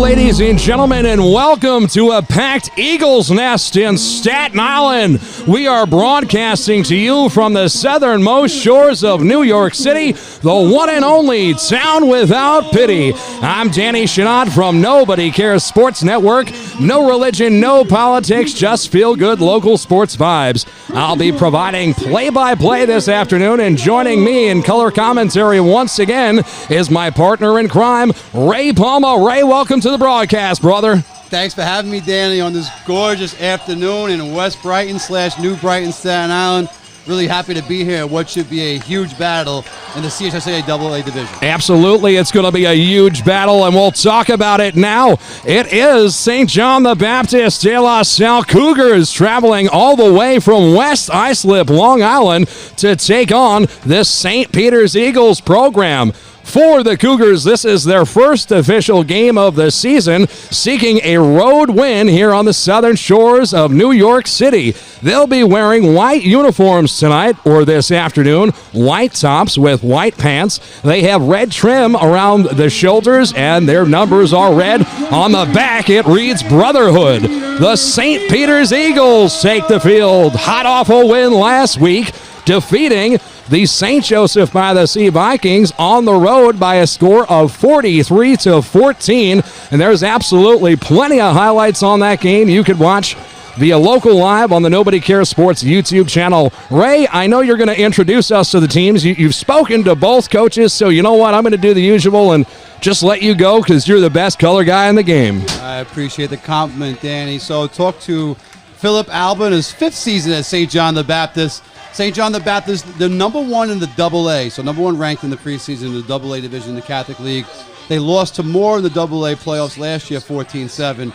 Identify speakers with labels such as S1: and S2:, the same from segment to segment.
S1: ladies and gentlemen, and welcome to a packed Eagles nest in Staten Island. We are broadcasting to you from the southernmost shores of New York City, the one and only town without pity. I'm Danny Chanod from Nobody Cares Sports Network. No religion, no politics, just feel-good local sports vibes. I'll be providing play-by-play this afternoon, and joining me in color commentary once again is my partner in crime, Ray Palma. Ray, welcome to the broadcast, brother.
S2: Thanks for having me, Danny, on this gorgeous afternoon in West Brighton / New Brighton, Staten Island. Really happy to be here at what should be a huge battle in the CHSAA AA division.
S1: Absolutely, it's going to be a huge battle, and we'll talk about it now. It is St. John the Baptist de la Salle Cougars traveling all the way from West Islip, Long Island, to take on this St. Peter's Eagles program. For the Cougars, this is their first official game of the season, seeking a road win here on the southern shores of New York City. They'll be wearing white uniforms tonight, or this afternoon, white tops with white pants. They have red trim around the shoulders, and their numbers are red. On the back, it reads Brotherhood. The St. Peter's Eagles take the field, hot off a win last week, defeating the St. Joseph by the Sea Vikings on the road by a score of 43-14. And there's absolutely plenty of highlights on that game you could watch via local live on the Nobody Cares Sports YouTube channel. Ray, I know you're going to introduce us to the teams. You've spoken to both coaches, so you know what? I'm going to do the usual and just let you go because you're the best color guy in the game.
S2: I appreciate the compliment, Danny. So talk to Philip Alban, his 5th season at St. John the Baptist. St. John the Baptist, the number 1 in the AA, so number 1 ranked in the preseason in the AA division in the Catholic League. They lost to Moore in the AA playoffs last year, 14-7.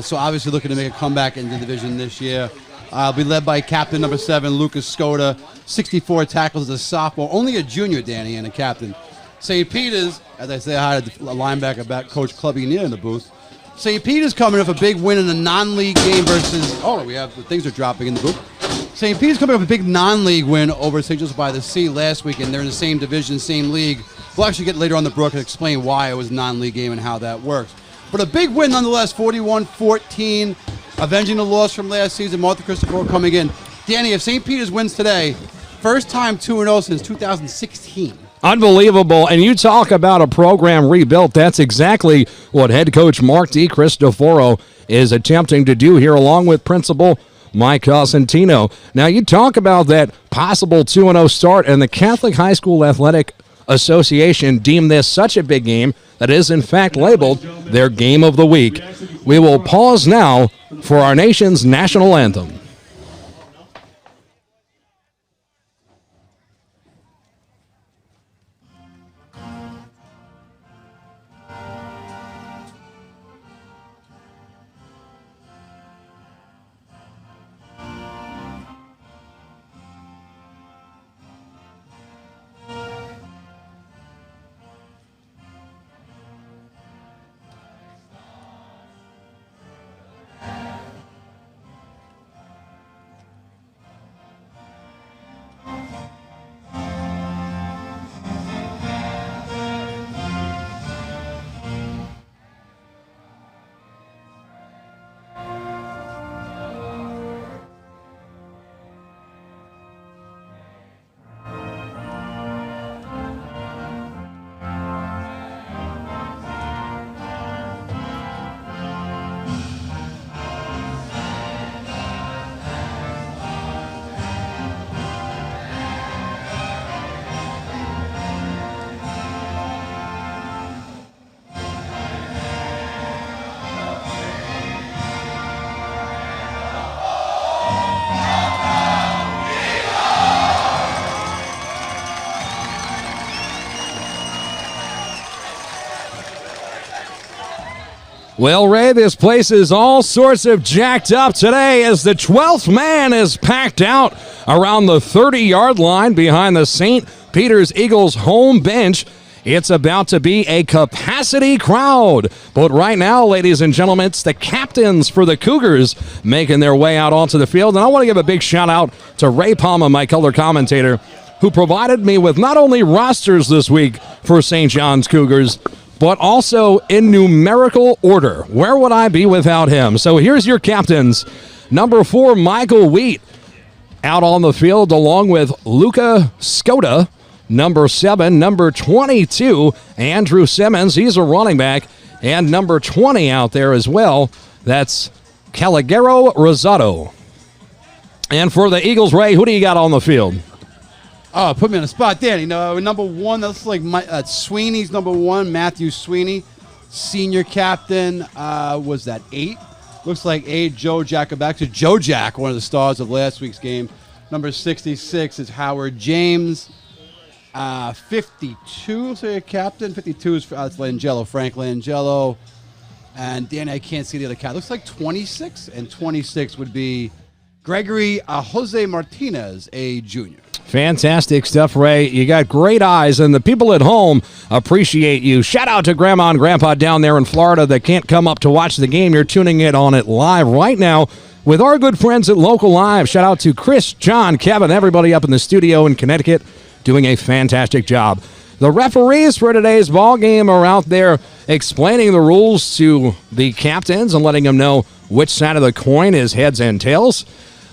S2: So obviously looking to make a comeback in the division this year. Will be led by captain number 7, Lucas Skoda, 64 tackles as a sophomore, only a junior, Danny, and a captain. St. Peter's, as I say, I had a linebacker back, Coach Clubby Near in the booth. St. Peter's coming off a big win in a non-league game versus, things are dropping in the booth. St. Peter's coming off a big non-league win over St. Joseph by the Sea last week, and they're in the same division, same league. We'll actually get later on the Brook and explain why it was a non-league game and how that works. But a big win nonetheless, 41-14, avenging the loss from last season. Martha Christopher coming in. Danny, if St. Peter's wins today, first time 2-0 since 2016.
S1: Unbelievable. And you talk about a program rebuilt. That's exactly what head coach Mark D. Cristoforo is attempting to do here, along with principal Mike Cosentino. Now, you talk about that possible 2-0 start, and the Catholic High School Athletic Association deemed this such a big game that is, in fact, labeled their game of the week. We will pause now for our nation's national anthem. Well, Ray, this place is all sorts of jacked up today as the 12th man is packed out around the 30-yard line behind the St. Peter's Eagles home bench. It's about to be a capacity crowd. But right now, ladies and gentlemen, it's the captains for the Cougars making their way out onto the field. And I want to give a big shout-out to Ray Palma, my color commentator, who provided me with not only rosters this week for St. John's Cougars, but also in numerical order. Where would I be without him? So here's your captains. Number 4, Michael Wheat, out on the field along with Luca Skoda. Number 7, number 22, Andrew Simmons. He's a running back. And number 20 out there as well. That's Caligero Rosado. And for the Eagles, Ray, who do you got on the field?
S2: Oh, put me on the spot, Danny. No, number 1, that's like Sweeney's number 1, Matthew Sweeney. Senior captain, was that 8? Looks like 8, Joe Jacobak. To Joe Jack, one of the stars of last week's game. Number 66 is Howard James. 52 is a captain. 52 is Langelo, Frank Langelo. And Danny, I can't see the other cat. Looks like 26, and 26 would be Gregory Jose Martinez, a junior.
S1: Fantastic stuff, Ray. You got great eyes, and the people at home appreciate you. Shout out to Grandma and Grandpa down there in Florida that can't come up to watch the game. You're tuning in on it live right now with our good friends at Local Live. Shout out to Chris, John, Kevin, everybody up in the studio in Connecticut doing a fantastic job. The referees for today's ball game are out there explaining the rules to the captains and letting them know which side of the coin is heads and tails.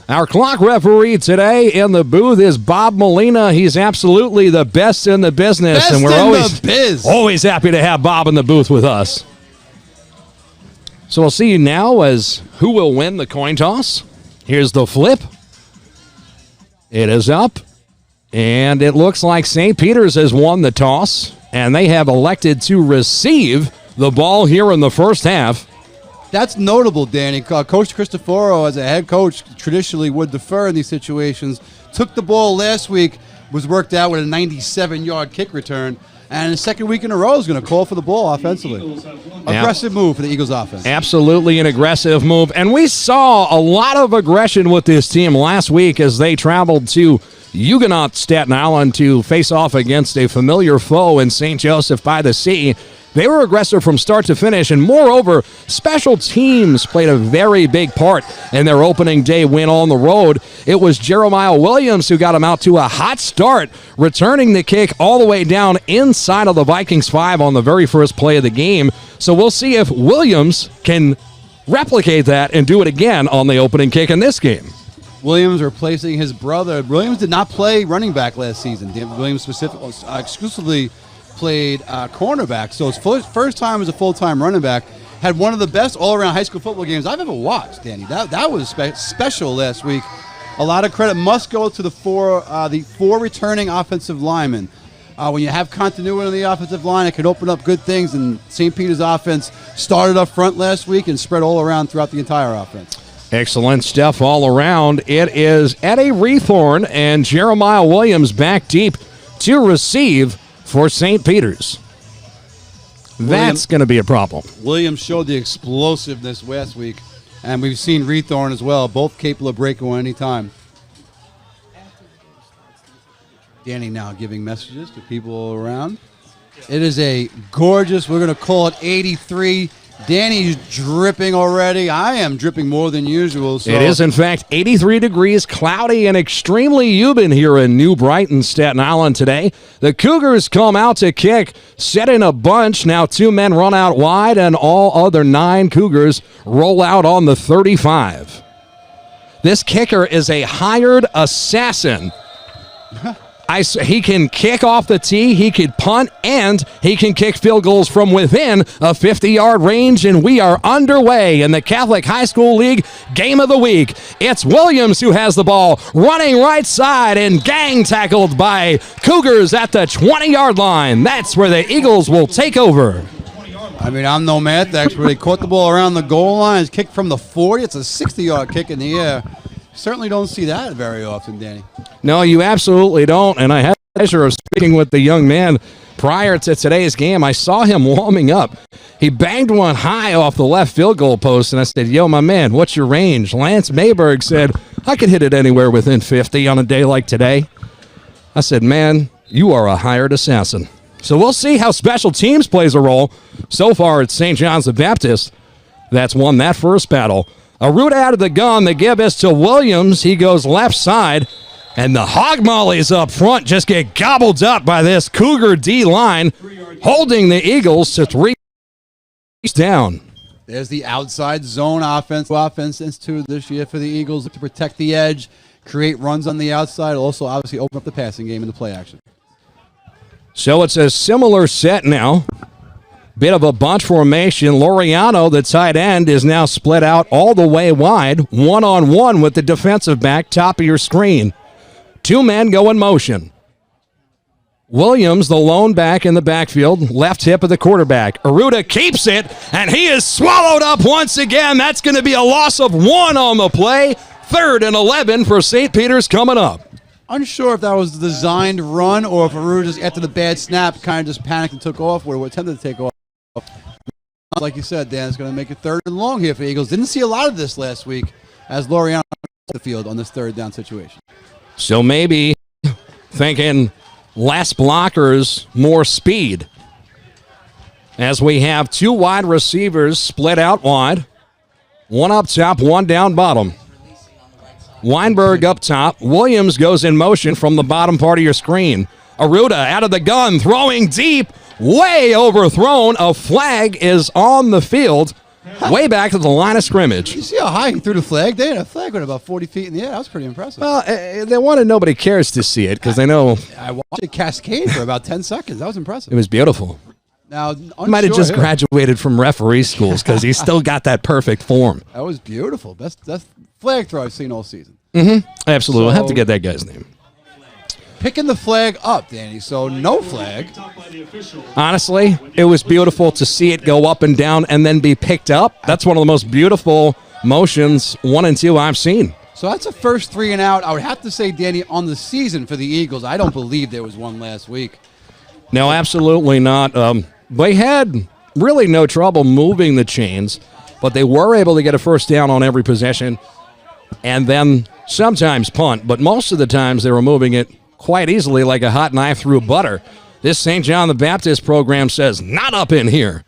S1: Our clock referee today in the booth is Bob Molina. He's absolutely the best in the business,
S2: Best
S1: and we're always happy to have Bob in the booth with us. So we'll see you now as who will win the coin toss. Here's the flip. It is up, and it looks like St. Peter's has won the toss, and they have elected to receive the ball here in the first half.
S2: That's notable, Danny. Coach Cristoforo, as a head coach, traditionally would defer in these situations. Took the ball last week, was worked out with a 97-yard kick return, and the second week in a row is going to call for the ball offensively. Aggressive move for the Eagles offense.
S1: Absolutely an aggressive move. And we saw a lot of aggression with this team last week as they traveled to Huguenot, Staten Island, to face off against a familiar foe in St. Joseph by the Sea. They were aggressive from start to finish, and moreover, special teams played a very big part in their opening day win on the road. It was Jeremiah Williams who got them out to a hot start, returning the kick all the way down inside of the Vikings 5 on the very first play of the game. So we'll see if Williams can replicate that and do it again on the opening kick in this game.
S2: Williams replacing his brother. Williams did not play running back last season. Williams exclusively played cornerback. So his first time as a full-time running back. Had one of the best all-around high school football games I've ever watched, Danny. That was special last week. A lot of credit must go to the four returning offensive linemen. When you have continuity on the offensive line, it can open up good things, and St. Peter's offense started up front last week and spread all around throughout the entire offense.
S1: Excellent stuff all around. It is Eddie Rethorn and Jeremiah Williams back deep to receive for St. Peter's. That's going to be a problem.
S2: Williams showed the explosiveness last week, and we've seen Rethorn as well, both capable of breaking one anytime. Danny now giving messages to people around. It is a gorgeous, we're going to call it 83. Danny's dripping already. I am dripping more than usual. So.
S1: It is, in fact, 83 degrees, cloudy, and extremely humid here in New Brighton, Staten Island today. The Cougars come out to kick, set in a bunch. Now 2 men run out wide, and all other 9 Cougars roll out on the 35. This kicker is a hired assassin. He can kick off the tee, he can punt, and he can kick field goals from within a 50-yard range, and we are underway in the Catholic High School League Game of the Week. It's Williams who has the ball, running right side, and gang tackled by Cougars at the 20-yard line. That's where the Eagles will take over.
S2: I mean, I'm no math expert. They caught the ball around the goal line. It's kicked from the 40. It's a 60-yard kick in the air. Certainly don't see that very often, Danny.
S1: No, you absolutely don't. And I had the pleasure of speaking with the young man prior to today's game. I saw him warming up. He banged one high off the left field goal post, and I said, yo, my man, what's your range? Lance Mayberg said, I could hit it anywhere within 50 on a day like today. I said, man, you are a hired assassin. So we'll see how special teams plays a role. So far, it's St. John's the Baptist that's won that first battle. A route out of the gun. The give is to Williams. He goes left side. And the hog mollies up front just get gobbled up by this Cougar D-line, holding the Eagles to 3 down.
S2: There's the outside zone offense instituted this year for the Eagles to protect the edge, create runs on the outside, also obviously open up the passing game in the play action.
S1: So it's a similar set now. Bit of a bunch formation. Laureano, the tight end, is now split out all the way wide, one-on-one with the defensive back, top of your screen. 2 men go in motion. Williams, the lone back in the backfield, left hip of the quarterback. Aruda keeps it, and he is swallowed up once again. That's going to be a loss of 1 on the play. 3rd and 11 for St. Peter's coming up.
S2: Unsure if that was the designed run or if Aruda just after the bad snap kind of just panicked and took off or attempted to take off. Like you said, Dan, it's going to make it 3rd and long here for the Eagles. Didn't see a lot of this last week as Laureano the field on this 3rd down situation.
S1: So maybe thinking less blockers, more speed. As we have 2 wide receivers split out wide. 1 up top, 1 down bottom. Weinberg up top. Williams goes in motion from the bottom part of your screen. Aruda out of the gun, throwing deep, way overthrown. A flag is on the field, way back to the line of scrimmage.
S2: You see how high he threw the flag? They had a flag went about 40 feet in the air. That was pretty impressive.
S1: Well, they wanted nobody cares to see it because they know
S2: I watched it cascade for about 10 seconds. That was impressive.
S1: it was beautiful.
S2: Now,
S1: He might have just graduated from referee schools because he's still got that perfect form.
S2: That was beautiful. Best flag throw I've seen all season.
S1: Absolutely. I'll have to get that guy's name.
S2: Picking the flag up, Danny, so no flag.
S1: Honestly, it was beautiful to see it go up and down and then be picked up. That's one of the most beautiful motions, 1 and 2, I've seen.
S2: So that's a first 3 and out. I would have to say, Danny, on the season for the Eagles, I don't believe there was one last week.
S1: No, absolutely not. They had really no trouble moving the chains, but they were able to get a first down on every possession and then sometimes punt, but most of the times they were moving it quite easily like a hot knife through butter. This St. John the Baptist program says, not up in here.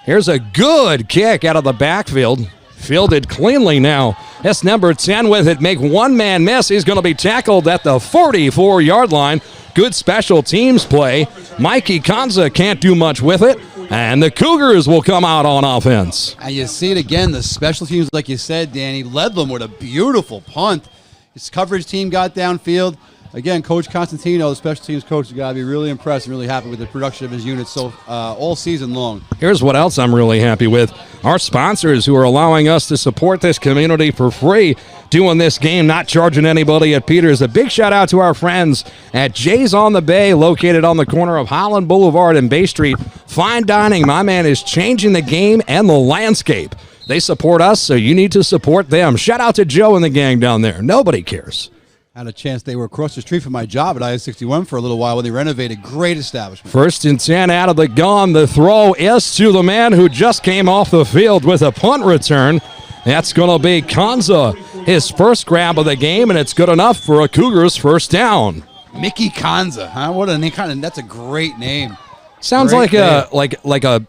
S1: Here's a good kick out of the backfield. Fielded cleanly now. That's number 10 with it. Make one man miss. He's going to be tackled at the 44-yard line. Good special teams play. Mikey Kanza can't do much with it. And the Cougars will come out on offense.
S2: And you see it again, the special teams, like you said, Danny, led them with a beautiful punt. His coverage team got downfield. Again, Coach Constantino, the special teams coach, has got to be really impressed and really happy with the production of his units all season long.
S1: Here's what else I'm really happy with. Our sponsors who are allowing us to support this community for free, doing this game, not charging anybody at Peters. A big shout out to our friends at Jay's on the Bay, located on the corner of Holland Boulevard and Bay Street. Fine dining, my man, is changing the game and the landscape. They support us, so you need to support them. Shout out to Joe and the gang down there. Nobody cares.
S2: Had a chance. They were across the street from my job at I-61 for a little while when they renovated. Great establishment.
S1: 1st and 10 out of the gun. The throw is to the man who just came off the field with a punt return. That's going to be Kanza, his first grab of the game, and it's good enough for a Cougars first down.
S2: Mickey Kanza, huh? What a name! That's a great name.
S1: Sounds
S2: Great
S1: like a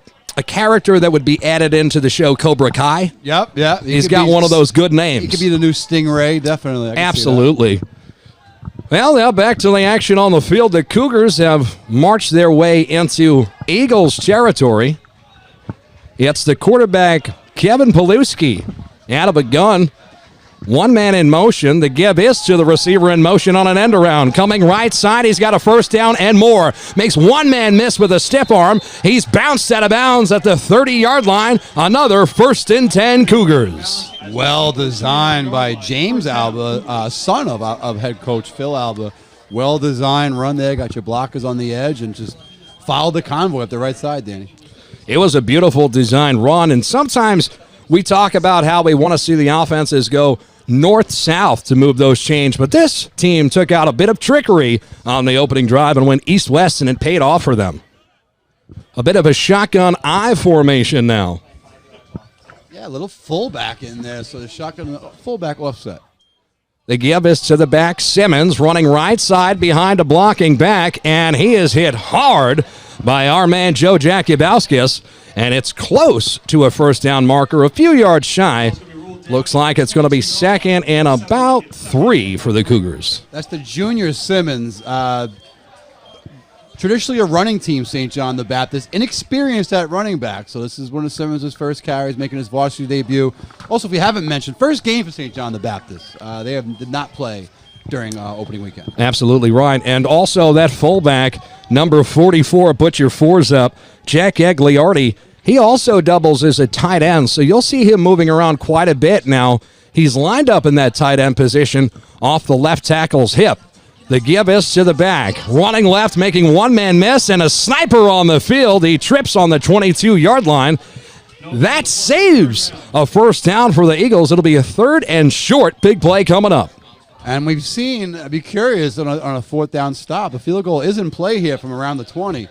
S1: character that would be added into the show Cobra Kai.
S2: Yep, yeah.
S1: He's got one of those good names.
S2: He could be the new Stingray, definitely.
S1: Absolutely. Well, now back to the action on the field. The Cougars have marched their way into Eagles territory. It's the quarterback, Kevin Paluski, out of a gun. One man in motion. The give is to the receiver in motion on an end around. Coming right side, he's got a first down and more. Makes one man miss with a stiff arm. He's bounced out of bounds at the 30-yard line. Another 1st and 10 Cougars.
S2: Well designed by James Alba, son of head coach Phil Alba. Well designed run there. Got your blockers on the edge and just followed the convoy up the right side, Danny.
S1: It was a beautiful design run, and sometimes we talk about how we want to see the offenses go north-south to move those chains, but this team took out a bit of trickery on the opening drive and went east-west, and it paid off for them. A bit of a shotgun I formation now.
S2: Yeah, a little fullback in there, so the shotgun fullback offset.
S1: The give is to the back. Simmons running right side behind a blocking back, and he is hit hard by our man Joe Jakubowskis, and it's close to a first down marker, a few yards shy. Looks like it's going to be second and about 3 for the Cougars.
S2: That's the junior Simmons. Traditionally a running team, St. John the Baptist. Inexperienced at running back. So this is one of Simmons' first carries, making his varsity debut. Also, if you haven't mentioned, first game for St. John the Baptist. They did not play during opening weekend.
S1: Absolutely right. And also that fullback, number 44, put your 4s up, Jack Egliardi. He also doubles as a tight end, so you'll see him moving around quite a bit now. He's lined up in that tight end position off the left tackle's hip. The give is to the back. Running left, making one man miss, and a sniper on the field. He trips on the 22-yard line. That saves a first down for the Eagles. It'll be a 3rd and short. Big play coming up.
S2: And we've seen, I'd be curious, on a 4th down stop. A field goal is in play here from around the 20.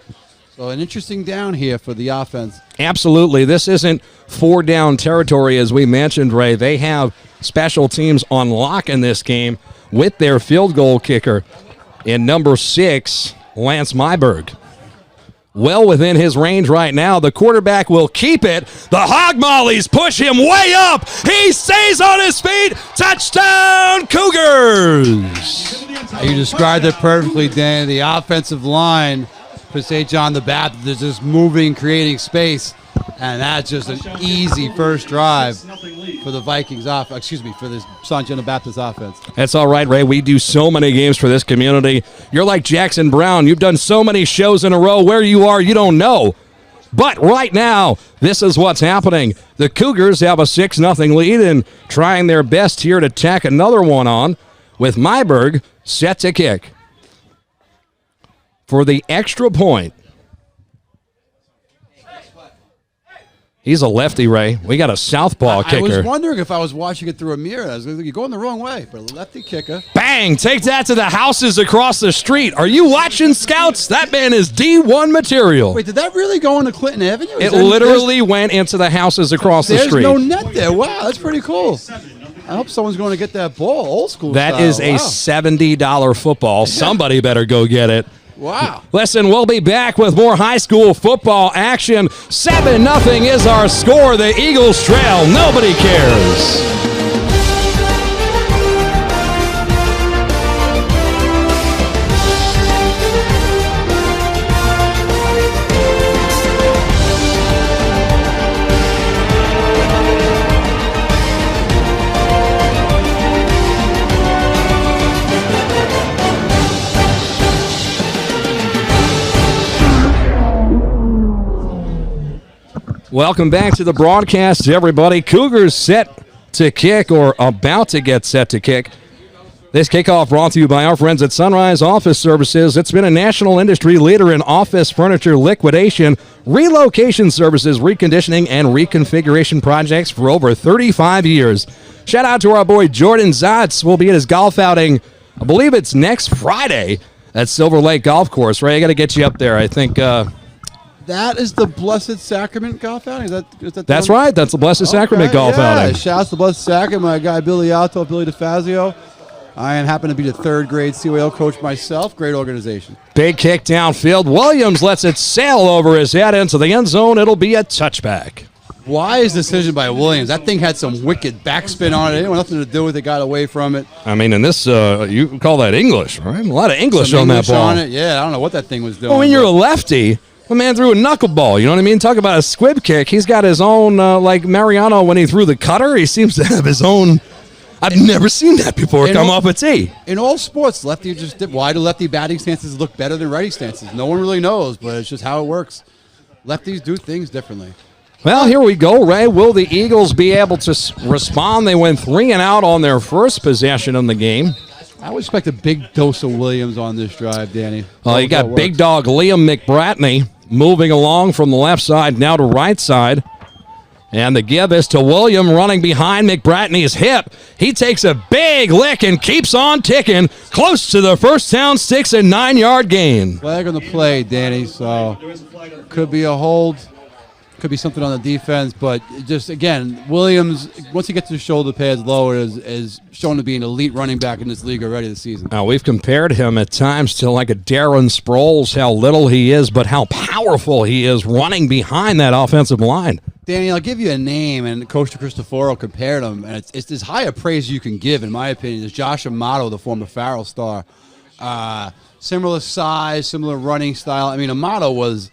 S2: So an interesting down here for the offense.
S1: Absolutely. This isn't 4-down territory, as we mentioned, Ray. They have special teams on lock in this game with their field goal kicker in number 6, Lance Myberg. Well within his range right now. The quarterback will keep it. The hog mollies push him way up. He stays on his feet. Touchdown, Cougars!
S2: You described it perfectly, Dan. The offensive line for St. John the Baptist is just moving, creating space. And that's just an easy first drive for the Vikings for this St. John the Baptist offense.
S1: That's all right, Ray. We do so many games for this community. You're like Jackson Brown. You've done so many shows in a row. Where you are, you don't know. But right now, this is what's happening. The Cougars have a 6-0 lead and trying their best here to tack another one on with Myberg set to kick. For the extra point. He's a lefty, Ray. We got a southpaw kicker.
S2: I was wondering if I was watching it through a mirror. I was like, you're going the wrong way. But a lefty kicker.
S1: Bang! Take that to the houses across the street. Are you watching, Scouts? That man is D1 material.
S2: Wait, did that really go into Clinton Avenue?
S1: It literally went into the houses across the street.
S2: There's no net there. Wow, that's pretty cool. I hope someone's going to get that ball, old school
S1: That
S2: style.
S1: is a $70 football. Somebody better go get it.
S2: Wow.
S1: Listen, we'll be back with more high school football action. 7-0 is our score. The Eagles trail. Nobody cares. Welcome back to the broadcast, everybody. Cougars set to kick, or about to get set to kick. This kickoff brought to you by our friends at Sunrise Office Services. It's been a national industry leader in office furniture liquidation, relocation services, reconditioning, and reconfiguration projects for over 35 years. Shout out to our boy Jordan Zotz. We'll be at his golf outing, I believe it's next Friday at Silver Lake Golf Course. Ray, I got to get you up there. I think...
S2: That is the Blessed Sacrament golf outing? Is that
S1: That's right. That's the Blessed Sacrament golf outing.
S2: Shout out to the Blessed Sacrament, my guy Billy Alto, Billy DeFazio. I happen to be the 3rd grade CYL coach myself. Great organization. Big
S1: kick downfield. Williams lets it sail over his head into the end zone. It'll be a touchback.
S2: Wise decision by Williams. That thing had some wicked backspin on it. It didn't have nothing to do with it. Got away from it.
S1: I mean, in this, you call that English, right? A lot of English on that ball.
S2: On it. Yeah, I don't know what that thing was doing.
S1: Well, when you're a lefty... The man threw a knuckleball, you know what I mean? Talk about a squib kick. He's got his own, like Mariano when he threw the cutter. He seems to have his own. I've never seen that before come off a tee.
S2: In all sports, lefty why do lefty batting stances look better than righty stances? No one really knows, but it's just how it works. Lefties do things differently.
S1: Well, here we go, Ray. Will the Eagles be able to respond? They went 3 and out on their first possession in the game.
S2: I would expect a big dose of Williams on this drive, Danny.
S1: You got big dog Liam McBratney moving along from the left side now to right side. And the give is to William running behind McBratney's hip. He takes a big lick and keeps on ticking. Close to the first down, sticks a 9-yard gain.
S2: Flag on the play, Danny, so could be a hold. Could be something on the defense, but just, again, Williams, once he gets his shoulder pads lower, is shown to be an elite running back in this league already this season.
S1: Now, we've compared him at times to like a Darren Sproles, how little he is, but how powerful he is running behind that offensive line.
S2: Danny, I'll give you a name, and Coach Cristoforo compared him, and it's as high a praise you can give, in my opinion, is Josh Amato, the former Farrell star. Similar size, similar running style. I mean, Amato was,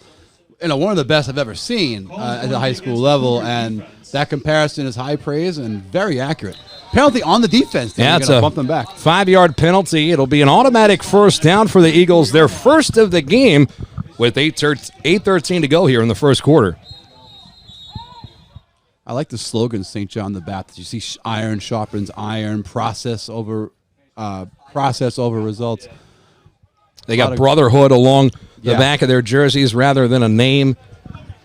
S2: one of the best I've ever seen at the high school level, and that comparison is high praise and very accurate. Penalty on the defense.
S1: Yeah, it's a
S2: bump them back.
S1: 5-yard penalty. It'll be an automatic first down for the Eagles, their first of the game, with 8:13 to go here in the first quarter.
S2: I like the slogan, St. John the Baptist. You see iron sharpens iron, process over results.
S1: They got brotherhood along the back of their jerseys rather than a name.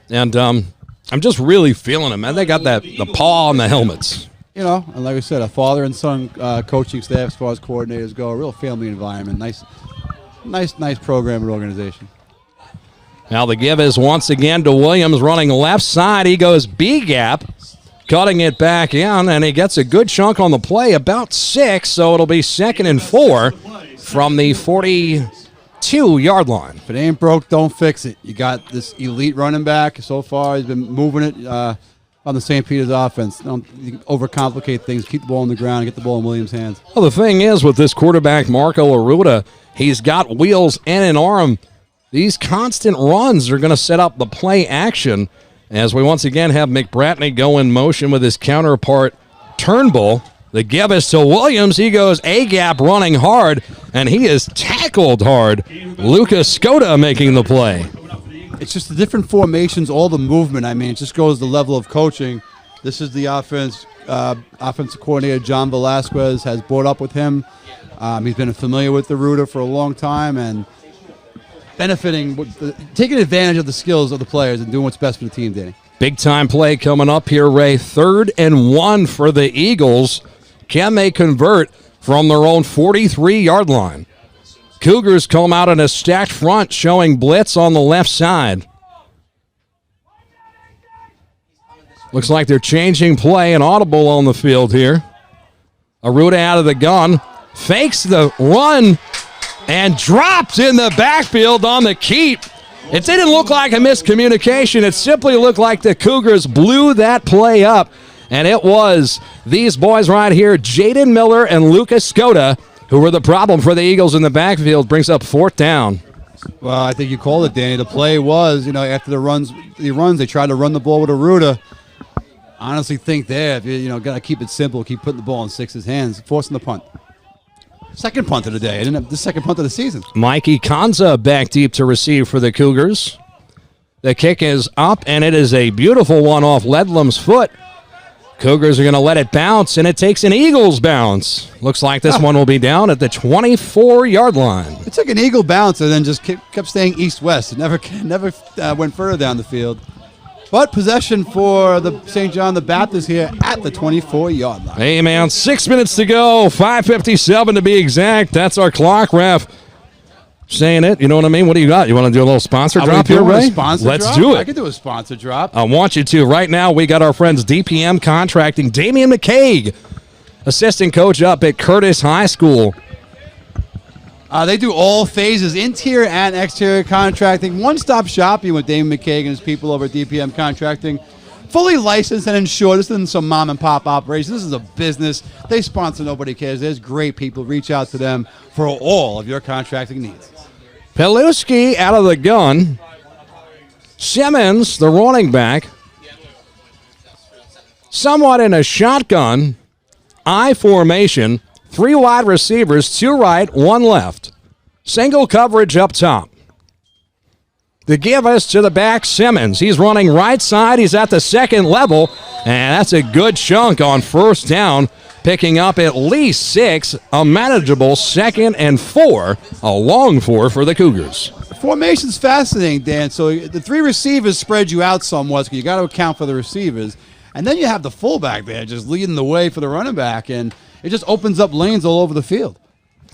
S1: And I'm just really feeling them, man. They got the paw on the helmets.
S2: And like I said, a father and son coaching staff as far as coordinators go, a real family environment. Nice program and organization.
S1: Now the give is once again to Williams running left side. He goes B-gap, cutting it back in, and he gets a good chunk on the play, about 6, so it'll be 2nd and 4 from the 42-yard line.
S2: If it ain't broke, don't fix it. You got this elite running back. So far, he's been moving it on the St. Peter's offense. Don't overcomplicate things. Keep the ball on the ground and get the ball in Williams' hands.
S1: Well, the thing is with this quarterback, Marco Arruda, he's got wheels and an arm. These constant runs are going to set up the play action as we once again have McBratney go in motion with his counterpart Turnbull. The give is to Williams. He goes A-gap running hard, and he is tackled hard. Lucas Skoda making the play.
S2: It's just the different formations, all the movement. I mean, it just goes to the level of coaching. This is the offensive coordinator, John Velasquez, has brought up with him. He's been familiar with the Ruta for a long time and taking advantage of the skills of the players and doing what's best for the team, Danny.
S1: Big-time play coming up here, Ray. 3rd and 1 for the Eagles. Can they convert from their own 43-yard line? Cougars come out in a stacked front, showing blitz on the left side. Looks like they're changing play, and audible on the field here. Arruda out of the gun, fakes the run, and dropped in the backfield on the keep. It didn't look like a miscommunication. It simply looked like the Cougars blew that play up, and it was these boys right here, Jaden Miller and Lucas Skoda, who were the problem for the Eagles in the backfield. Brings up 4th down.
S2: Well, I think you called it, Danny. The play was, after the runs, they tried to run the ball with Arruda. I honestly think if you got to keep it simple, keep putting the ball in Six's hands, forcing the punt. Second punt of the day. I didn't have the second punt of the season.
S1: Mikey Kanza back deep to receive for the Cougars. The kick is up, and it is a beautiful one off Ledlam's foot. Cougars are going to let it bounce, and it takes an Eagles bounce. Looks like this one will be down at the 24-yard line.
S2: It took an Eagle bounce and then just kept staying east-west. It never went further down the field. But possession for the St. John the Baptist here at the 24-yard line.
S1: Hey, man, 6 minutes to go, 5:57 to be exact. That's our clock, ref. Saying it, you know what I mean? What do you got? You want to do a little sponsor drop here, Ray? Let's do it.
S2: I can do a sponsor drop.
S1: I want you to. Right now, we got our friends DPM Contracting. Damian McCaig, assistant coach up at Curtis High School.
S2: They do all phases, interior and exterior contracting. One-stop shopping with Damon McCaig and his people over at DPM Contracting. Fully licensed and insured. This isn't some mom-and-pop operation. This is a business. They sponsor Nobody Cares. There's great people. Reach out to them for all of your contracting needs.
S1: Peluski out of the gun. Simmons, the running back, somewhat in a shotgun. I formation. 3 wide receivers, 2 right, 1 left. Single coverage up top. The give us to the back, Simmons. He's running right side. He's at the 2nd level, and that's a good chunk on 1st down, picking up at least 6, a manageable 2nd and 4, a long 4 for the Cougars.
S2: Formation's fascinating, Dan. So the 3 receivers spread you out somewhat, so you got to account for the receivers. And then you have the fullback there just leading the way for the running back, and it just opens up lanes all over the field.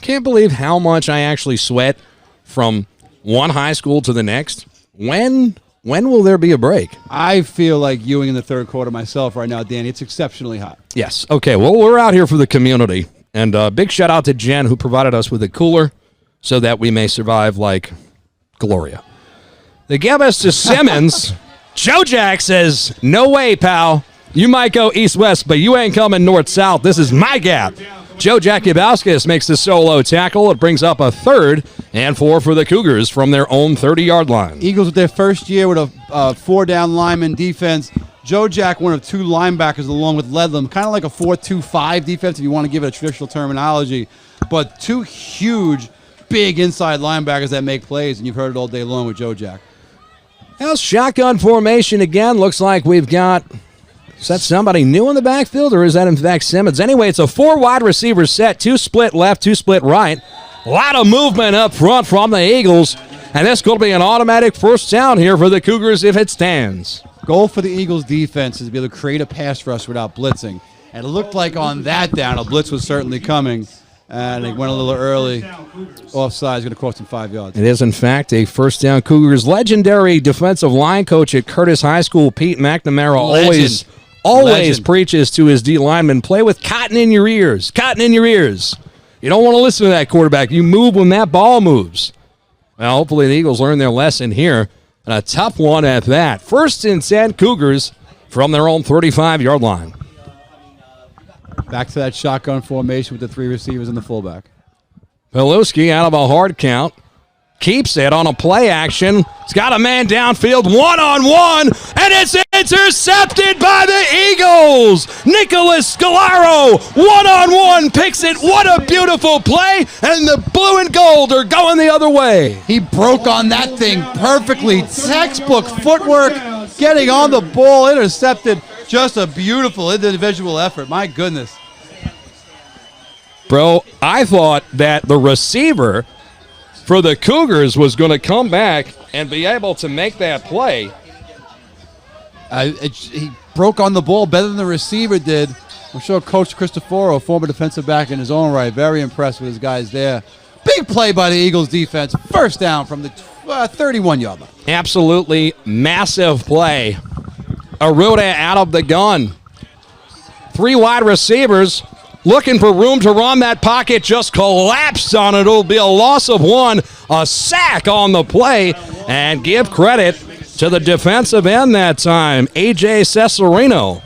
S1: Can't believe how much I actually sweat from one high school to the next. When will there be a break?
S2: I feel like Ewing in the 3rd quarter myself right now, Danny. It's exceptionally hot.
S1: Yes. Okay, well, we're out here for the community. And big shout out to Jen, who provided us with a cooler so that we may survive like Gloria. They give us to Simmons. Joe Jack says, no way, pal. You might go east-west, but you ain't coming north-south. This is my gap. Joe Jack Yabauskas makes the solo tackle. It brings up a 3rd and 4 for the Cougars from their own 30-yard line.
S2: Eagles with their first year with a 4-down lineman defense. Joe Jack, one of 2 linebackers along with Ledlam, kind of like a 4-2-5 defense if you want to give it a traditional terminology, but 2 huge, big inside linebackers that make plays, and you've heard it all day long with Joe Jack.
S1: Now shotgun formation again. Looks like we've got, is that somebody new in the backfield, or is that in fact Simmons? Anyway, it's a 4 wide receiver set, 2 split left, 2 split right. A lot of movement up front from the Eagles, and this could be an automatic first down here for the Cougars if it stands.
S2: Goal for the Eagles defense is to be able to create a pass rush without blitzing. And it looked like on that down, a blitz was certainly coming. And they went a little early. Offside is going to cost them 5 yards.
S1: It is, in fact, a first down. Cougars legendary defensive line coach at Curtis High School, Pete McNamara, always preaches to his D linemen, play with cotton in your ears. Cotton in your ears. You don't want to listen to that quarterback. You move when that ball moves. Well, hopefully the Eagles learn their lesson here. And a tough one at that. 1st and 10 Cougars from their own 35-yard line.
S2: Back to that shotgun formation with the 3 receivers and the fullback.
S1: Pilewski out of a hard count. Keeps it on a play action. He's got a man downfield, one-on-one, and it's intercepted by the Eagles. Nicholas Scalaro, one-on-one, picks it. What a beautiful play, and the blue and gold are going the other way.
S2: He broke on that thing perfectly. Textbook footwork, getting on the ball, intercepted. Just a beautiful individual effort. My goodness.
S1: Bro, I thought that the receiver for the Cougars was going to come back and be able to make that play.
S2: He broke on the ball better than the receiver did. I'm sure Coach Cristoforo, former defensive back in his own right, very impressed with his guys there. Big play by the Eagles defense. First down from the 31-yard line.
S1: Absolutely massive play. Aruda out of the gun. 3 wide receivers looking for room to run. That pocket just collapsed on it. It'll be a loss of 1, a sack on the play, and give credit to the defensive end that time, A.J. Cesarino.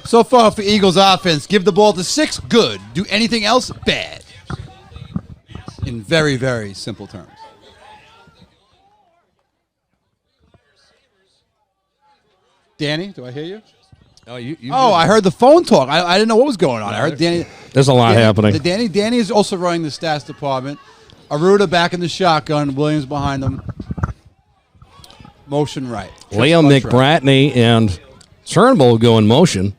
S2: So far for Eagles offense, give the ball to 6, good. Do anything else, bad. In very, very simple terms. Danny, do I hear you? I heard the phone talk. I didn't know what was going on. I heard Danny.
S1: There's a lot happening.
S2: Danny is also running the stats department. Aruda back in the shotgun. Williams behind him. Motion right.
S1: Liam McBratney and Turnbull go in motion.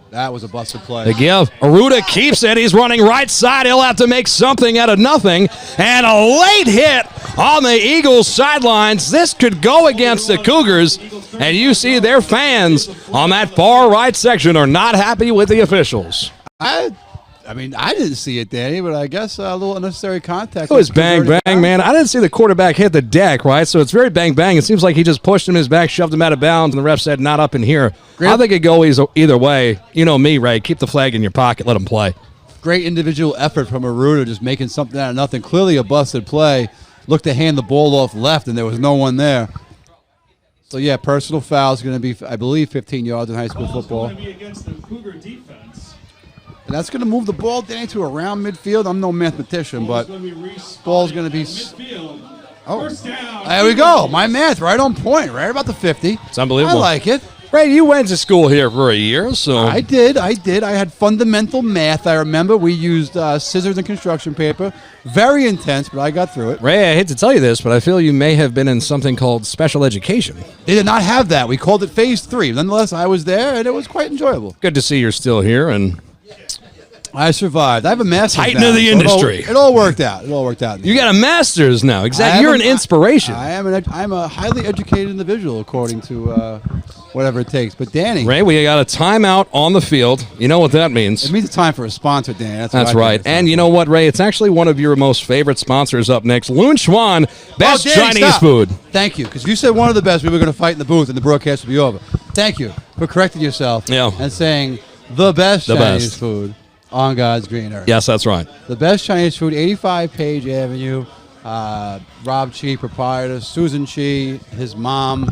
S2: That was a busted play.
S1: The give. Aruda keeps it. He's running right side. He'll have to make something out of nothing. And a late hit on the Eagles sidelines. This could go against the Cougars. And you see their fans on that far right section are not happy with the officials.
S2: I mean, I didn't see it, Danny, but I guess a little unnecessary contact.
S1: It was bang, bang, man. I didn't see the quarterback hit the deck, right? So it's very bang, bang. It seems like he just pushed him in his back, shoved him out of bounds, and the ref said, not up in here. I think it go either way. You know me, Ray. Keep the flag in your pocket. Let him play.
S2: Great individual effort from Aruda, just making something out of nothing. Clearly a busted play. Looked to hand the ball off left, and there was no one there. So, yeah, personal foul is going to be, I believe, 15 yards in high school football.
S3: It's going to be against the Cougar defense.
S2: And that's going to move the ball, Danny, to around midfield. I'm no mathematician, but ball's going to be midfield. Oh, there we go. My math right on point, right about the 50.
S1: It's unbelievable.
S2: I like it.
S1: Ray, you went to school here for a year, so.
S2: I did. I had fundamental math. I remember we used scissors and construction paper. Very intense, but I got through it.
S1: Ray, I hate to tell you this, but I feel you may have been in something called special education.
S2: They did not have that. We called it Phase 3. Nonetheless, I was there, and it was quite enjoyable.
S1: Good to see you're still here, and
S2: I survived. I have a master's
S1: Titan
S2: now,
S1: of the
S2: so
S1: industry.
S2: It all worked out.
S1: You got a master's now. Exactly. You're an inspiration.
S2: I'm a highly educated individual, according to whatever it takes. But Danny,
S1: Ray, we got a timeout on the field. You know what that means.
S2: It means it's time for a sponsor, Danny.
S1: That's right. And you know what, Ray? It's actually one of your most favorite sponsors up next. Loon Schwan, best
S2: Danny,
S1: Chinese food.
S2: Thank you, because you said one of the best. We were going to fight in the booth, and the broadcast would be over. Thank you for correcting yourself and saying the best Chinese food on God's green earth.
S1: Yes, that's right.
S2: The best Chinese food, 85 Page Avenue. Rob Chi, proprietor. Susan Chi, his mom.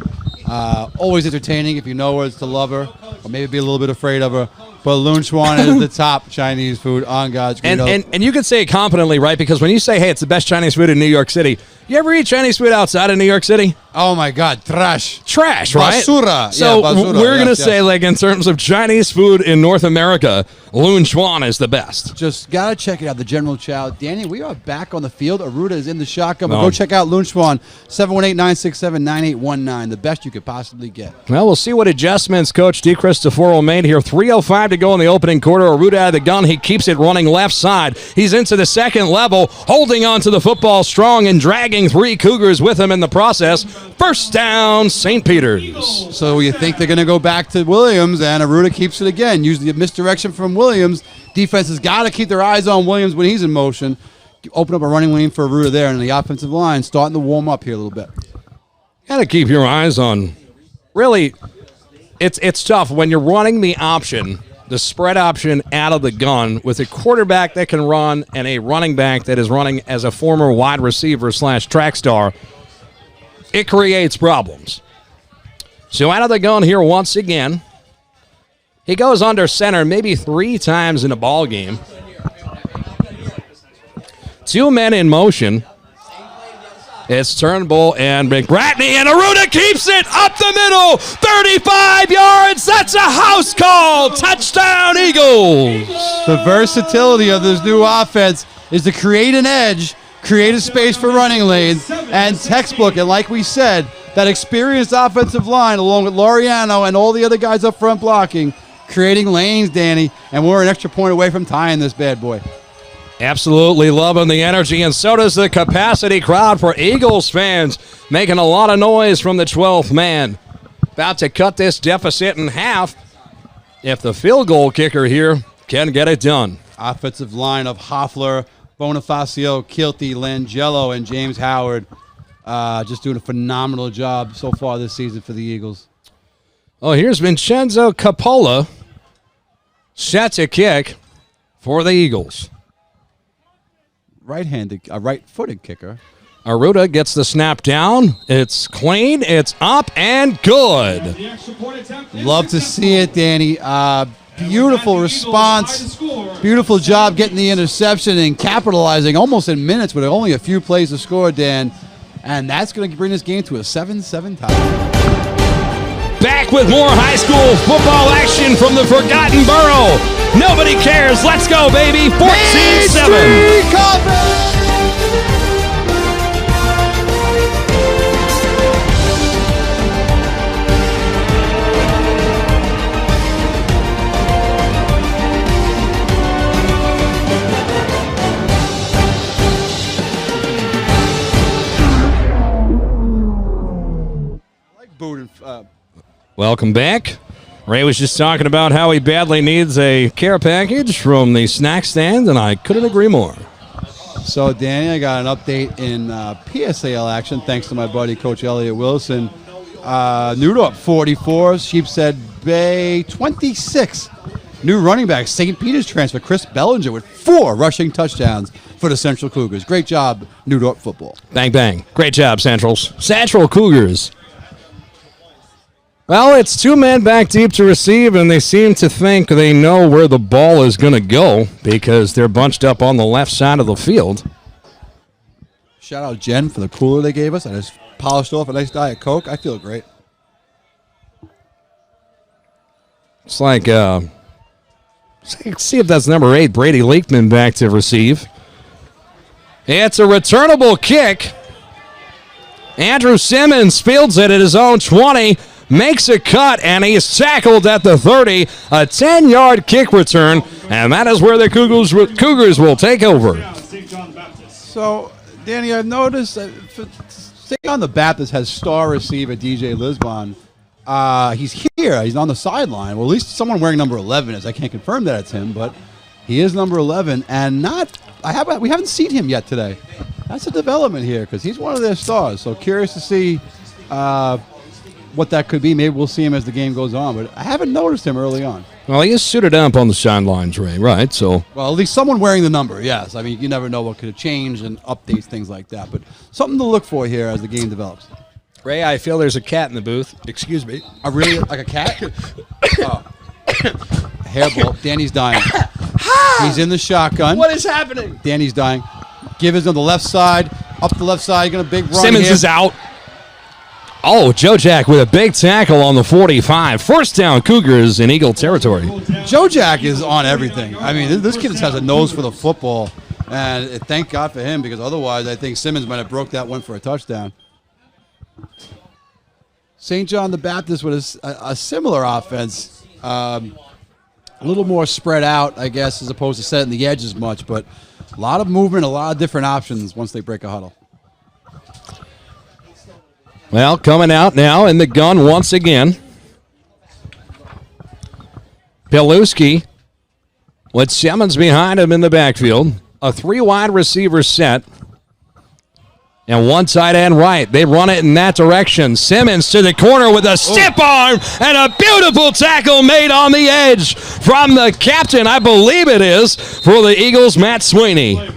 S2: Always entertaining if you know her, to love her, or maybe be a little bit afraid of her. But Loon Chuan is the top Chinese food on God's green earth.
S1: And you can say it confidently, right? Because when you say, hey, it's the best Chinese food in New York City, you ever eat Chinese food outside of New York City?
S2: Oh, my God. Trash,
S1: right?
S2: Basura.
S1: So
S2: basura.
S1: we're going to say, like, in terms of Chinese food in North America, Loon Chuan is the best.
S2: Just got to check it out, the General Chow. Danny, we are back on the field. Aruda is in the shotgun. But go check out Loon Chuan, 718-967-9819, the best you could possibly get.
S1: Well, we'll see what adjustments Coach DeCristoforo made here. 3:05 to go in the opening quarter. Aruda out of the gun. He keeps it running left side. He's into the second level, holding on to the football strong and dragging 3 Cougars with him in the process. First down, St. Peter's.
S2: So you think they're going to go back to Williams, and Aruda keeps it again. Usually a misdirection from Williams. Defense has got to keep their eyes on Williams when he's in motion. Open up a running lane for Aruda there, and the offensive line starting to warm up here a little bit.
S1: Got to keep your eyes on. Really, it's tough when you're running the option, the spread option out of the gun with a quarterback that can run and a running back that is running as a former wide receiver / track star. It creates problems. So out of the gun here once again. He goes under center maybe 3 times in a ball game. 2 men in motion. It's Turnbull and McBratney, and Aruda keeps it up the middle. 35 yards. That's a house call. Touchdown, Eagles.
S2: The versatility of this new offense is to create an edge, create a space for running lanes, and textbook. And like we said, that experienced offensive line, along with Laureano and all the other guys up front blocking, creating lanes, Danny, and we're an extra point away from tying this bad boy.
S1: Absolutely loving the energy, and so does the capacity crowd for Eagles fans, making a lot of noise from the 12th man. About to cut this deficit in half if the field goal kicker here can get it done.
S2: Offensive line of Hoffler, Bonifacio, Kilty, Langello, and James Howard just doing a phenomenal job so far this season for the Eagles.
S1: Oh, here's Vincenzo Capola. Set to kick for the Eagles.
S2: Right-footed kicker.
S1: Aruda gets the snap down. It's clean. It's up and good.
S2: Love to see it, Danny. Beautiful response. Beautiful job getting the interception and capitalizing almost in minutes with only a few plays to score, Dan. And that's going to bring this game to a 7-7 tie.
S1: Back with more high school football action from the Forgotten Borough. Nobody cares. Let's go, baby. 14-7. Welcome back. Ray was just talking about how he badly needs a care package from the snack stand, and I couldn't agree more.
S2: So, Danny, I got an update in PSAL action thanks to my buddy, Coach Elliott Wilson. Newdorp 44, Sheepshead Bay 26. New running back, St. Peter's transfer, Chris Bellinger with 4 rushing touchdowns for the Central Cougars. Great job, Newdorp football.
S1: Bang, bang. Great job, Centrals. Central Cougars. Well, it's 2 men back deep to receive, and they seem to think they know where the ball is going to go because they're bunched up on the left side of the field.
S2: Shout out Jen for the cooler they gave us. I just polished off a nice Diet Coke. I feel great.
S1: It's like, see if that's number 8, Brady Leakman back to receive. It's a returnable kick. Andrew Simmons fields it at his own 20. Makes a cut, and he's tackled at the 30. A 10-yard kick return, and that is where the Cougars will take over.
S2: So, Danny, I've noticed that St. John the Baptist has star receiver DJ Lisbon. He's here. He's on the sideline. Well, at least someone wearing number 11 is. I can't confirm that it's him, but he is number 11, and we haven't seen him yet today. That's a development here because he's one of their stars. So curious to see what that could be. Maybe we'll see him as the game goes on, but I haven't noticed him early on.
S1: Well, he is suited up on the sidelines, Ray, right? So,
S2: well, at least someone wearing the number, yes. I mean, you never know what could have changed and updates, things like that. But something to look for here as the game develops.
S1: Ray, I feel there's a cat in the booth. Excuse me.
S2: Really like a cat? Oh. Hairball. Danny's dying. He's in the shotgun.
S1: What is happening?
S2: Danny's dying. Givens on the left side. Up the left side. Going to big run
S1: Simmons
S2: here.
S1: is out. Oh, Joe Jack with a big tackle on the 45. First down, Cougars in Eagle territory.
S2: Joe Jack is on everything. I mean, this kid just has a nose for the football. And thank God for him, because otherwise I think Simmons might have broke that one for a touchdown. St. John the Baptist with a similar offense. A little more spread out, I guess, as opposed to setting the edge as much. But a lot of movement, a lot of different options once they break a huddle.
S1: Well, coming out now in the gun once again. Piluski with Simmons behind him in the backfield. A 3-wide receiver set. And one tight end right. They run it in that direction. Simmons to the corner with a stiff arm and a beautiful tackle made on the edge from the captain, I believe it is, for the Eagles, Matt Sweeney.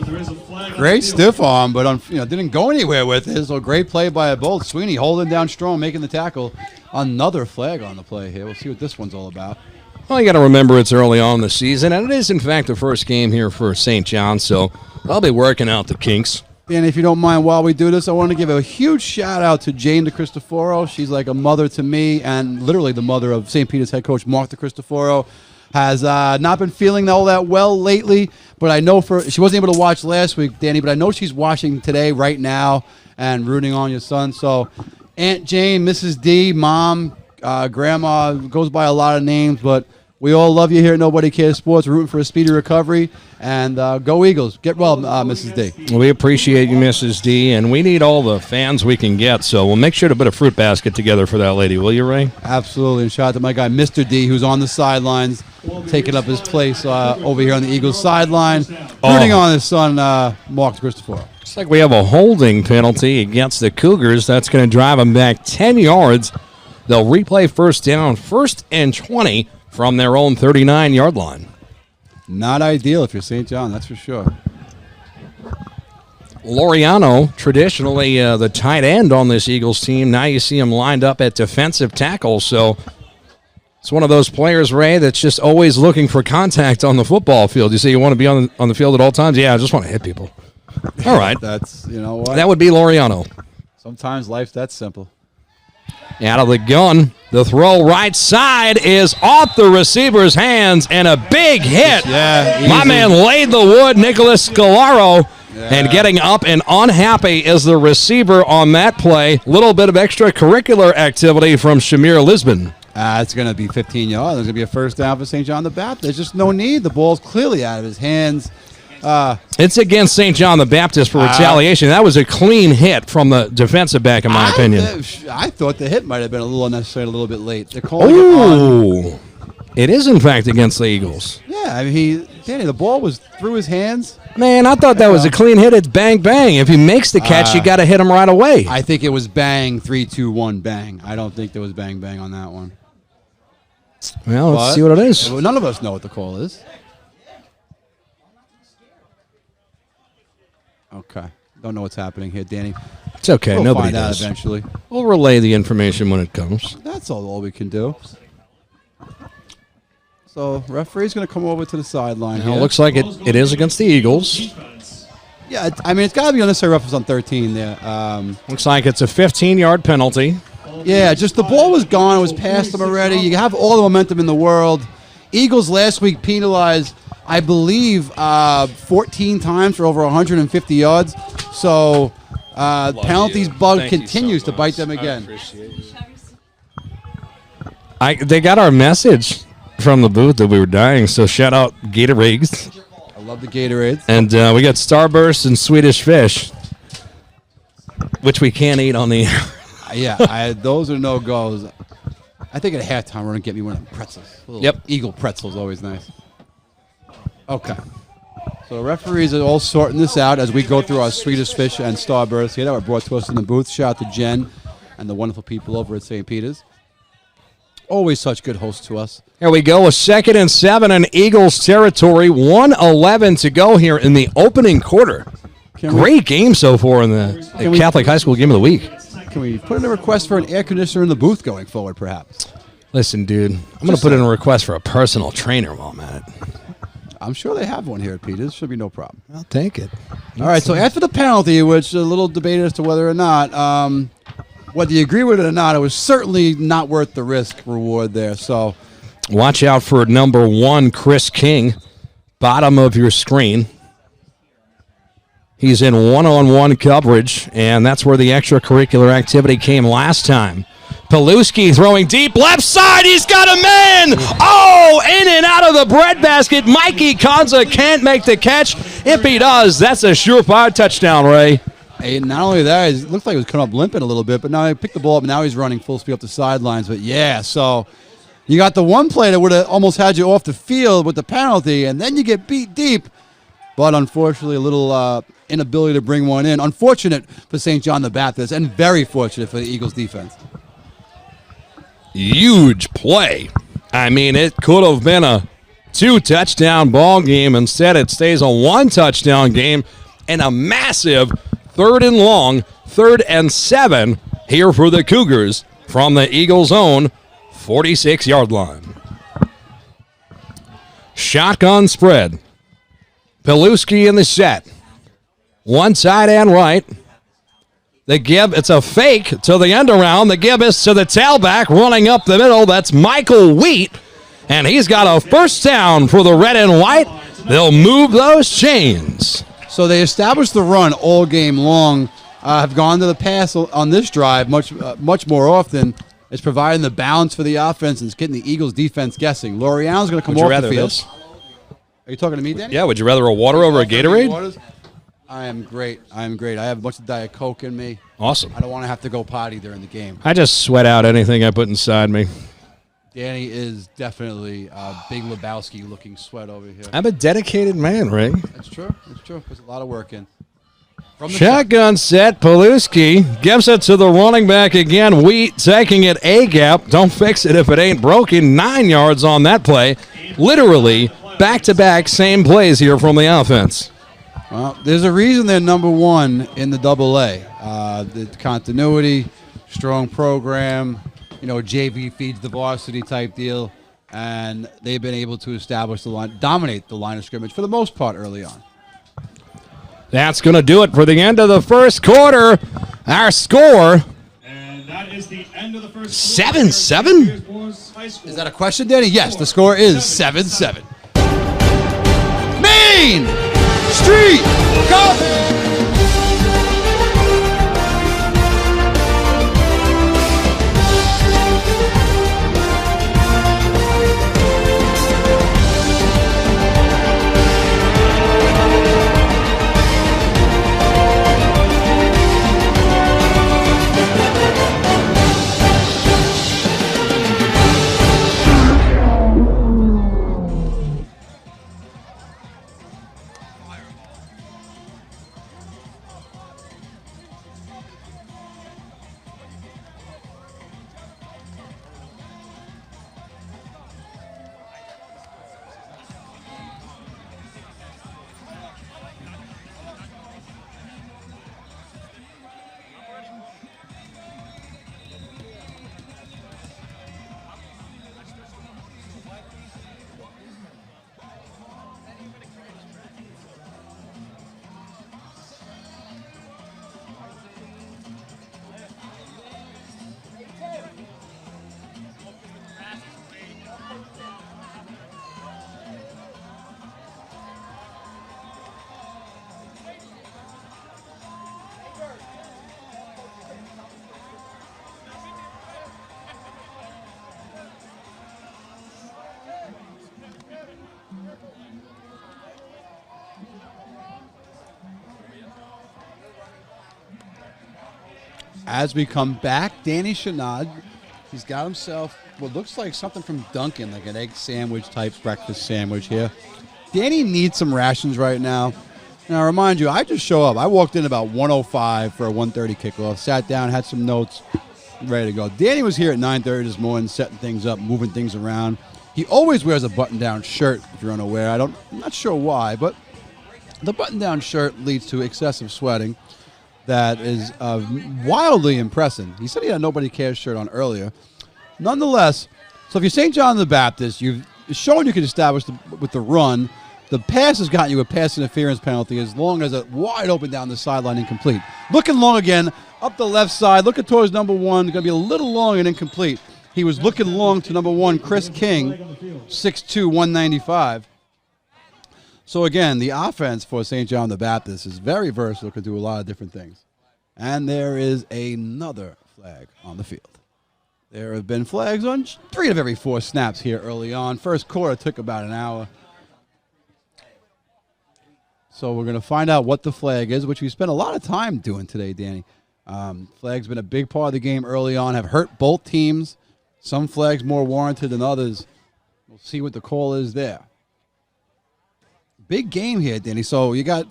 S2: Great stiff arm, but didn't go anywhere with it. So great play by a bolt. Sweeney holding down strong, making the tackle. Another flag on the play here. We'll see what this one's all about.
S1: Well, you got to remember it's early on in the season, and it is, in fact, the first game here for St. John, so I'll be working out the kinks.
S2: And if you don't mind, while we do this, I want to give a huge shout-out to Jane DeCristoforo. She's like a mother to me, and literally the mother of St. Peter's head coach Mark DeCristoforo. Has not been feeling all that well lately, but I know she wasn't able to watch last week, Danny, but I know she's watching today right now and rooting on your son. So Aunt Jane, Mrs. D, Mom, Grandma, goes by a lot of names, but we all love you here at Nobody Cares Sports, rooting for a speedy recovery, and go Eagles. Get well, Mrs. D.
S1: We appreciate you, Mrs. D, and we need all the fans we can get, so we'll make sure to put a fruit basket together for that lady, will you, Ray?
S2: Absolutely, and shout out to my guy, Mr. D, who's on the sidelines, taking up his place over here on the Eagles sideline, rooting on his son, Mark Christopher.
S1: Looks like we have a holding penalty against the Cougars. That's going to drive them back 10 yards. They'll replay first down, 1st and 20 from their own 39-yard line.
S2: Not ideal if you're St. John, that's for sure.
S1: Laureano, traditionally the tight end on this Eagles team. Now you see him lined up at defensive tackle, so it's one of those players, Ray, that's just always looking for contact on the football field. You say you want to be on the field at all times? Yeah, I just want to hit people. All right.
S2: That's, you know what?
S1: That would be Laureano.
S2: Sometimes life's that simple.
S1: Out of the gun, the throw right side is off the receiver's hands, and a big hit.
S2: Yeah,
S1: my man laid the wood, Nicholas Scalaro, and getting up and unhappy is the receiver on that play. Little bit of extracurricular activity from Shamir Lisbon.
S2: It's going to be 15 yards. There's going to be a first down for St. John the Baptist. There's just no need. The ball's clearly out of his hands.
S1: It's against St. John the Baptist for retaliation. That was a clean hit from the defensive back, in my opinion.
S2: I thought the hit might have been a little unnecessary, a little bit late. They're calling it on.
S1: It is, in fact, against the Eagles.
S2: Yeah, I mean, Danny, the ball was through his hands.
S1: Man, I thought that was a clean hit. It's bang, bang. If he makes the catch, you got to hit him right away.
S2: I think it was bang, 3, 2, 1, bang. I don't think there was bang, bang on that one.
S1: Well, let's see what it is.
S2: None of us know what the call is. Okay. Don't know what's happening here, Danny.
S1: It's okay.
S2: We'll
S1: Nobody
S2: find out
S1: does.
S2: eventually.
S1: We'll relay the information when it comes.
S2: That's all we can do. So, referee's going to come over to the sideline here.
S1: It looks like it is against the Eagles.
S2: Yeah, I mean, it's got to be unnecessary roughness on 13 there.
S1: Looks like it's a 15-yard penalty.
S2: Yeah, just the ball was gone. It was past them already. You have all the momentum in the world. Eagles last week penalized, I believe, 14 times for over 150 yards. So, penalties bug continues to bite them again.
S1: They got our message from the booth that we were dying, so shout out Gatorades.
S2: I love the Gatorades.
S1: And we got Starburst and Swedish Fish, which we can't eat on the air.
S2: Yeah, those are no-goes. I think at halftime we're going to get me one of them pretzels. Eagle pretzels, always nice. Okay. So the referees are all sorting this out as we go through our Swedish Fish and Starburst here that were brought to us in the booth. Shout out to Jen and the wonderful people over at St. Peter's. Always such good hosts to us.
S1: Here we go, a 2nd and 7 in Eagles territory. 1:11 to go here in the opening quarter. Great game so far in the Catholic High School Game of the Week.
S2: Can we put in a request for an air conditioner in the booth going forward, perhaps?
S1: Listen, dude, I'm going to put in a request for a personal trainer while I'm at it.
S2: I'm sure they have one here at Peters. Should be no problem.
S1: I'll take it.
S2: All right, so after the penalty, which a little debated as to whether or not, whether you agree with it or not, it was certainly not worth the risk reward there. So
S1: Watch out for number 1, Chris King, bottom of your screen. He's in one-on-one coverage, and that's where the extracurricular activity came last time. Paluski throwing deep left side. He's got a man. Oh, in and out of the breadbasket. Mikey Konza can't make the catch. If he does, that's a surefire touchdown, Ray.
S2: Hey, not only that, it looked like he was coming up limping a little bit, but now he picked the ball up, and now he's running full speed up the sidelines. But, yeah, so you got the one play that would have almost had you off the field with the penalty, and then you get beat deep. But, unfortunately, a little inability to bring one in. Unfortunate for St. John the Baptist, and very fortunate for the Eagles' defense.
S1: Huge play. I mean, it could have been a 2-touchdown ball game. Instead, it stays a 1-touchdown game and a massive 3rd and long, 3rd and 7 here for the Cougars from the Eagles' own 46-yard line. Shotgun spread. Paluski in the set. One side and right. The give, it's a fake to the end around. The give is to the tailback running up the middle. That's Michael Wheat, and he's got a first down for the red and white. They'll move those chains.
S2: So they established the run all game long, have gone to the pass on this drive much more often. It's providing the balance for the offense and it's getting the Eagles defense guessing. Loriano's going to come off the field.
S1: This?
S2: Are you talking to me, Danny?
S1: Yeah, would you rather a water over a Gatorade?
S2: I am great. I have a bunch of Diet Coke in me.
S1: Awesome.
S2: I don't want to have to go potty during the game.
S1: I just sweat out anything I put inside me.
S2: Danny is definitely a Big Lebowski-looking sweat over here.
S1: I'm a dedicated man, Ray.
S2: That's true. That's true. Puts a lot of work in.
S1: Shotgun set. Paluski gives it to the running back again. Wheat taking it A-gap. Don't fix it if it ain't broken. 9 yards on that play. Literally back-to-back same plays here from the offense.
S2: Well, there's a reason they're number 1 in the AA. The continuity, strong program, JV feeds the varsity type deal, and they've been able to establish the line, dominate the line of scrimmage for the most part early on.
S1: That's going to do it for the end of the first quarter. Our score,
S3: And that is the end of the first
S1: 7-7?
S2: Is that a question, Danny? Yes, the score is 7-7. Main Street Cup! As we come back, Danny Chanod, he's got himself what looks like something from Dunkin', like an egg sandwich type breakfast sandwich here. Danny needs some rations right now. And I remind you, I just show up. I walked in about 1:05 for a 1:30 kickoff, sat down, had some notes, ready to go. Danny was here at 9:30 this morning, setting things up, moving things around. He always wears a button-down shirt, if you're unaware. I'm not sure why, but the button-down shirt leads to excessive sweating. that is wildly impressive. He said he had a Nobody Cares shirt on earlier. Nonetheless, so if you're St. John the Baptist, you've shown you can establish with the run. The pass has gotten you a pass interference penalty as long as a wide open down the sideline incomplete. Looking long again, up the left side, looking towards number 1, going to be a little long and incomplete. He was looking long to number 1, Chris King, 6'2", 195. So again, the offense for St. John the Baptist is very versatile, can do a lot of different things. And there is another flag on the field. There have been flags on 3 of every 4 snaps here early on. First quarter took about an hour. So we're going to find out what the flag is, which we spent a lot of time doing today, Danny. Flag's been a big part of the game early on, have hurt both teams. Some flags more warranted than others. We'll see what the call is there. Big game here, Danny. So you got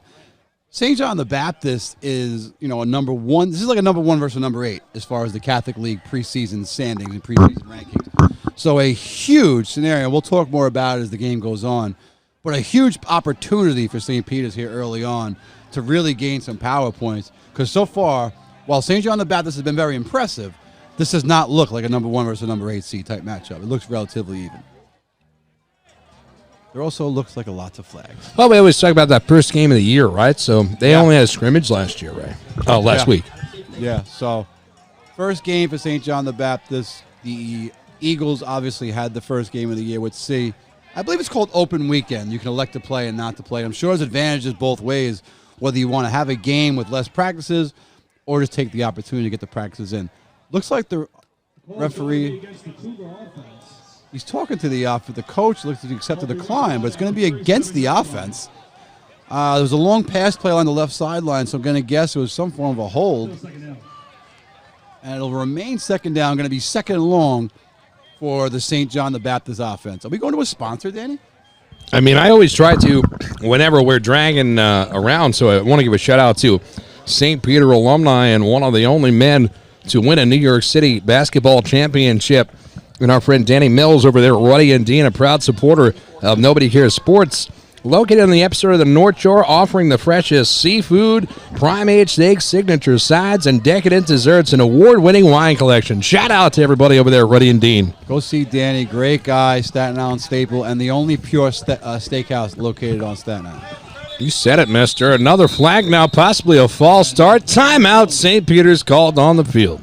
S2: St. John the Baptist is, a number 1. This is like a number 1 versus number 8 as far as the Catholic League preseason standings and preseason rankings. So a huge scenario. We'll talk more about it as the game goes on. But a huge opportunity for St. Peter's here early on to really gain some power points. Because so far, while St. John the Baptist has been very impressive, this does not look like a number 1 versus number 8 seed type matchup. It looks relatively even. There also looks like a lot of flags.
S1: Well, we always talk about that first game of the year, right? So they only had a scrimmage last year, right? Oh, last week.
S2: Yeah, so first game for St. John the Baptist. The Eagles obviously had the first game of the year with C. I believe it's called open weekend. You can elect to play and not to play. I'm sure there's advantages both ways, whether you want to have a game with less practices or just take the opportunity to get the practices in. Looks like the referee, he's talking to the coach, looks to accept a decline, but it's going to be against the offense. There was a long pass play on the left sideline, so I'm going to guess it was some form of a hold. And it'll remain second down, going to be second and long for the St. John the Baptist offense. Are we going to a sponsor, Danny?
S1: I mean, I always try to, whenever we're dragging around, so I want to give a shout-out to St. Peter alumni and one of the only men to win a New York City basketball championship. And our friend Danny Mills over there, Ruddy and Dean, a proud supporter of Nobody Cares Sports, located on the episode of the North Shore, offering the freshest seafood, prime-aged steaks, signature sides, and decadent desserts, and award-winning wine collection. Shout out to everybody over there, Ruddy and Dean.
S2: Go see Danny, great guy, Staten Island staple, and the only pure steakhouse located on Staten Island.
S1: You said it, mister. Another flag now, possibly a false start. Timeout, St. Peter's called on the field.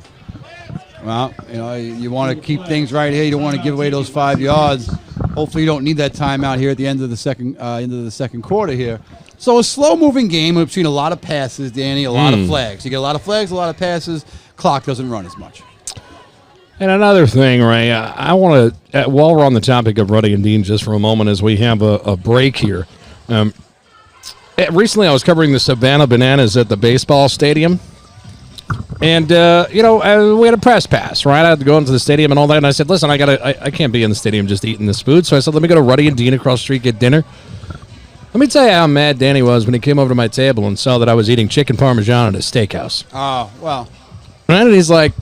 S2: Well, you want to keep things right here. You don't want to give away those 5 yards. Hopefully you don't need that timeout here at the end of the second quarter here. So a slow-moving game between a lot of passes, Danny, a lot of flags. You get a lot of flags, a lot of passes. Clock doesn't run as much.
S1: And another thing, Ray, I want to, while we're on the topic of Ruddy and Dean just for a moment as we have a break here. Recently I was covering the Savannah Bananas at the baseball stadium. And, we had a press pass, right? I had to go into the stadium and all that. And I said, listen, I can't be in the stadium just eating this food. So I said, let me go to Ruddy and Dean across the street, get dinner. Let me tell you how mad Danny was when he came over to my table and saw that I was eating chicken parmesan at a steakhouse.
S2: Oh, well.
S1: Right? And he's like,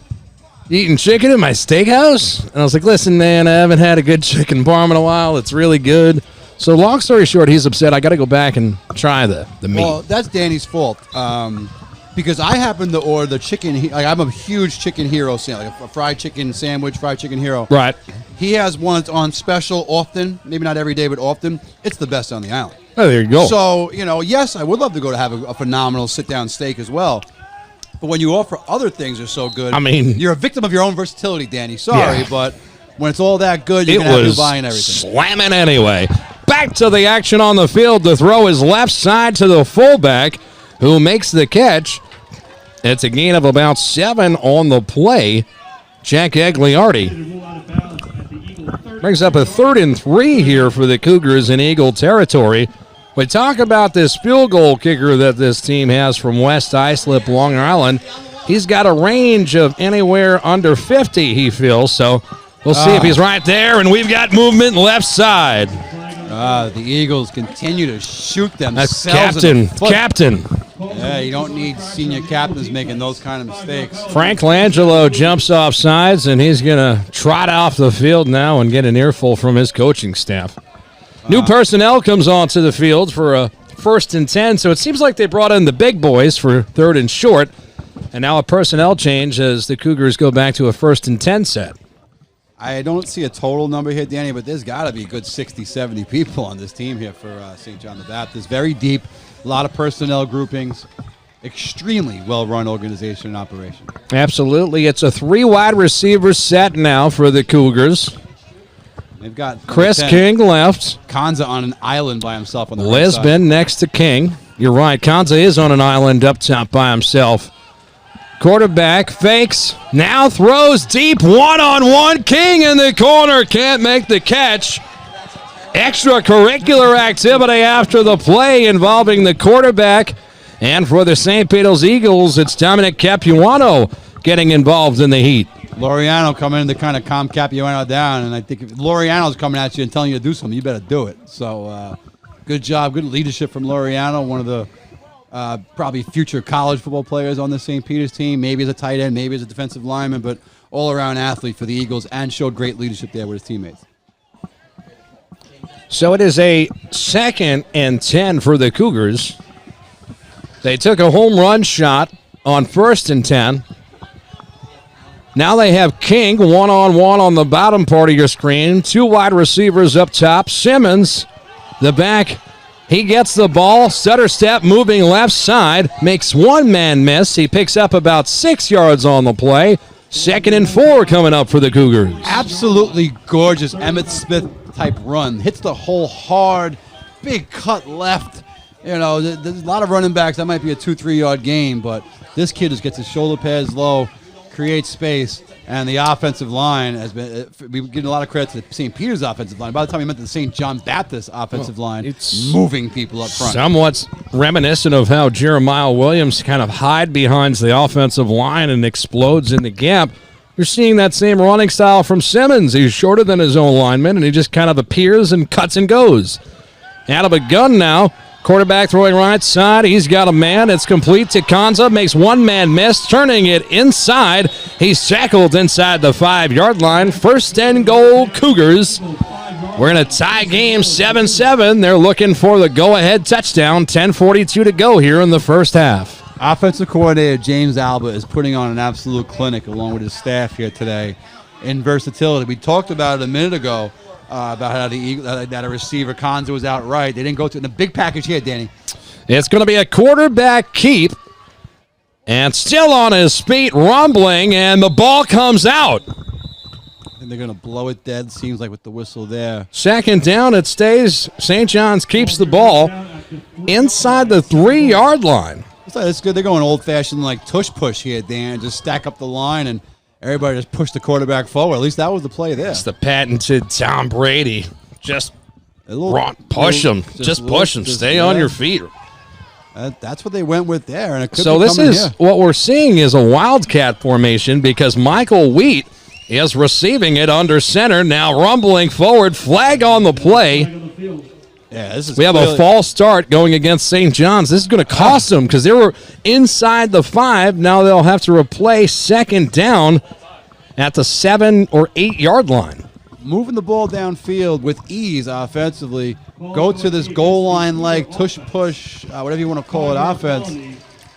S1: you eating chicken at my steakhouse? And I was like, listen, man, I haven't had a good chicken parm in a while. It's really good. So long story short, he's upset. I got to go back and try the meat.
S2: Well, that's Danny's fault. Because I happen to order the chicken. I'm a huge chicken hero fan, like a fried chicken sandwich, fried chicken hero.
S1: Right.
S2: He has one that's on special often, maybe not every day, but often. It's the best on the island.
S1: Oh, there you go.
S2: So, yes, I would love to go to have a phenomenal sit-down steak as well. But when you offer other things that are so good,
S1: I mean,
S2: you're a victim of your own versatility, Danny. Sorry,
S1: yeah.
S2: But when it's all that good, you're going to have to buy and everything.
S1: Slamming anyway. Back to the action on the field. The throw is left side to the fullback, who makes the catch. It's a gain of about 7 on the play. Jack Agliardi brings up a 3rd and 3 here for the Cougars in Eagle territory. We talk about this field goal kicker that this team has from West Islip, Long Island. He's got a range of anywhere under 50, he feels. So we'll see if he's right there. And we've got movement left side.
S2: The Eagles continue to shoot themselves.
S1: That's captain.
S2: Yeah, you don't need senior captains making those kind of mistakes.
S1: Frank Langelo jumps off sides, and he's going to trot off the field now and get an earful from his coaching staff. New personnel comes onto the field for a first and 10, so it seems like they brought in the big boys for third and short, and now a personnel change as the Cougars go back to a first and 10 set.
S2: I don't see a total number here, Danny, but there's got to be a good 60, 70 people on this team here for St. John the Baptist. Very deep, a lot of personnel groupings, extremely well-run organization and operation.
S1: Absolutely. It's a 3 wide receiver set now for the Cougars.
S2: They've got
S1: Chris King left.
S2: Kanza on an island by himself on the right side.
S1: Lisbon next to King. You're right. Kanza is on an island up top by himself. Quarterback fakes, now throws deep, one-on-one. King in the corner, can't make the catch. Extracurricular activity after the play involving the quarterback. And for the St. Peter's Eagles, it's Dominic Capuano getting involved in the heat.
S2: Laureano coming in to kind of calm Capuano down, and I think if Laureano's coming at you and telling you to do something, you better do it. So good job, good leadership from Laureano, one of the probably future college football players on the St. Peter's team, maybe as a tight end, maybe as a defensive lineman, but all-around athlete for the Eagles and showed great leadership there with his teammates.
S1: So it is a 2nd and 10 for the Cougars. They took a home run shot on 1st and 10. Now they have King one-on-one on the bottom part of your screen. 2 wide receivers up top. Simmons, the back. He gets the ball, stutter step, moving left side, makes one man miss. He picks up about 6 yards on the play. 2nd and 4 coming up for the Cougars.
S2: Absolutely gorgeous Emmitt Smith type run. Hits the hole hard, big cut left. You know, there's a lot of running backs. That might be a 2-3 yard game, but this kid just gets his shoulder pads low, creates space, and the offensive line has been, we've given a lot of credit to the St. Peter's offensive line. By the time we met the St. John Baptist offensive line, it's moving people up front.
S1: Somewhat reminiscent of how Jeremiah Williams kind of hide behind the offensive line and explodes in the gap. You're seeing that same running style from Simmons. He's shorter than his own lineman, and he just kind of appears and cuts and goes. Out of a gun now. Quarterback throwing right side. He's got a man. It's complete to Kanza. Makes one man miss, turning it inside. He's tackled inside the 5-yard line. 1st and goal, Cougars. We're in a tie game, 7-7. They're looking for the go-ahead touchdown. 10:42 to go here in the first half.
S2: Offensive coordinator James Alba is putting on an absolute clinic along with his staff here today in versatility. We talked about it a minute ago. About how that a receiver, Kanza, was out right. They didn't go to in the big package here, Danny.
S1: It's going to be a quarterback keep. And still on his feet, rumbling, and the ball comes out.
S2: I think they're going to blow it dead, seems like, with the whistle there.
S1: 2nd down, it stays. St. John's keeps the ball inside the 3-yard line.
S2: It's good. They're going old-fashioned, like, tush-push here, Dan. Just stack up the line and everybody just pushed the quarterback forward. At least that was the play there.
S1: It's the patented Tom Brady. Just push him. Just push him. Stay on your feet.
S2: That's what they went with there. And it could
S1: so this is what we're seeing is a wildcat formation because Michael Wheat is receiving it under center. Now rumbling forward. Flag on the play.
S2: Yeah,
S1: we have a false start going against St. John's. This is going to cost them because they were inside the 5. Now they'll have to replay 2nd down at the 7 or 8 yard line.
S2: Moving the ball downfield with ease offensively. Go to this goal line leg, tush push, whatever you want to call it, offense.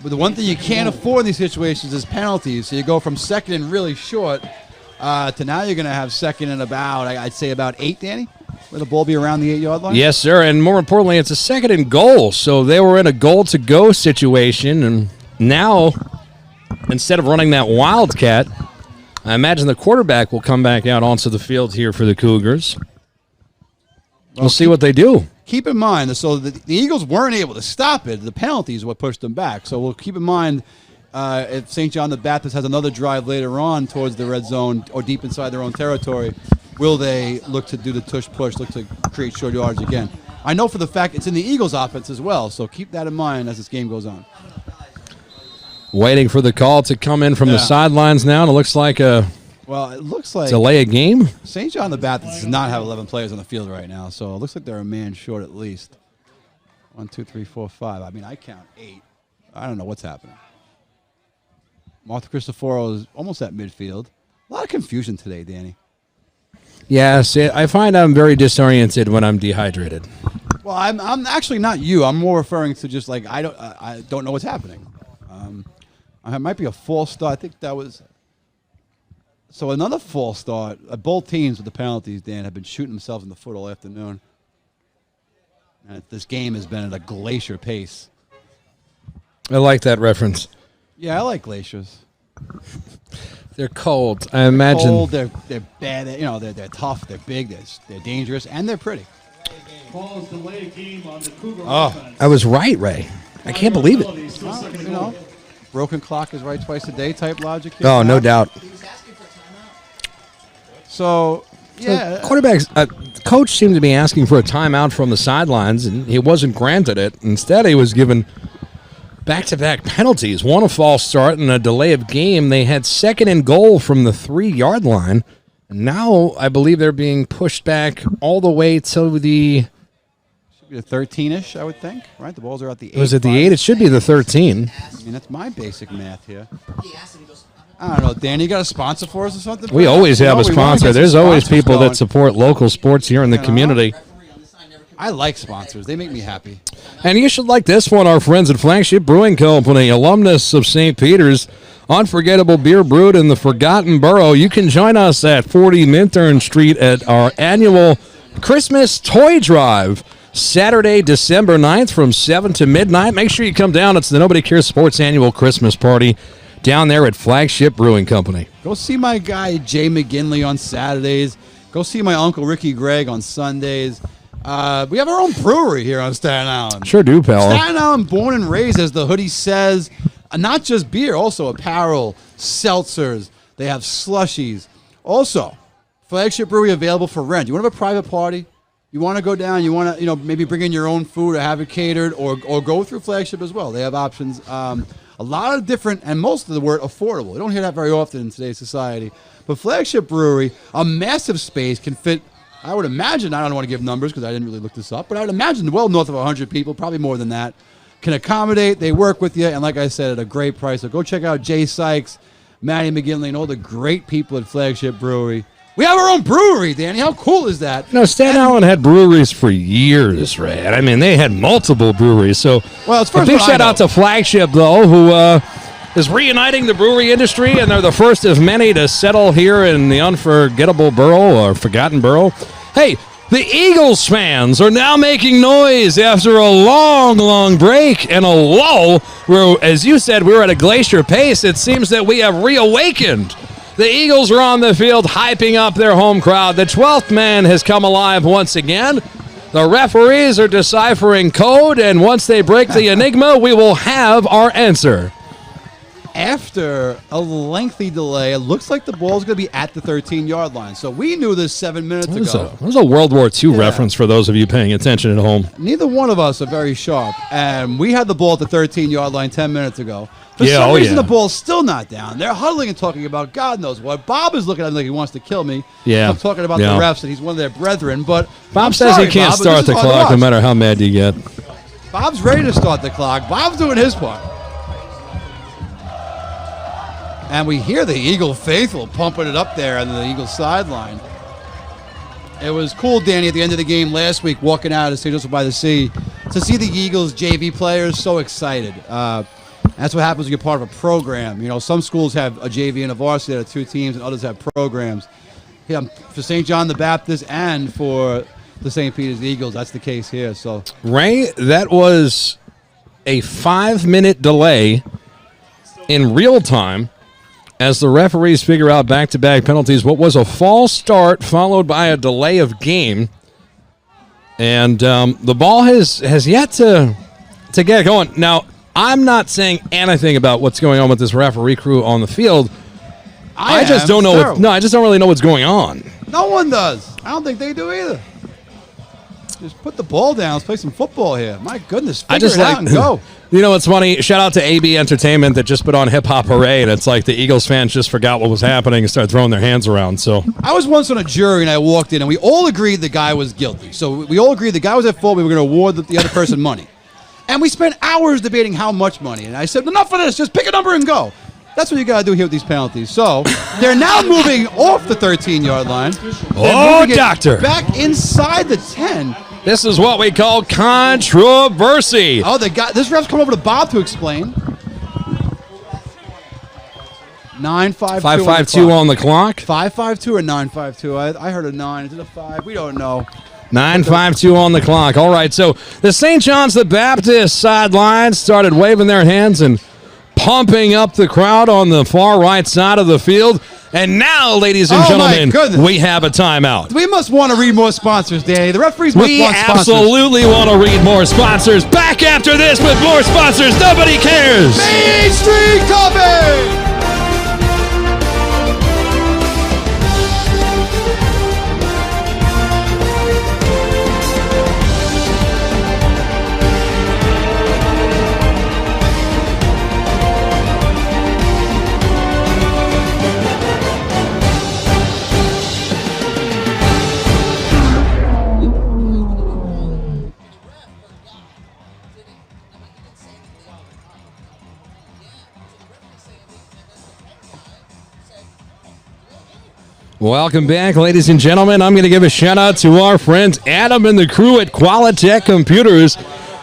S2: But the one thing you can't afford in these situations is penalties. So you go from 2nd and really short to now you're going to have 2nd and about, I'd say about 8, Danny? Will the ball be around the 8-yard line?
S1: Yes, sir. And more importantly, it's a 2nd and goal. So they were in a goal-to-go situation. And now, instead of running that wildcat, I imagine the quarterback will come back out onto the field here for the Cougars. We'll see what they do.
S2: Keep in mind, so the Eagles weren't able to stop it. The penalties what pushed them back. So we'll keep in mind if St. John the Baptist has another drive later on towards the red zone or deep inside their own territory, will they look to do the tush push, look to create short yards again? I know for the fact it's in the Eagles' offense as well, so keep that in mind as this game goes on.
S1: Waiting for the call to come in from the sidelines now, and it looks like a delay a game.
S2: St. John the Baptist does not have 11 players on the field right now, so it looks like they're a man short at least. 1, 2, 3, 4, 5. I mean, I count 8. I don't know what's happening. Martha Cristoforo is almost at midfield. A lot of confusion today, Danny.
S1: Yes, I find I'm very disoriented when I'm dehydrated.
S2: Well, I'm actually not you. I'm more referring to just like I don't know what's happening. It might be a false start. I think that was. So another false start. Both teams with the penalties, Dan, have been shooting themselves in the foot all afternoon. And this game has been at a glacier pace.
S1: I like that reference.
S2: Yeah, I like glaciers.
S1: They're cold. I imagine.
S2: Cold, they're bad. They're tough. They're big. They're dangerous, and they're pretty.
S3: Calls delay game on the Cougar
S2: Oh.
S3: offense.
S1: I was right, Ray. I can't believe it.
S2: Well, broken clock is right twice a day type logic here.
S1: Oh, no doubt.
S2: So, yeah.
S1: Quarterbacks, coach seemed to be asking for a timeout from the sidelines, and he wasn't granted it. Instead, he was given back-to-back penalties. One a false start and a delay of game. They had 2nd and goal from the 3-yard line. And now I believe they're being pushed back all the way to the...
S2: Should be the 13-ish, I would think, right? The balls are at the 8.
S1: Was it the 8? It should be the 13.
S2: I mean, that's my basic math here. I don't know, Dan, you got a sponsor for us or something?
S1: We always have a
S2: We wanna
S1: sponsor.
S2: get some
S1: There's always
S2: sponsors
S1: people
S2: going.
S1: that support local sports here in the community.
S2: I like sponsors. They make me happy.
S1: And you should like this one, our friends at Flagship Brewing Company, alumnus of St. Peter's. Unforgettable beer brewed in the Forgotten Borough. You can join us at 40 Minturn Street at our annual Christmas Toy Drive, Saturday, December 9th from 7 to midnight. Make sure you come down. It's the Nobody Cares Sports Annual Christmas Party down there at Flagship Brewing Company.
S2: Go see my guy Jay McGinley on Saturdays. Go see my uncle Ricky Gregg on Sundays. We have our own brewery here on Staten Island.
S1: Sure do, pal.
S2: Staten Island, born and raised, as the hoodie says. Not just beer, also apparel, seltzers. They have slushies. Also, Flagship Brewery available for rent. You want to have a private party? You want to go down? You want to, maybe bring in your own food or have it catered, or go through Flagship as well. They have options. A lot of different, and most of the word affordable. You don't hear that very often in today's society. But Flagship Brewery, a massive space, can fit, I would imagine, I don't want to give numbers because I didn't really look this up, but I would imagine well north of 100 people, probably more than that, can accommodate. They work with you, and like I said, at a great price. So go check out Jay Sykes, Maddie McGinley, and all the great people at Flagship Brewery. We have our own brewery, Danny. How cool is that?
S1: Staten Island had breweries for years, Ray. I mean, they had multiple breweries. So,
S2: well, it's
S1: a big shout out to Flagship, though, who is reuniting the brewery industry, and they're the first of many to settle here in the unforgettable borough or forgotten borough. Hey, the Eagles fans are now making noise after a long, long break and a lull where, as you said, we're at a glacier pace. It seems that we have reawakened. The Eagles are on the field hyping up their home crowd. The 12th man has come alive once again. The referees are deciphering code, and once they break the enigma, we will have our answer.
S2: After a lengthy delay, it looks like the ball's going to be at the 13-yard line. So we knew this 7 minutes ago.
S1: That was a World War II reference for those of you paying attention at home.
S2: Neither one of us are very sharp, and we had the ball at the 13-yard line 10 minutes ago. For
S1: Yeah,
S2: some
S1: oh,
S2: reason,
S1: yeah.
S2: the ball's still not down. They're huddling and talking about God knows what. Bob is looking at me like he wants to kill me.
S1: Yeah.
S2: I'm talking about
S1: Yeah.
S2: the refs, and he's one of their brethren. But
S1: Bob
S2: I'm
S1: says
S2: sorry,
S1: he can't
S2: Bob, but
S1: start
S2: this
S1: the
S2: is hard to
S1: clock no
S2: watch.
S1: matter how mad you get.
S2: Bob's ready to start the clock. Bob's doing his part. And we hear the Eagle faithful pumping it up there on the Eagle sideline. It was cool, Danny, at the end of the game last week, walking out of St. Joseph by the Sea, to see the Eagles JV players so excited. That's what happens when you're part of a program. Some schools have a JV and a varsity that are two teams, and others have programs. Yeah, for St. John the Baptist and for the St. Peter's Eagles, that's the case here. So,
S1: Ray, that was a 5-minute delay in real time as the referees figure out back-to-back penalties. What was a false start followed by a delay of game. And the ball has yet to get going. Now, I'm not saying anything about what's going on with this referee crew on the field. I just don't know. I just don't really know what's going on.
S2: No one does. I don't think they do either. Just put the ball down. Let's play some football here. My goodness, figure it out and go.
S1: You know what's funny? Shout out to AB Entertainment that just put on Hip Hop Parade. It's like the Eagles fans just forgot what was happening and started throwing their hands around. So
S2: I was once on a jury and I walked in and we all agreed the guy was guilty. So we all agreed the guy was at fault. We were going to award the other person money. And we spent hours debating how much money. And I said, enough of this. Just pick a number and go. That's what you got to do here with these penalties. So they're now moving off the 13-yard line.
S1: Oh, doctor.
S2: Back inside the 10.
S1: This is what we call controversy.
S2: Oh, this ref's come over to Bob to explain. 9-5-2
S1: 5-5-2 on the clock.
S2: 5-5-2 or 9-5-2? I heard a 9. Is it a 5? We don't know.
S1: 9-5-2 on the clock. All right, so the St. John's the Baptist sideline started waving their hands and pumping up the crowd on the far right side of the field. And now, ladies and gentlemen, we have a timeout.
S2: We must want to read more sponsors, Danny. The referees must want sponsors.
S1: We absolutely want to read more sponsors. Back after this with more sponsors. Nobody cares.
S2: Main Street Coffee!
S1: Welcome back, ladies and gentlemen. I'm going to give a shout-out to our friends Adam and the crew at Qualitech Computers.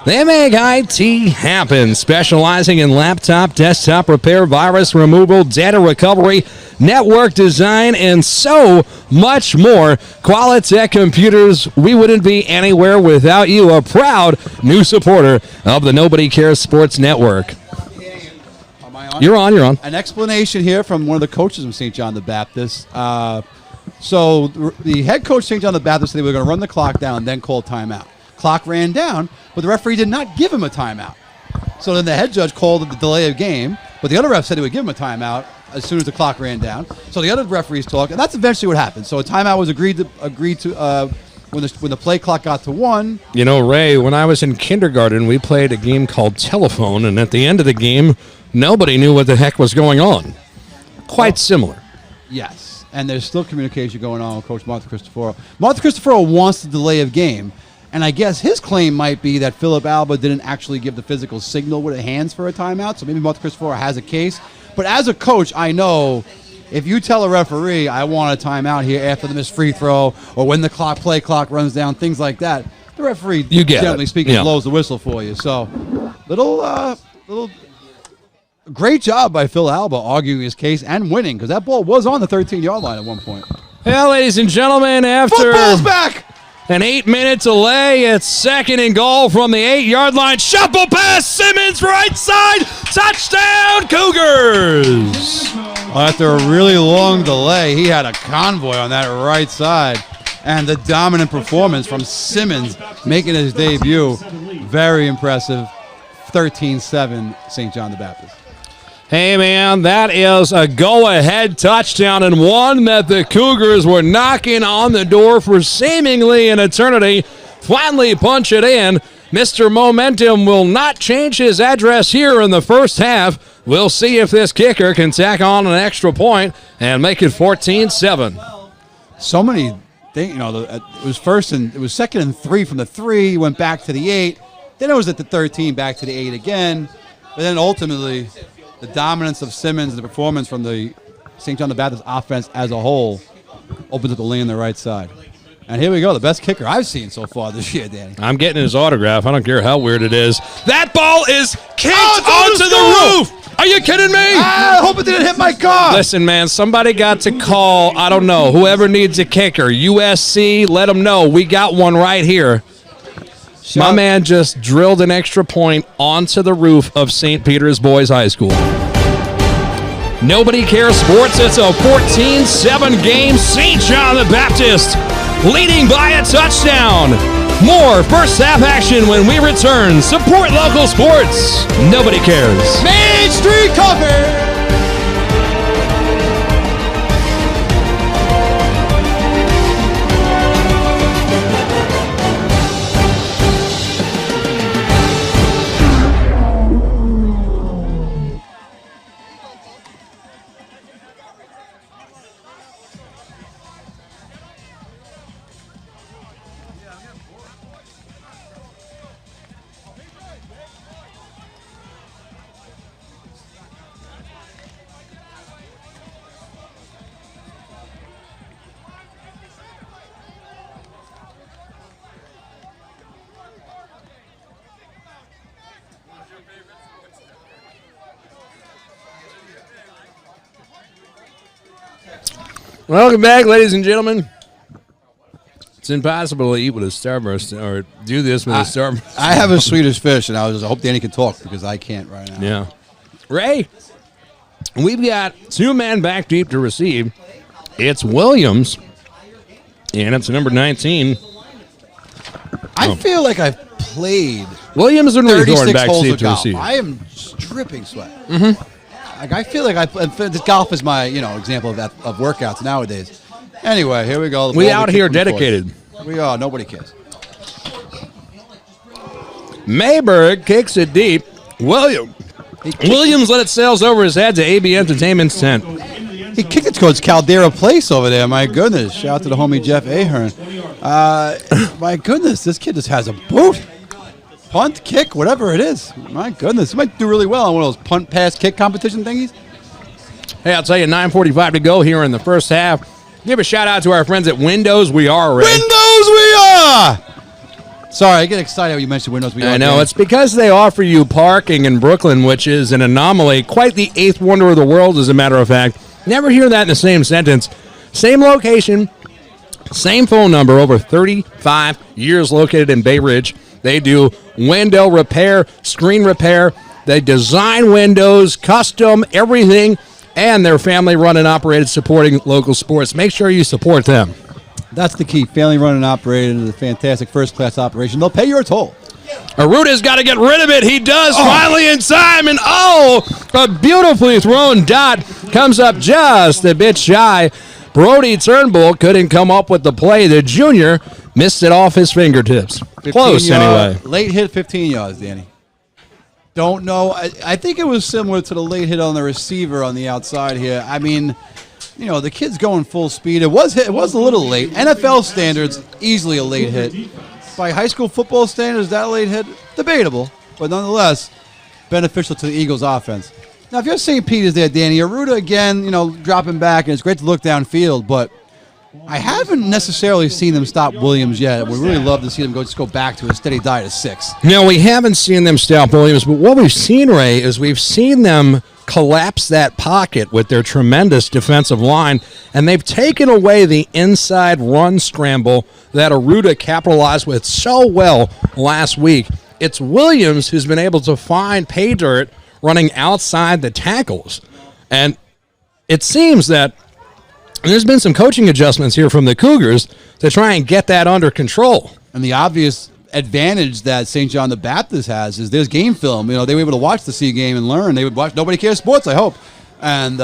S1: They make IT happen, specializing in laptop, desktop repair, virus removal, data recovery, network design, and so much more. Qualitech Computers, we wouldn't be anywhere without you, a proud new supporter of the Nobody Cares Sports Network. You're on.
S2: An explanation here from one of the coaches from St. John the Baptist. So the head coach St. John the Baptist said they were going to run the clock down and then call timeout. Clock ran down, but the referee did not give him a timeout. So then the head judge called the delay of game, but the other ref said he would give him a timeout as soon as the clock ran down. So the other referees talked, and that's eventually what happened. So a timeout was agreed to when the play clock got to 1.
S1: You know, Ray, when I was in kindergarten, we played a game called Telephone, and at the end of the game, nobody knew what the heck was going on. Quite similar.
S2: Yes, and there's still communication going on with Coach Martha Cristoforo. Martha Cristoforo wants the delay of game, and I guess his claim might be that Philip Alba didn't actually give the physical signal with the hands for a timeout, so maybe Martha Cristoforo has a case. But as a coach, I know if you tell a referee, I want a timeout here after the missed free throw or when the play clock runs down, things like that, the referee, generally speaking, blows the whistle for you. So little great job by Phil Alba arguing his case and winning, because that ball was on the 13-yard line at one point.
S1: Well, ladies and gentlemen, after
S2: football's back!
S1: An 8-minute delay, it's 2nd and goal from the 8-yard line. Shuffle pass, Simmons right side, touchdown Cougars!
S2: After a really long delay, he had a convoy on that right side. And the dominant performance from Simmons making his debut, very impressive. 13-7 St. John the Baptist.
S1: Hey, man, that is a go-ahead touchdown and one that the Cougars were knocking on the door for seemingly an eternity. Finally punch it in. Mr. Momentum will not change his address here in the first half. We'll see if this kicker can tack on an extra point and make it 14-7.
S2: So many things, you know, it was 2nd and 3 from the 3, he went back to the 8. Then it was at the 13, back to the 8 again. But then ultimately, the dominance of Simmons and the performance from the St. John the Baptist offense as a whole opens up the lane on the right side. And here we go, the best kicker I've seen so far this year, Danny.
S1: I'm getting his autograph. I don't care how weird it is. That ball is kicked onto the roof. Are you kidding me?
S2: I hope it didn't hit my car.
S1: Listen, man, somebody got to call, I don't know, whoever needs a kicker. USC, let them know. We got one right here. My man just drilled an extra point onto the roof of St. Peter's Boys High School. Nobody Cares Sports. It's a 14-7 game. St. John the Baptist leading by a touchdown. More first half action when we return. Support local sports. Nobody cares.
S2: Main Street Coffee.
S1: Welcome back, ladies and gentlemen. It's impossible to eat with a Starburst or do this with a Starburst.
S2: I have a Swedish fish, and I hope Danny can talk because I can't right now.
S1: Yeah. Ray, we've got 2 men back deep to receive. It's Williams, and it's number 19.
S2: I feel like I've played
S1: Williams and
S2: 36
S1: Rethorn back
S2: holes
S1: deep
S2: of
S1: to
S2: golf.
S1: receive.
S2: I am dripping sweat. Like I feel like this golf is my example of workouts nowadays. Anyway, here we go.
S1: We out here dedicated.
S2: We are. Nobody cares.
S1: Mayberg kicks it deep. Williams let it sails over his head to AB Entertainment's tent.
S2: He kicked it towards Caldera Place over there. My goodness. Shout out to the homie Jeff Ahern. My goodness, this kid just has a boot. Punt, kick, whatever it is. My goodness. He might do really well on one of those punt, pass, kick competition thingies.
S1: Hey, I'll tell you, 9:45 to go here in the first half. Give a shout out to our friends at Windows We Are, Ray.
S2: Windows We Are! Sorry, I get excited when you mention Windows We Are.
S1: I know, it's because they offer you parking in Brooklyn, which is an anomaly. Quite the 8th wonder of the world, as a matter of fact. Never hear that in the same sentence. Same location, same phone number, over 35 years located in Bay Ridge. They do window repair, screen repair. They design windows, custom, everything, and they're family-run and operated, supporting local sports. Make sure you support them.
S2: That's the key. Family run and operated is a fantastic first-class operation. They'll pay your toll.
S1: Aruta's got to get rid of it. He does finally in time. And a beautifully thrown dot comes up just a bit shy. Brody Turnbull couldn't come up with the play. The junior missed it off his fingertips. Close, anyway.
S2: Late hit, 15 yards, Danny. Don't know. I think it was similar to the late hit on the receiver on the outside here. I mean, the kid's going full speed. It was a little late. NFL standards, easily a late hit. By high school football standards, that late hit, debatable, but nonetheless, beneficial to the Eagles' offense. Now, if you're St. Peter's there, Danny, Aruda again, dropping back, and it's great to look downfield, but I haven't necessarily seen them stop Williams yet. We'd really love to see them just go back to a steady diet of 6.
S1: No, we haven't seen them stop Williams, but what we've seen, Ray, is we've seen them collapse that pocket with their tremendous defensive line, and they've taken away the inside run scramble that Aruda capitalized with so well last week. It's Williams who's been able to find pay dirt running outside the tackles, and it seems that there's been some coaching adjustments here from the Cougars to try and get that under control.
S2: And the obvious advantage that St. John the Baptist has is there's game film. They were able to watch the C game and learn. They would watch Nobody Cares Sports, I hope. And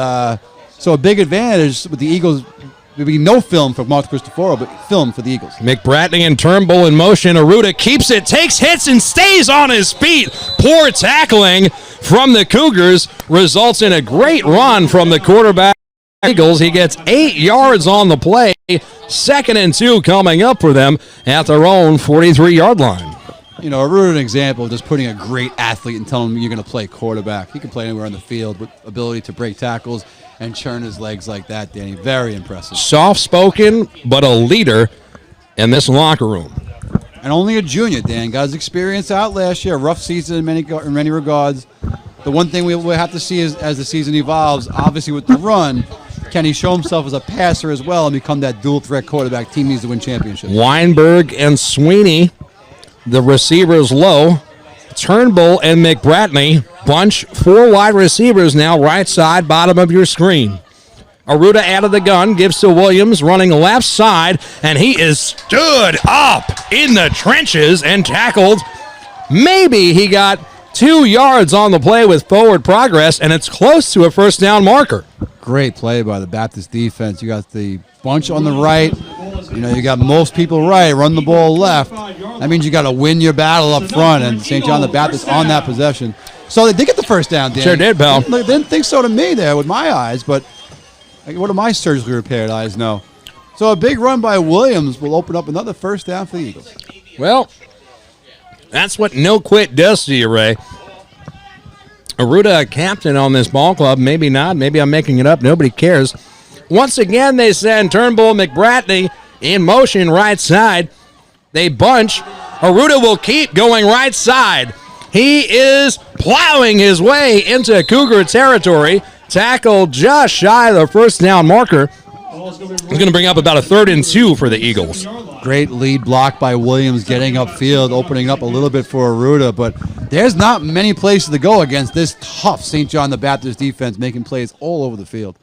S2: so a big advantage with the Eagles, there'd be no film for Mark Cristoforo, but film for the Eagles.
S1: McBratney and Turnbull in motion. Aruda keeps it, takes hits, and stays on his feet. Poor tackling from the Cougars results in a great run from the quarterback. Eagles. He gets 8 yards on the play. 2nd and 2 coming up for them at their own 43-yard line.
S2: Aruda, an example of just putting a great athlete and telling him you're going to play quarterback. He can play anywhere on the field with ability to break tackles and churn his legs like that, Danny. Very impressive.
S1: Soft-spoken, but a leader in this locker room.
S2: And only a junior, Dan. Got his experience out last year. A rough season in many regards. The one thing we'll have to see is, as the season evolves, obviously with the run, can he show himself as a passer as well and become that dual-threat quarterback team needs to win championships?
S1: Weinberg and Sweeney, the receivers low. Turnbull and McBratney bunch 4 wide receivers now, right side, bottom of your screen. Aruda out of the gun, gives to Williams, running left side, and he is stood up in the trenches and tackled. Maybe he got 2 yards on the play with forward progress, and it's close to a first down marker.
S2: Great play by the Baptist defense. You got the bunch on the right. You got most people right, run the ball left. That means you got to win your battle up front, and St. John the Baptist on that possession. So they did get the first down, Dan.
S1: Sure did, pal.
S2: Didn't think so to me there with my eyes, but what do my surgically repaired eyes know? So a big run by Williams will open up another first down for the Eagles.
S1: Well, that's what no quit does to you, Ray. Aruda, a captain on this ball club. Maybe not. Maybe I'm making it up. Nobody cares. Once again, they send Turnbull, McBratney in motion right side. They bunch. Aruda will keep going right side. He is plowing his way into Cougar territory. Tackled just shy of the first down marker.
S3: Ball's going to be
S1: It's going to bring up about a 3rd and 2 for the Eagles.
S2: Great lead block by Williams, getting upfield, opening up a little bit for Aruda, but there's not many places to go against this tough St. John the Baptist defense, making plays all over the field.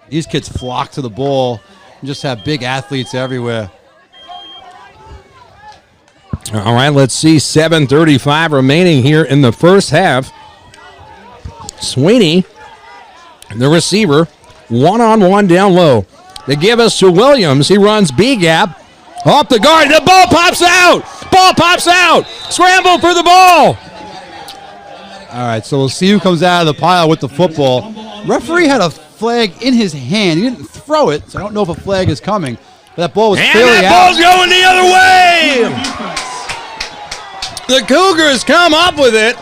S2: These kids flock to the ball and just have big athletes everywhere.
S1: All right, let's see. 7:35 remaining here in the first half. Sweeney, the receiver, one-on-one down low. They give us to Williams. He runs B-gap. Off the guard. The ball pops out. Ball pops out. Scramble for the ball.
S2: All right, so we'll see who comes out of the pile with the football. Referee had a flag in his hand. He didn't throw it, so I don't know if a flag is coming. But that ball was
S1: And
S2: clearly
S1: that
S2: out.
S1: ball's going the other way. The Cougars come up with it.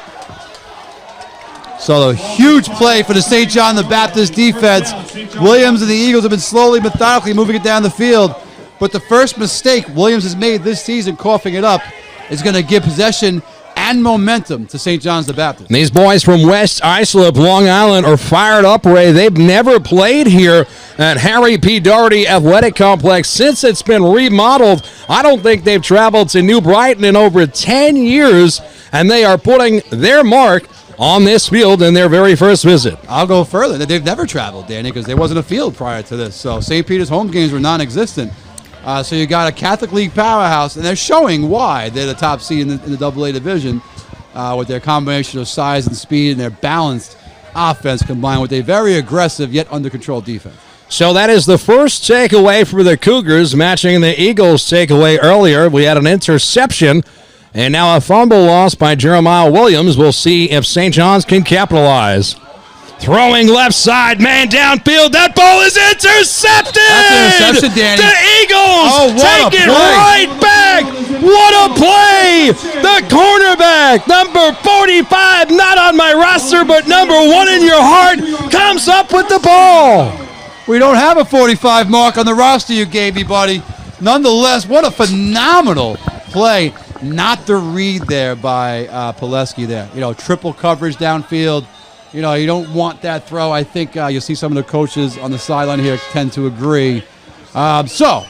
S2: So a huge play for the St. John the Baptist defense. Williams and the Eagles have been slowly, methodically moving it down the field. But the first mistake Williams has made this season, coughing it up, is going to give possession and momentum to St. John's the Baptist.
S1: These boys from West Islip, Long Island, are fired up, Ray. They've never played here at Harry P. Doherty Athletic Complex since it's been remodeled. I don't think they've traveled to New Brighton in over 10 years, and they are putting their mark on this field in their very first visit.
S2: I'll go further. They've never traveled, Danny, because there wasn't a field prior to this. So St. Peter's home games were non-existent. So you got a Catholic League powerhouse, and they're showing why they're the top seed in the AA division with their combination of size and speed and their balanced offense combined with a very aggressive yet under-control defense.
S1: So that is the first takeaway for the Cougars, matching the Eagles' takeaway earlier. We had an interception, and now a fumble loss by Jeremiah Williams. We'll see if St. John's can capitalize. Throwing left side, man downfield. That ball is intercepted.
S2: That's an interception, Danny.
S1: The Eagles take it right back. What a play. The cornerback, number 45, not on my roster, but number 1 in your heart, comes up with the ball.
S2: We don't have a 45 mark on the roster you gave me, buddy. Nonetheless, what a phenomenal play. Not the read there by Pileski there. You know, triple coverage downfield. You know, you don't want that throw. I think you'll see some of the coaches on the sideline here tend to agree. So,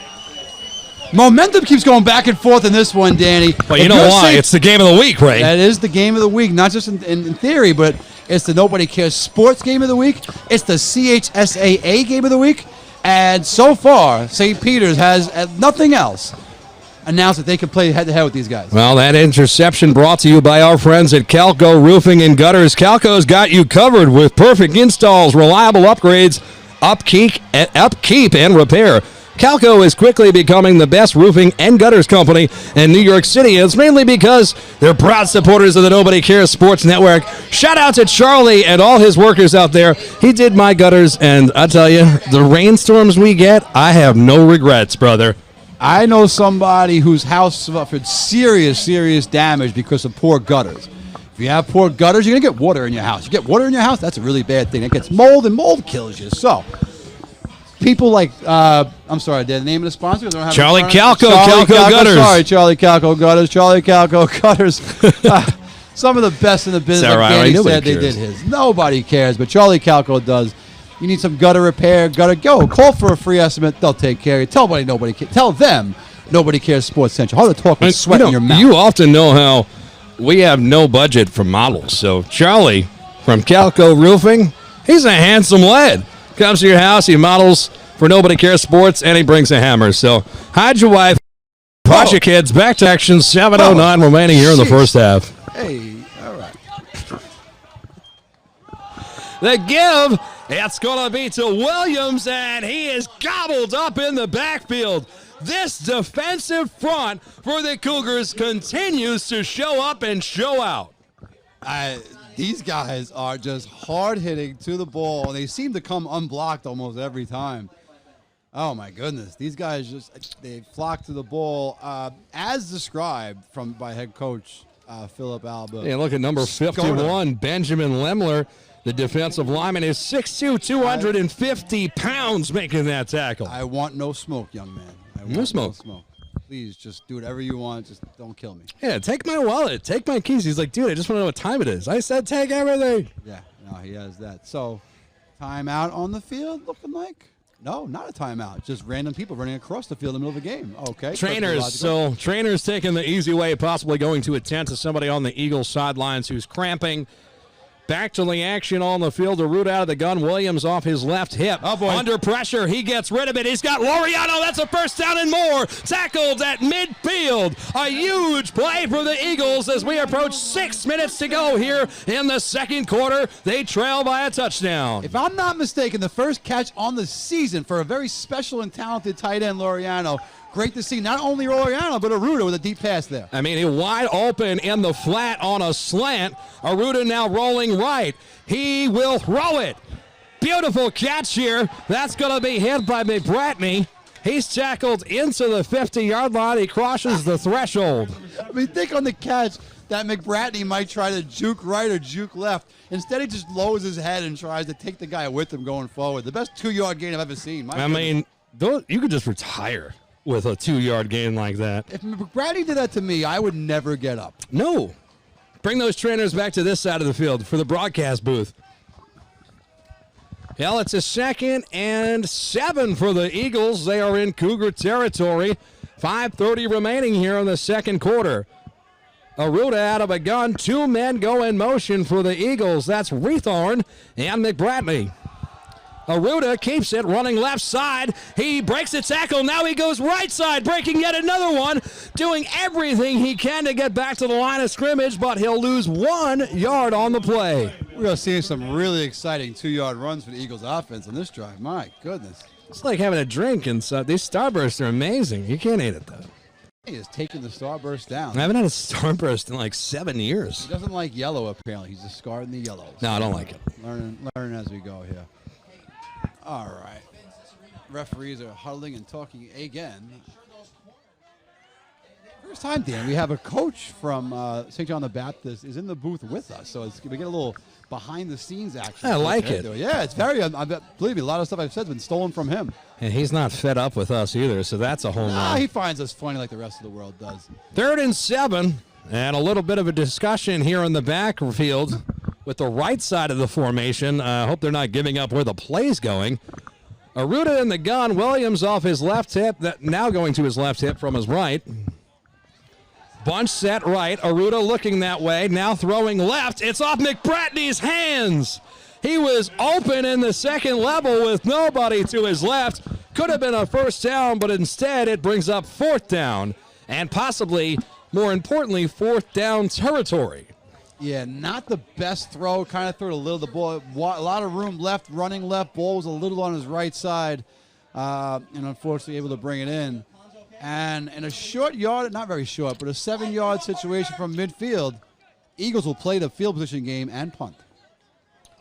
S2: momentum keeps going back and forth in this one, Danny.
S1: Well, you know why? It's the game of the week, right?
S2: That is the game of the week, not just in theory, but it's the Nobody Cares Sports game of the week. It's the CHSAA game of the week. And so far, St. Peter's has nothing else announced that they can play head-to-head with these guys.
S1: Well, that interception brought to you by our friends at Calco Roofing and Gutters. Calco's got you covered with perfect installs, reliable upgrades, upkeep and repair. Calco is quickly becoming the best roofing and gutters company in New York City. It's mainly because they're proud supporters of the Nobody Cares Sports Network. Shout out to Charlie and all his workers out there. He did my gutters, and I tell you, the rainstorms we get, I have no regrets, brother.
S2: I know somebody whose house suffered serious damage because of poor gutters. If you have poor gutters, you're going to get water in your house. You get water in your house, that's a really bad thing. It gets mold, and mold kills you. So, people like, I'm sorry, the name of the sponsor? I don't have
S1: Charlie Calco, Calco Gutters.
S2: Sorry, Charlie Calco Gutters. Charlie Calco Gutters. Some of the best in the business.
S1: Right?
S2: Danny said they did his. Nobody cares, but Charlie Calco does. You need some gutter repair, call for a free estimate. They'll take care of you. Tell them Nobody Cares Sports Central. How to talk with sweat in your mouth.
S1: You often know how we have no budget for models. So Charlie from Calco Roofing, he's a handsome lad. Comes to your house, he models for Nobody Cares Sports, and he brings a hammer. So hide your wife, watch your kids. Back to action, 7:09 remaining here in the first half.
S2: Hey, all right.
S1: The give, it's going to be to Williams, and he is gobbled up in the backfield. This defensive front for the Cougars continues to show up and show out.
S2: These guys are just hard-hitting to the ball, and they seem to come unblocked almost every time. Oh, my goodness. These guys they flock to the ball as described by head coach Philip Alba.
S1: And look at number 51, Benjamin Lemler. The defensive lineman is 6'2", 250 pounds making that tackle.
S2: I want no smoke, young man.
S1: No smoke.
S2: Please, just do whatever you want. Just don't kill me.
S1: Yeah, take my wallet. Take my keys. He's like, dude, I just want to know what time it is. I said take everything.
S2: Yeah, no, he has that. So, timeout on the field looking like? No, not a timeout. Just random people running across the field in the middle of the game. Okay.
S1: Trainers. So trainers taking the easy way, possibly going to attend to somebody on the Eagles sidelines who's cramping. Back to the action on the field. A root out of the gun. Williams off his left hip.
S2: Oh, boy.
S1: Under pressure. He gets rid of it. He's got Laureano. That's a first down and more. Tackled at midfield. A huge play for the Eagles as we approach 6 minutes to go here in the second quarter. They trail by a touchdown.
S2: If I'm not mistaken, the first catch on the season for a very special and talented tight end, Laureano. Great to see not only Laureano, but Aruda with a deep pass there.
S1: I mean, he wide open in the flat on a slant. Aruda now rolling right. He will throw it. Beautiful catch here. That's going to be hit by McBratney. He's tackled into the 50-yard line. He crosses the threshold.
S2: I mean, think on the catch that McBratney might try to juke right or juke left. Instead, he just lowers his head and tries to take the guy with him going forward. The best 2-yard gain I've ever seen.
S1: I mean, you could just retire with a 2-yard gain like that.
S2: If McBratney did that to me, I would never get up.
S1: No. Bring those trainers back to this side of the field for the broadcast booth. Well, it's a 2nd and 7 for the Eagles. They are in Cougar territory. 5:30 remaining here in the second quarter. Aruda out of a gun. 2 men go in motion for the Eagles. That's Rethorn and McBratney. Aruda keeps it, running left side. He breaks the tackle. Now he goes right side, breaking yet another one, doing everything he can to get back to the line of scrimmage, but he'll lose 1 yard on the play.
S2: We're seeing some really exciting 2-yard runs for the Eagles offense on this drive. My goodness.
S1: It's like having a drink, and so these starbursts are amazing. You can't eat it, though.
S2: He is taking the starburst down.
S1: I haven't had a starburst in like 7 years.
S2: He doesn't like yellow, apparently. He's discarding the yellows.
S1: No, I don't like it.
S2: Learn as we go here. All right. Referees are huddling and talking again. First time, Dan, we have a coach from St. John the Baptist is in the booth with us, so we get a little behind-the-scenes action.
S1: I like it.
S2: Yeah, it's very, believe me, a lot of stuff I've said has been stolen from him.
S1: And he's not fed up with us either, so that's a whole lot.
S2: He finds us funny like the rest of the world does.
S1: 3rd and 7, and a little bit of a discussion here in the backfield with the right side of the formation. I hope they're not giving up where the play's going. Aruda in the gun. Williams off his left hip. Now going to his left hip from his right. Bunch set right. Aruda looking that way. Now throwing left. It's off McBratney's hands. He was open in the second level with nobody to his left. Could have been a first down, but instead it brings up 4th down. And possibly, more importantly, 4th down territory.
S2: Yeah, not the best throw. Kind of threw it a little. The ball, a lot of room left, running left. Ball was a little on his right side, and unfortunately able to bring it in. And in a short yard, not very short, but a 7-yard situation from midfield, Eagles will play the field position game and punt.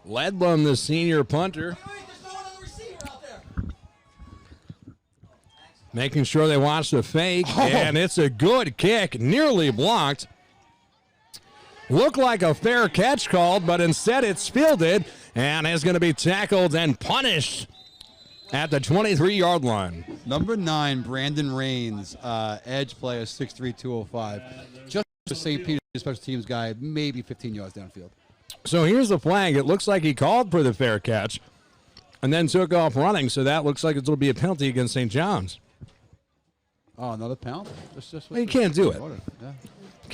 S1: Ledlum, the senior punter, making sure they watch the fake, and it's a good kick, nearly blocked. Looked like a fair catch called, but instead it's fielded and is going to be tackled and punished at the 23-yard line.
S2: Number 9, Brandon Rains, edge player, 6'3", 205. Just a St. Peter's special teams guy, maybe 15 yards downfield.
S1: So here's the flag. It looks like he called for the fair catch and then took off running, so that looks like it'll be a penalty against St. John's.
S2: Oh, another penalty?
S1: Well, you can't do it.
S2: Yeah.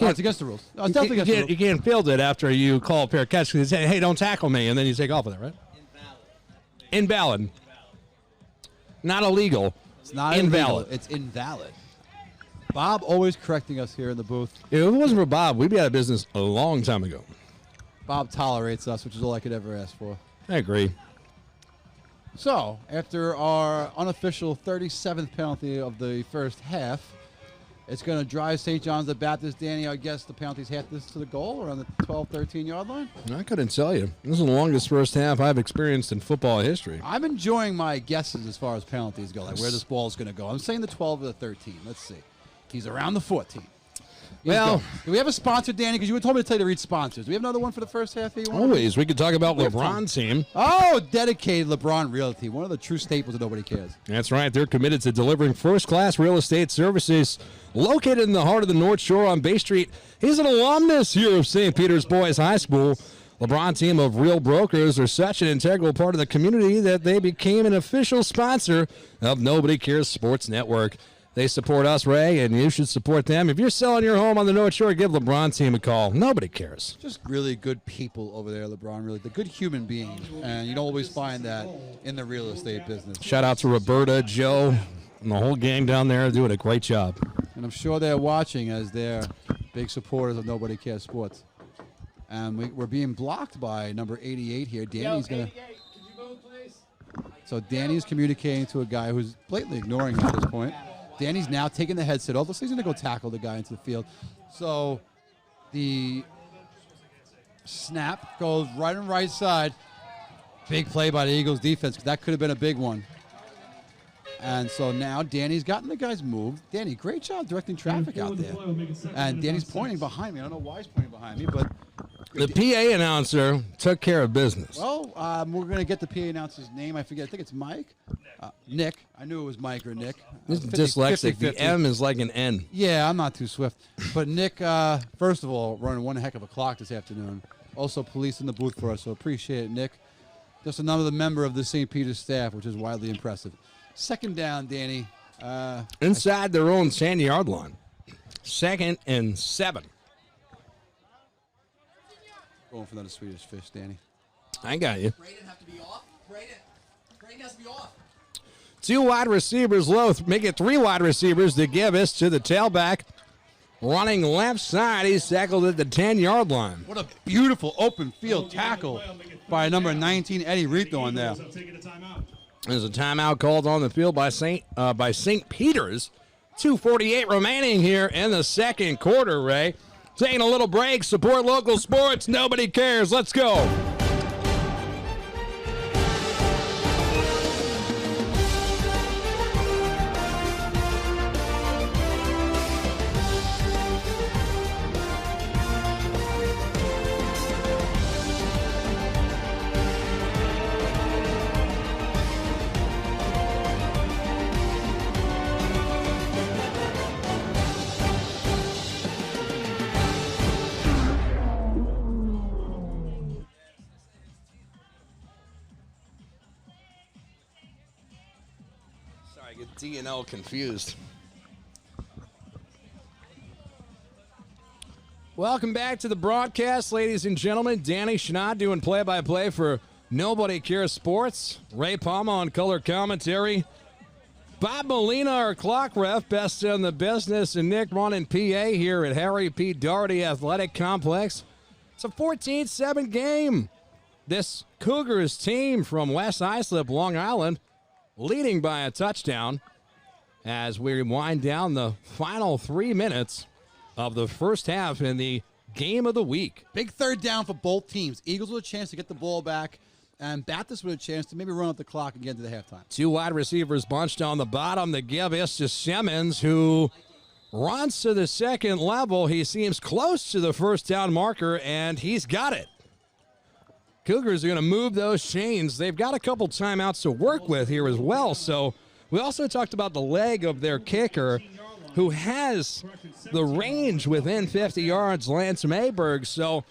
S2: It's against the rules. No, it's definitely against the rules.
S1: You can't field it after you call a fair catch because you say, hey, don't tackle me, and then you take off with it, right? Invalid. Not illegal.
S2: It's not
S1: invalid.
S2: Illegal. It's invalid. Bob always correcting us here in the booth.
S1: If it wasn't for Bob, we'd be out of business a long time ago.
S2: Bob tolerates us, which is all I could ever ask for.
S1: I agree.
S2: So, after our unofficial 37th penalty of the first half, it's going to drive St. John's the Baptist. Danny, I guess the penalties half this to the goal around the 12, 13-yard line?
S1: I couldn't tell you. This is the longest first half I've experienced in football history.
S2: I'm enjoying my guesses as far as penalties go, like where this ball is going to go. I'm saying the 12 or the 13. Let's see. He's around the 14. Well, do we have a sponsor, Danny? Because you told me to tell you to read sponsors. Do we have another one for the first half?
S1: Always. We could talk about LeBron's team.
S2: Oh, dedicated LeBron Realty. One of the true staples that nobody cares.
S1: That's right. They're committed to delivering first-class real estate services located in the heart of the North Shore on Bay Street. He's an alumnus here of St. Peter's Boys High School. LeBron team of Real Brokers are such an integral part of the community that they became an official sponsor of Nobody Cares Sports Network. They support us, Ray, and you should support them. If you're selling your home on the North Shore, give LeBron team a call. Nobody cares.
S2: Just really good people over there, LeBron. Really, the good human beings, and you don't always find that in the real estate business.
S1: Shout out to Roberta, Joe, and the whole gang down there doing a great job.
S2: And I'm sure they're watching as they're big supporters of Nobody Cares Sports. And we're being blocked by number 88 here. Danny's going to.
S3: Could you move, please?
S2: So Danny's communicating to a guy who's blatantly ignoring him at this point. Danny's now taking the headset off. So he's going to go tackle the guy into the field. So the snap goes right on right side. Big play by the Eagles defense. That could have been a big one. And so now Danny's gotten the guys moved. Danny, great job directing traffic out there. And Danny's pointing behind me. I don't know why he's pointing behind me, but
S1: the PA announcer took care of business.
S2: well, we're going to get the PA announcer's name. I forget. I think it's Mike. Nick. I knew it was Mike or Nick.
S1: He's dyslexic. The M is like an N.
S2: Yeah, I'm not too swift. But Nick, first of all, running one heck of a clock this afternoon. Also police in the booth for us, so appreciate it, Nick. Just another member of the St. Peter's staff, which is wildly impressive. Second down, Danny.
S1: Inside their own 10-yard line. 2nd and 7.
S2: Going for another Swedish fish, Danny.
S1: I got you.
S4: Braden have to be off. Braden has to be off.
S1: 2 wide receivers low. Make it 3 wide receivers to give us to the tailback. Running left side. He's tackled at the 10-yard line.
S2: What a beautiful open field tackle by number 19, Eddie Rito on there.
S3: Taking a timeout.
S1: There's a timeout called on the field by St. Peter's. 2:48 remaining here in the second quarter, Ray. Taking a little break. Support local sports. Nobody cares. Let's go. Sorry, I get D and L confused. Welcome back to the broadcast, ladies and gentlemen. Danny Chanod doing play-by-play for Nobody Cares Sports. Ray Palma on color commentary. Bob Molina, our clock ref, best in the business, and Nick running PA here at Harry P. Doherty Athletic Complex. It's a 14-7 game. This Cougars team from West Islip, Long Island, leading by a touchdown as we wind down the final 3 minutes of the first half in the game of the week.
S2: Big third down for both teams. Eagles with a chance to get the ball back, and Baptist with a chance to maybe run up the clock and get into the halftime.
S1: 2 wide receivers bunched on the bottom. The give is to Simmons, who runs to the second level. He seems close to the first down marker, and he's got it. Cougars are going to move those chains. They've got a couple timeouts to work with here as well. So we also talked about the leg of their kicker, who has the range within 50 yards, Lance Mayberg. So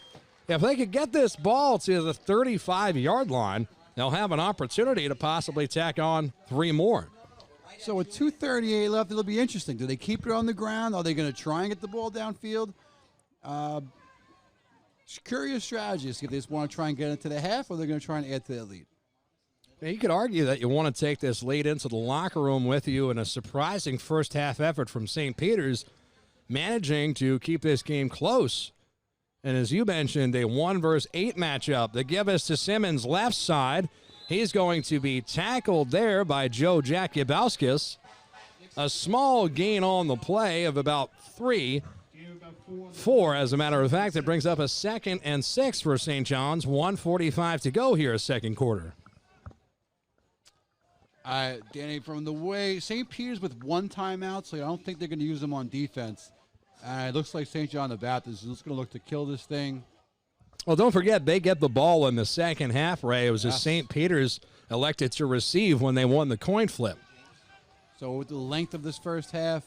S1: if they could get this ball to the 35-yard line, they'll have an opportunity to possibly tack on 3 more.
S2: So with 2:38 left, it'll be interesting. Do they keep it on the ground? Are they going to try and get the ball downfield? Curious strategies if they just want to try and get into the half, or they're going to try and add to their lead.
S1: Now, you could argue that you want to take this lead into the locker room with you in a surprising first half effort from St. Peter's, managing to keep this game close. And as you mentioned, a 1-versus-8 matchup. The give us to Simmons left side. He's going to be tackled there by Joe Jakubowskis. A small gain on the play of about 4, as a matter of fact. It brings up a 2nd and 6 for St. John's. 1:45 to go here, second quarter.
S2: Danny, from the way St. Peter's with 1 timeout, so I don't think they're going to use them on defense. It looks like St. John the Baptist is just going to look to kill this thing.
S1: Well, don't forget, they get the ball in the second half, Ray. It was just St. Peter's elected to receive when they won the coin flip.
S2: So with the length of this first half,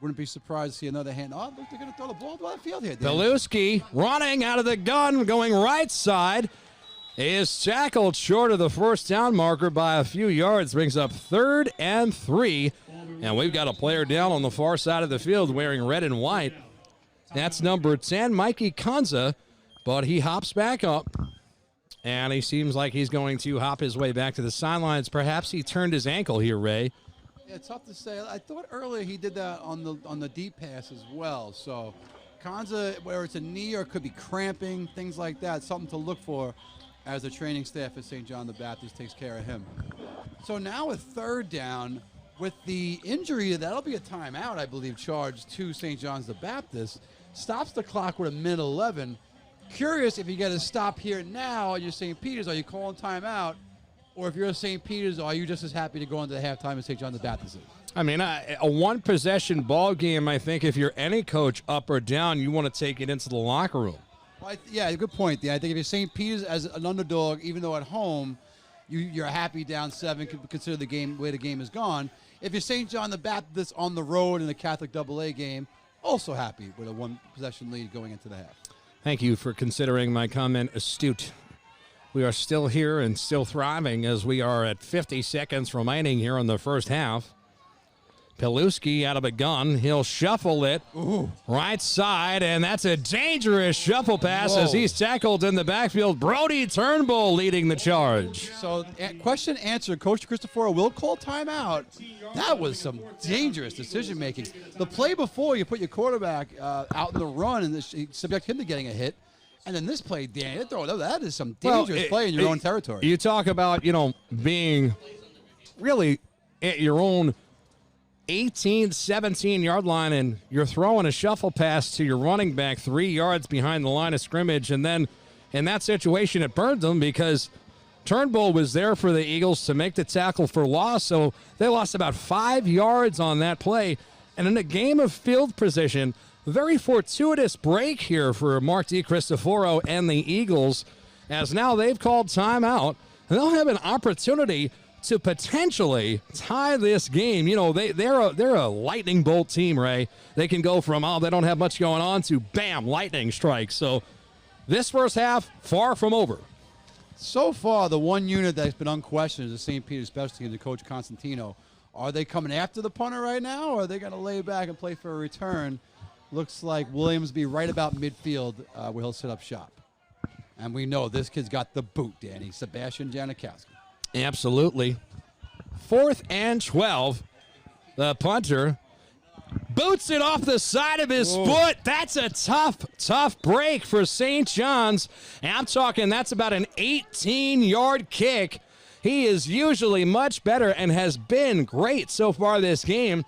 S2: Wouldn't be surprised to see another hand. Oh, look, they're going to throw the ball to the field here. Dan.
S1: Beluski running out of the gun, going right side, is tackled short of the first down marker by a few yards, brings up 3rd and 3, and we've got a player down on the far side of the field wearing red and white. That's number 10, Mikey Kanza, but he hops back up, and he seems like he's going to hop his way back to the sidelines. Perhaps he turned his ankle here, Ray.
S2: Yeah, it's tough to say. I thought earlier he did that on the deep pass as well. So Kanza, whether it's a knee or it could be cramping, things like that, something to look for as the training staff at St. John the Baptist takes care of him. So now with 3rd down, with the injury, that'll be a timeout, I believe, charged to St. John's the Baptist. Stops the clock with a minute 11. Curious if you get a stop here now and you're St. Peter's, are you calling timeout? Or if you're St. Peter's, are you just as happy to go into the halftime as St. John the Baptist is?
S1: I mean, a one-possession ball game, I think if you're any coach up or down, you want to take it into the locker room.
S2: Well, yeah, good point. I think if you're St. Peter's as an underdog, even though at home you're happy down 7, consider the game where the game is gone. If you're St. John the Baptist on the road in the Catholic AA game, also happy with a one-possession lead going into the half.
S1: Thank you for considering my comment astute. We are still here and still thriving as we are at 50 seconds remaining here in the first half. Peluski out of a gun. He'll shuffle it right side, and that's a dangerous shuffle pass as he's tackled in the backfield. Brody Turnbull leading the charge.
S2: So, question answered. Coach Christopher will call timeout. That was some dangerous decision-making. The play before, you put your quarterback out in the run and subject him to getting a hit. And then this play, Dan, that is some dangerous play in your own territory.
S1: You talk about, being really at your own 18, 17-yard line, and you're throwing a shuffle pass to your running back 3 yards behind the line of scrimmage. And then in that situation, it burned them because Turnbull was there for the Eagles to make the tackle for loss. So they lost about 5 yards on that play. And in a game of field position, very fortuitous break here for Mark DiCristoforo and the Eagles, as now they've called timeout, and they'll have an opportunity to potentially tie this game. They're a lightning bolt team, Ray. They can go from, they don't have much going on, to bam, lightning strike. So this first half, far from over.
S2: So far, the one unit that's been unquestioned is the St. Peter's special teams and Coach Constantino. Are they coming after the punter right now, or are they going to lay back and play for a return? Looks like Williams be right about midfield where he'll set up shop. And we know this kid's got the boot, Danny. Sebastian Janikowski.
S1: Absolutely. 4th and 12. The punter boots it off the side of his foot. That's a tough break for St. John's. And I'm talking that's about an 18-yard kick. He is usually much better and has been great so far this game.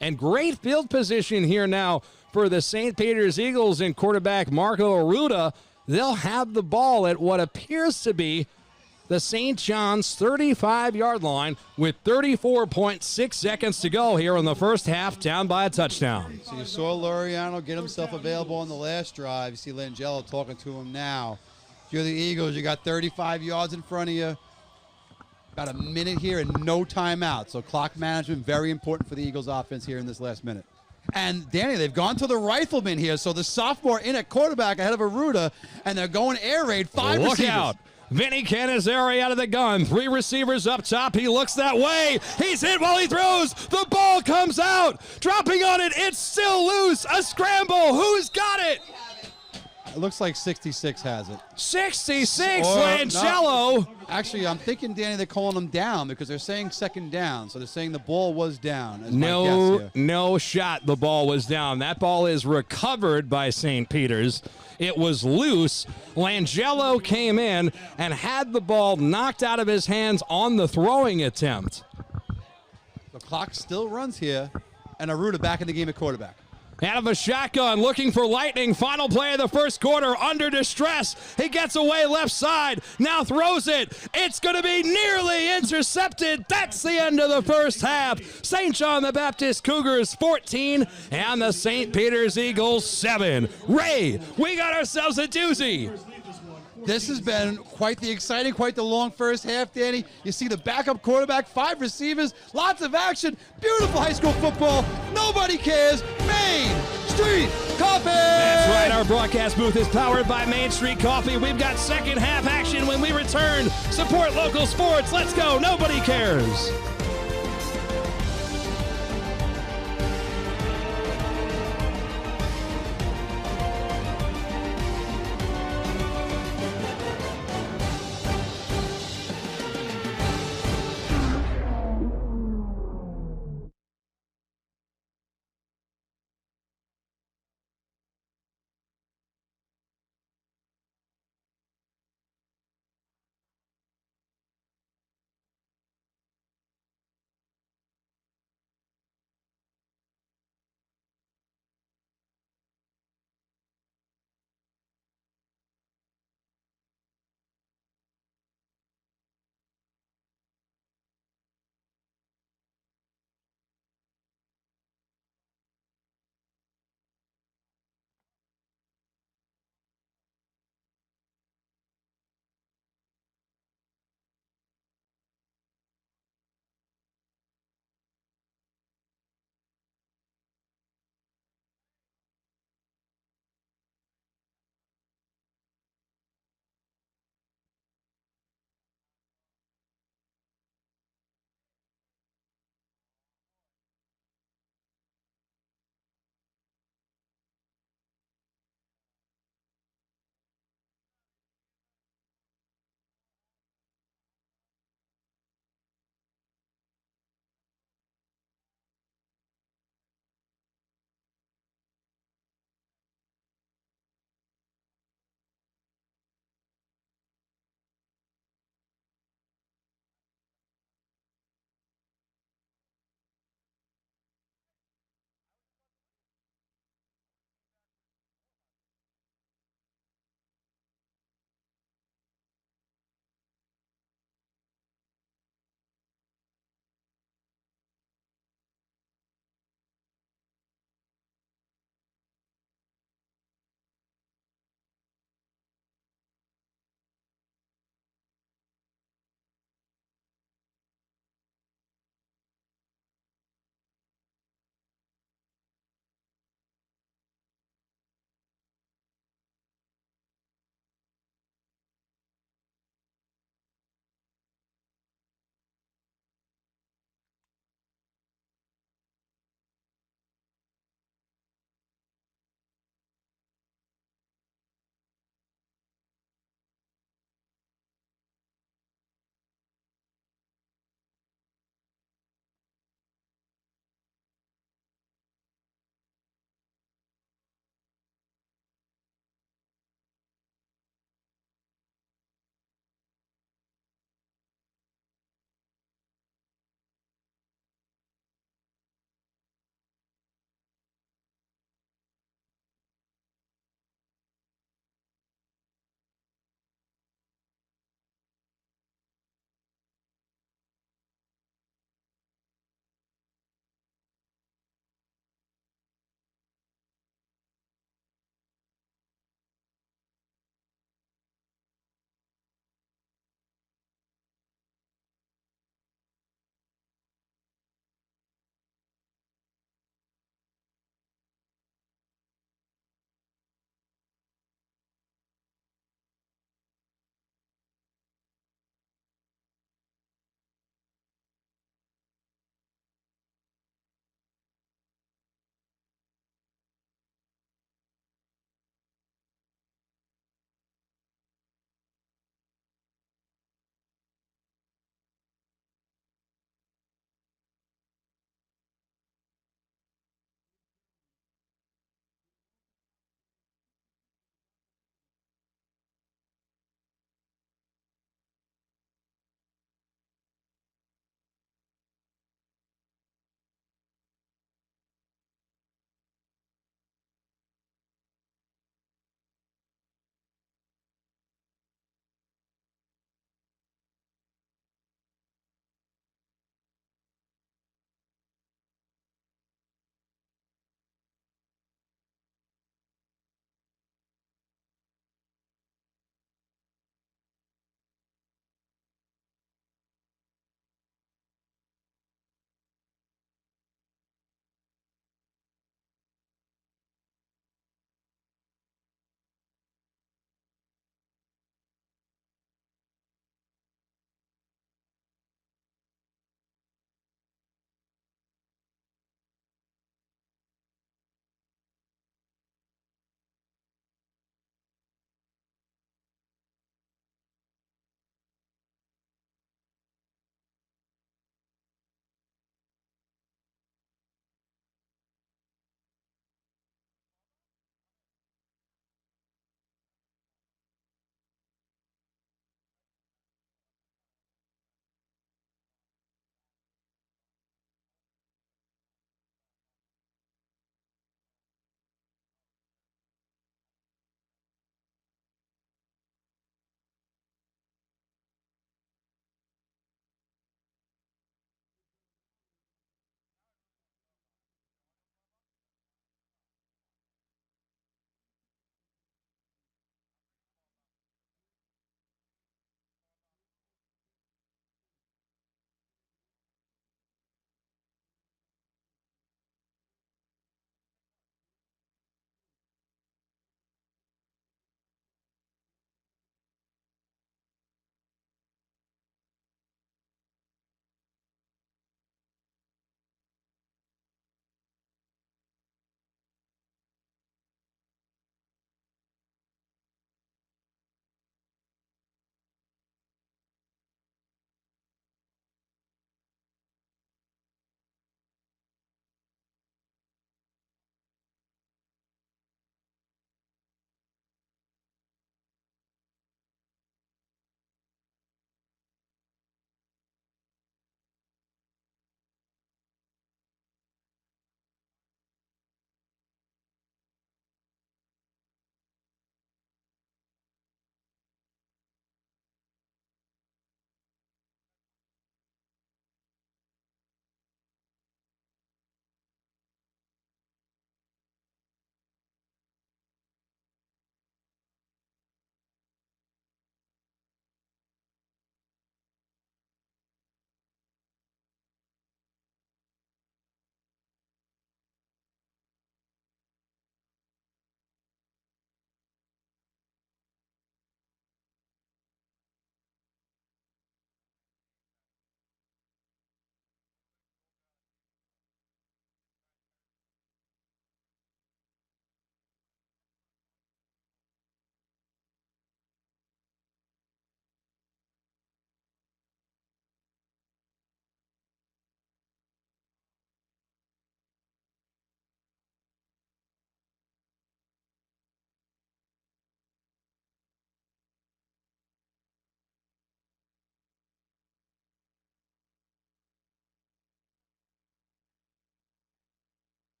S1: And great field position here now for the St. Peter's Eagles and quarterback Marco Arruda. They'll have the ball at what appears to be the St. John's 35-yard line with 34.6 seconds to go here in the first half, down by a touchdown.
S2: So you saw Laureano get himself available on the last drive. You see Langelo talking to him now. If you're the Eagles, you got 35 yards in front of you. About a minute here and no timeout. So clock management, very important for the Eagles offense here in this last minute. And, Danny, they've gone to the rifleman here. So the sophomore in at quarterback ahead of Arruda, and they're going air raid. 5 receivers.
S1: Look out. Vinny Canizari out of the gun. 3 receivers up top. He looks that way. He's hit while he throws. The ball comes out. Dropping on it. It's still loose. A scramble. Who's got it?
S2: It looks like 66 has it.
S1: 66, Langelo.
S2: No. Actually, I'm thinking, Danny, they're calling them down because they're saying second down. So they're saying the ball was down.
S1: No shot the ball was down. That ball is recovered by St. Peter's. It was loose. Langelo came in and had the ball knocked out of his hands on the throwing attempt.
S2: The clock still runs here, and Arruda back in the game at quarterback.
S1: Out of a shotgun, looking for lightning. Final play of the first quarter, under distress. He gets away left side, now throws it. It's going to be nearly intercepted. That's the end of the first half. St. John the Baptist Cougars 14 and the St. Peter's Eagles 7. Ray, we got ourselves a doozy.
S2: This has been quite the exciting, quite the long first half, Danny. You see the backup quarterback, 5 receivers, lots of action, beautiful high school football. Nobody cares. Street Coffee!
S1: That's right, our broadcast booth is powered by Main Street Coffee. We've got second half action when we return. Support local sports. Let's go. Nobody cares.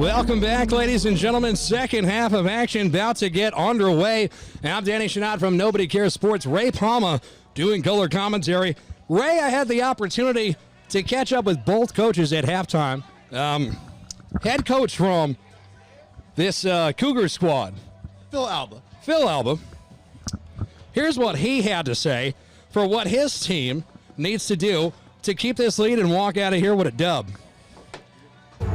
S1: Welcome back, ladies and gentlemen. Second half of action about to get underway. I'm Danny Chanod from Nobody Cares Sports. Ray Palma doing color commentary. Ray, I had the opportunity to catch up with both coaches at halftime. Head coach from this Cougar squad,
S2: Phil Alba.
S1: Phil Alba. Here's what he had to say for what his team needs to do to keep this lead and walk out of here with a dub.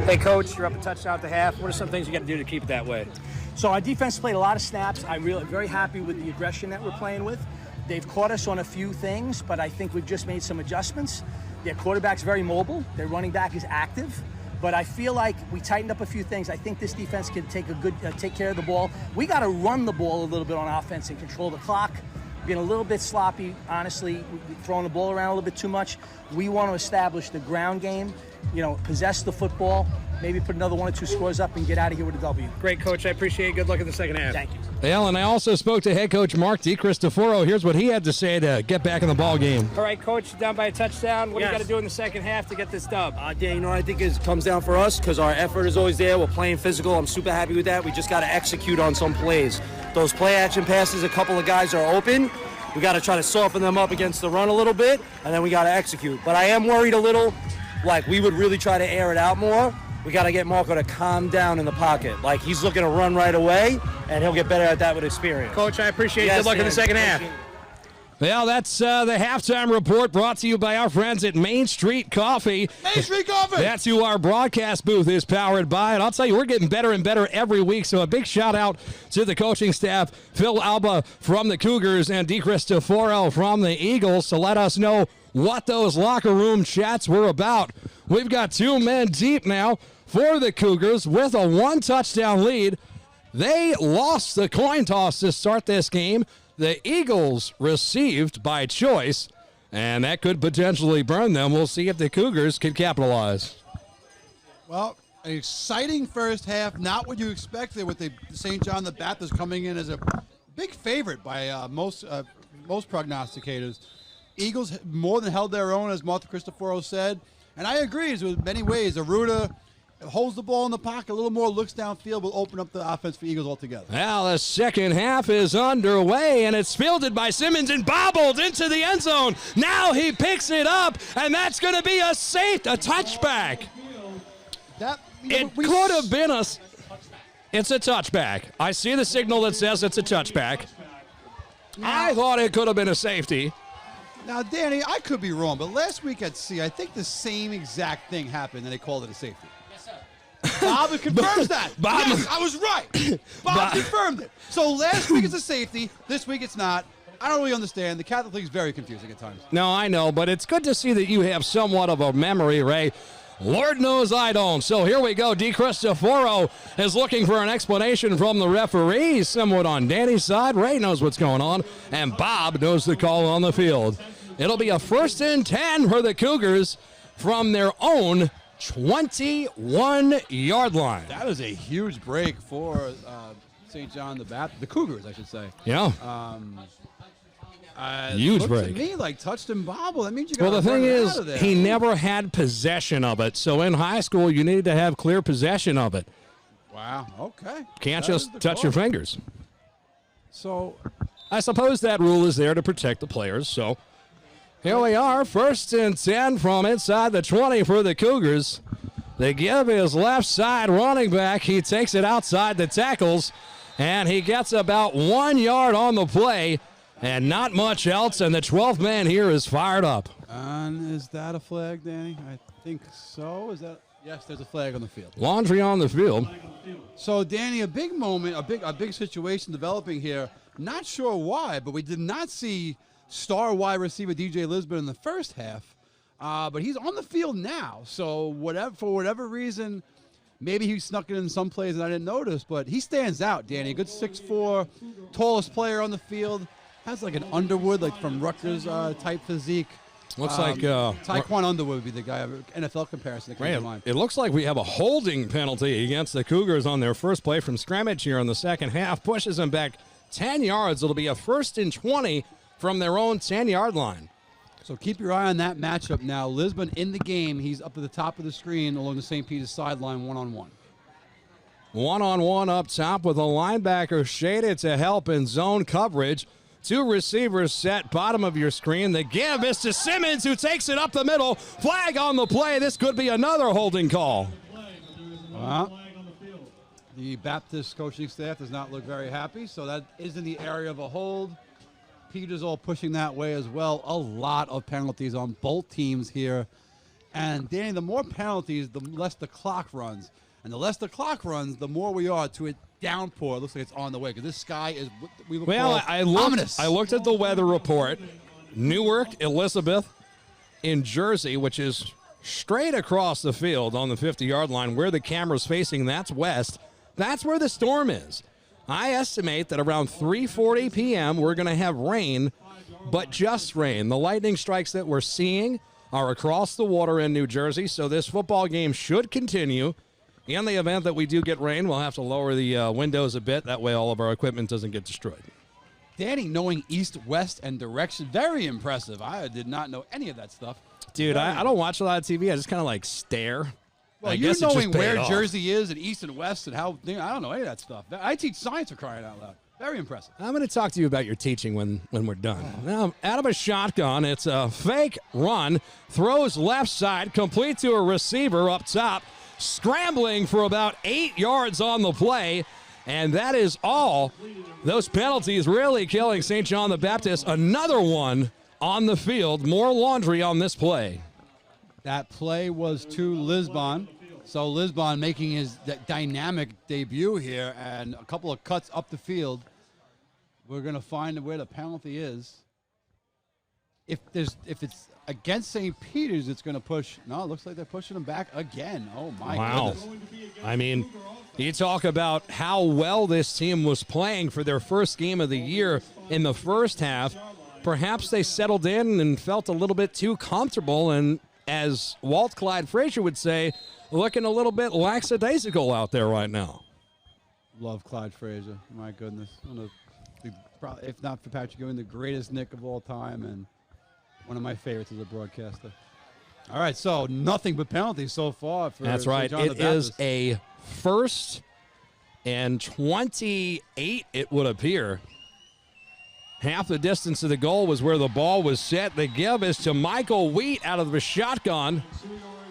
S5: Hey, Coach, you're up a touchdown at the half. What are some things you got to do to keep it that way? So our defense played a lot of snaps. I'm really very happy with the aggression that we're playing with. They've caught us on a few things, but I think we've just made some adjustments. Their quarterback's very mobile. Their running back is active. But I feel like we tightened up a few things. I think this defense can take care of the ball. We got to run the ball a little bit on offense and control the clock. Being a little bit sloppy, honestly, throwing the ball around a little bit too much. We want to establish the ground game, possess the football, maybe put another 1 or 2 scores up and get out of here with a W.
S6: Great, Coach. I appreciate it. Good luck in the second half.
S5: Thank you.
S1: Well, and I also spoke to head coach Mark DiCristoforo. Here's what he had to say to get back in the ball game.
S6: All right, Coach, down by a touchdown. What do you
S5: Yes.
S6: got to do in the second half to get this dub?
S7: Dan, I think it comes down for us because our effort is always there. We're playing physical. I'm super happy with that. We just got to execute on some plays. Those play action passes, a couple of guys are open. We got to try to soften them up against the run a little bit, and then we got to execute. But I am worried a little, like we would really try to air it out more. We got to get Marco to calm down in the pocket. Like he's looking to run right away, and he'll get better at that with experience.
S6: Coach, I appreciate it.
S7: Yes,
S6: Good luck in the
S7: Dan.
S6: second
S7: Thank
S6: half.
S7: you.
S1: Well, that's the halftime report brought to you by our friends at Main Street Coffee.
S2: Main Street Coffee!
S1: That's who our broadcast booth is powered by. And I'll tell you, we're getting better and better every week. So a big shout out to the coaching staff, Phil Alba from the Cougars and DiCristoforo from the Eagles, to let us know what those locker room chats were about. We've got 2 men deep now for the Cougars with a 1-touchdown lead. They lost the coin toss to start this game. The Eagles received by choice, and that could potentially burn them. We'll see if the Cougars can capitalize.
S2: Well, an exciting first half, not what you expected with the St. John the Baptist coming in as a big favorite by most prognosticators. Eagles more than held their own, as Martha Cristoforo said, and I agree. In many ways, Aruda holds the ball in the pocket a little more, looks downfield, will open up the offense for Eagles altogether.
S1: Well, the second half is underway, and it's fielded by Simmons and bobbled into the end zone. Now he picks it up, and that's going to be a touchback. It could have been It's a touchback. I see the signal that says it's a touchback. I thought it could have been a safety.
S2: Now, Danny, I could be wrong, but last week at C, I think the same exact thing happened, and they called it a safety.
S4: Yes, sir.
S2: Bob confirms that.
S1: Bob-
S2: Yes, I was right. Bob confirmed it. So last week it's a safety. This week it's not. I don't really understand. The Catholic League is very confusing at times.
S1: No, I know, but it's good to see that you have somewhat of a memory, Ray. Lord knows I don't. So here we go. DiCristoforo is looking for an explanation from the referee. He's somewhat on Danny's side. Ray knows what's going on, and Bob knows the call on the field. It'll be a 1st and 10 for the Cougars from their own 21-yard line.
S2: That is a huge break for St. John the Baptist, the Cougars, I should say.
S1: Yeah. Huge
S2: Looks
S1: break.
S2: to me like touched and bobbled. That means you got
S1: Well, the thing
S2: out
S1: is,
S2: of there.
S1: he never had possession of it. So in high school, you need to have clear possession of it.
S2: Wow. Okay.
S1: Can't
S2: That is
S1: just
S2: the
S1: touch
S2: call.
S1: your fingers.
S2: So
S1: I suppose that rule is there to protect the players. So here we are, 1st and 10 from inside the 20 for the Cougars. They give his left side running back. He takes it outside the tackles, and he gets about 1 yard on the play, and not much else, and the 12th man here is fired up.
S2: And is that a flag, Danny? I think so. Is that? Yes, there's a flag on the field.
S1: Laundry on the field.
S2: So, Danny, a big moment, a big situation developing here. Not sure why, but we did not see star wide receiver DJ Lisbon in the first half. But he's on the field now. So, for whatever reason, maybe he snuck it in some plays and I didn't notice, but he stands out, Danny. A good 6'4", tallest player on the field. Has like an Underwood, like from Rutgers type physique.
S1: Looks like
S2: Tyquan Underwood would be the guy, NFL comparison that comes to mind.
S1: it looks like we have a holding penalty against the Cougars on their first play from scrimmage here in the second half. Pushes them back 10 yards. It'll be a 1st and 20 from their own 10-yard line.
S2: So keep your eye on that matchup now. Lisbon in the game. He's up at the top of the screen along the St. Peter's sideline one-on-one.
S1: One-on-one up top with a linebacker shaded to help in zone coverage. Two receivers set, bottom of your screen. The give is to Simmons, who takes it up the middle. Flag on the play. This could be another holding call.
S2: The Baptist coaching staff does not look very happy, so that is in the area of a hold. Peter's all pushing that way as well. A lot of penalties on both teams here. And Danny, the more penalties, the less the clock runs. And the less the clock runs, the more we are to a downpour. It looks like it's on the way because this sky is what we look ominous.
S1: I looked at the weather report. Newark, Elizabeth, in Jersey, which is straight across the field on the 50-yard line where the camera's facing. That's west. That's where the storm is. I estimate that around 3:40 p.m. we're going to have rain, but just rain. The lightning strikes that we're seeing are across the water in New Jersey, so this football game should continue. In the event that we do get rain, we'll have to lower the windows a bit. That way all of our equipment doesn't get destroyed.
S2: Danny knowing east, west, and direction, very impressive. I did not know any of that stuff.
S1: Dude, I don't watch a lot of TV. I just kind of like stare.
S2: Well, you knowing where Jersey is and east and west and how, I don't know any of that stuff. I teach science for crying out loud. Very impressive.
S1: I'm going to talk to you about your teaching when we're done. Now, out of a shotgun, it's a fake run. Throws left side, complete to a receiver up top. Scrambling for about 8 yards on the play, and that is all. Those penalties really killing St. John the Baptist. Another one on the field. More laundry on this play.
S2: That play was to Lisbon. So Lisbon making his dynamic debut here, and a couple of cuts up the field. We're going to find where the penalty is. If it's against St. Peter's, it's going to push. No, it looks like they're pushing them back again. Oh, my goodness.
S1: I mean, you talk about how well this team was playing for their first game of the year in the first half. Perhaps they settled in and felt a little bit too comfortable, and as Walt Clyde Frazier would say, looking a little bit lackadaisical out there right now.
S2: Love Clyde Frazier. My goodness. If not for Patrick Ewing, the greatest Nick of all time, and one of my favorites as a broadcaster. All right, so nothing but penalties so far for
S1: That's right.
S2: St. John the
S1: It
S2: Baptist.
S1: is a 1st and 28, it would appear. Half the distance to the goal was where the ball was set. The give is to Michael Wheat out of the shotgun.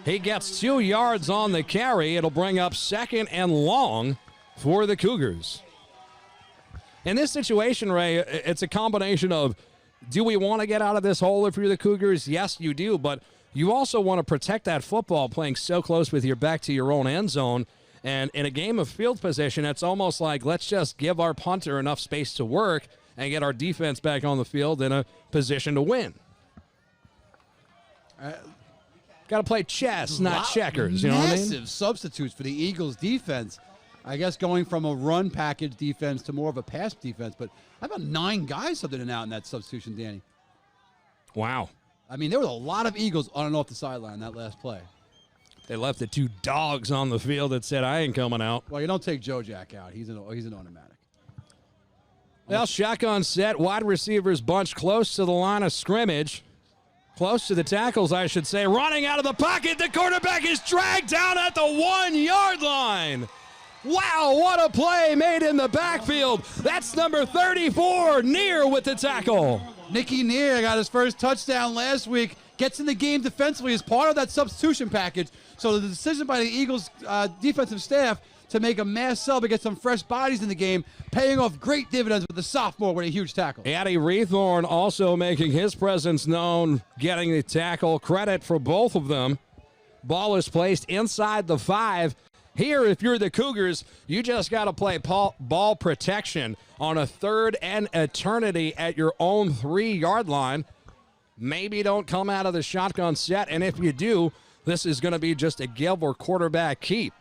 S1: He gets 2 yards on the carry. It'll bring up 2nd and long for the Cougars. In this situation, Ray, it's a combination of, do we want to get out of this hole if you're the Cougars? Yes, you do, but you also want to protect that football playing so close with your back to your own end zone. And in a game of field position, it's almost like let's just give our punter enough space to work and get our defense back on the field in a position to win. Got to play chess, not checkers. You know what I mean?
S2: Massive substitutes for the Eagles' defense. I guess going from a run package defense to more of a pass defense. But how about 9 guys subbed in and out in that substitution, Danny?
S1: Wow.
S2: I mean, there was a lot of Eagles on and off the sideline that last play.
S1: They left the 2 dogs on the field that said, I ain't coming out.
S2: Well, you don't take Joe Jack out. He's an automatic.
S1: Well, shotgun set, wide receivers bunched close to the line of scrimmage. Close to the tackles, I should say. Running out of the pocket, the quarterback is dragged down at the 1-yard line. Wow, what a play made in the backfield. That's number 34, Neer with the tackle.
S2: Nicky Neer got his first touchdown last week. Gets in the game defensively as part of that substitution package. So the decision by the Eagles defensive staff to make a mass sub and get some fresh bodies in the game, paying off great dividends with the sophomore with a huge tackle.
S1: Addie Reethorn also making his presence known, getting the tackle. Credit for both of them. Ball is placed inside the 5. Here, if you're the Cougars, you just got to play ball protection on a 3rd and eternity at your own 3-yard line. Maybe don't come out of the shotgun set, and if you do, this is going to be just a give or quarterback keep.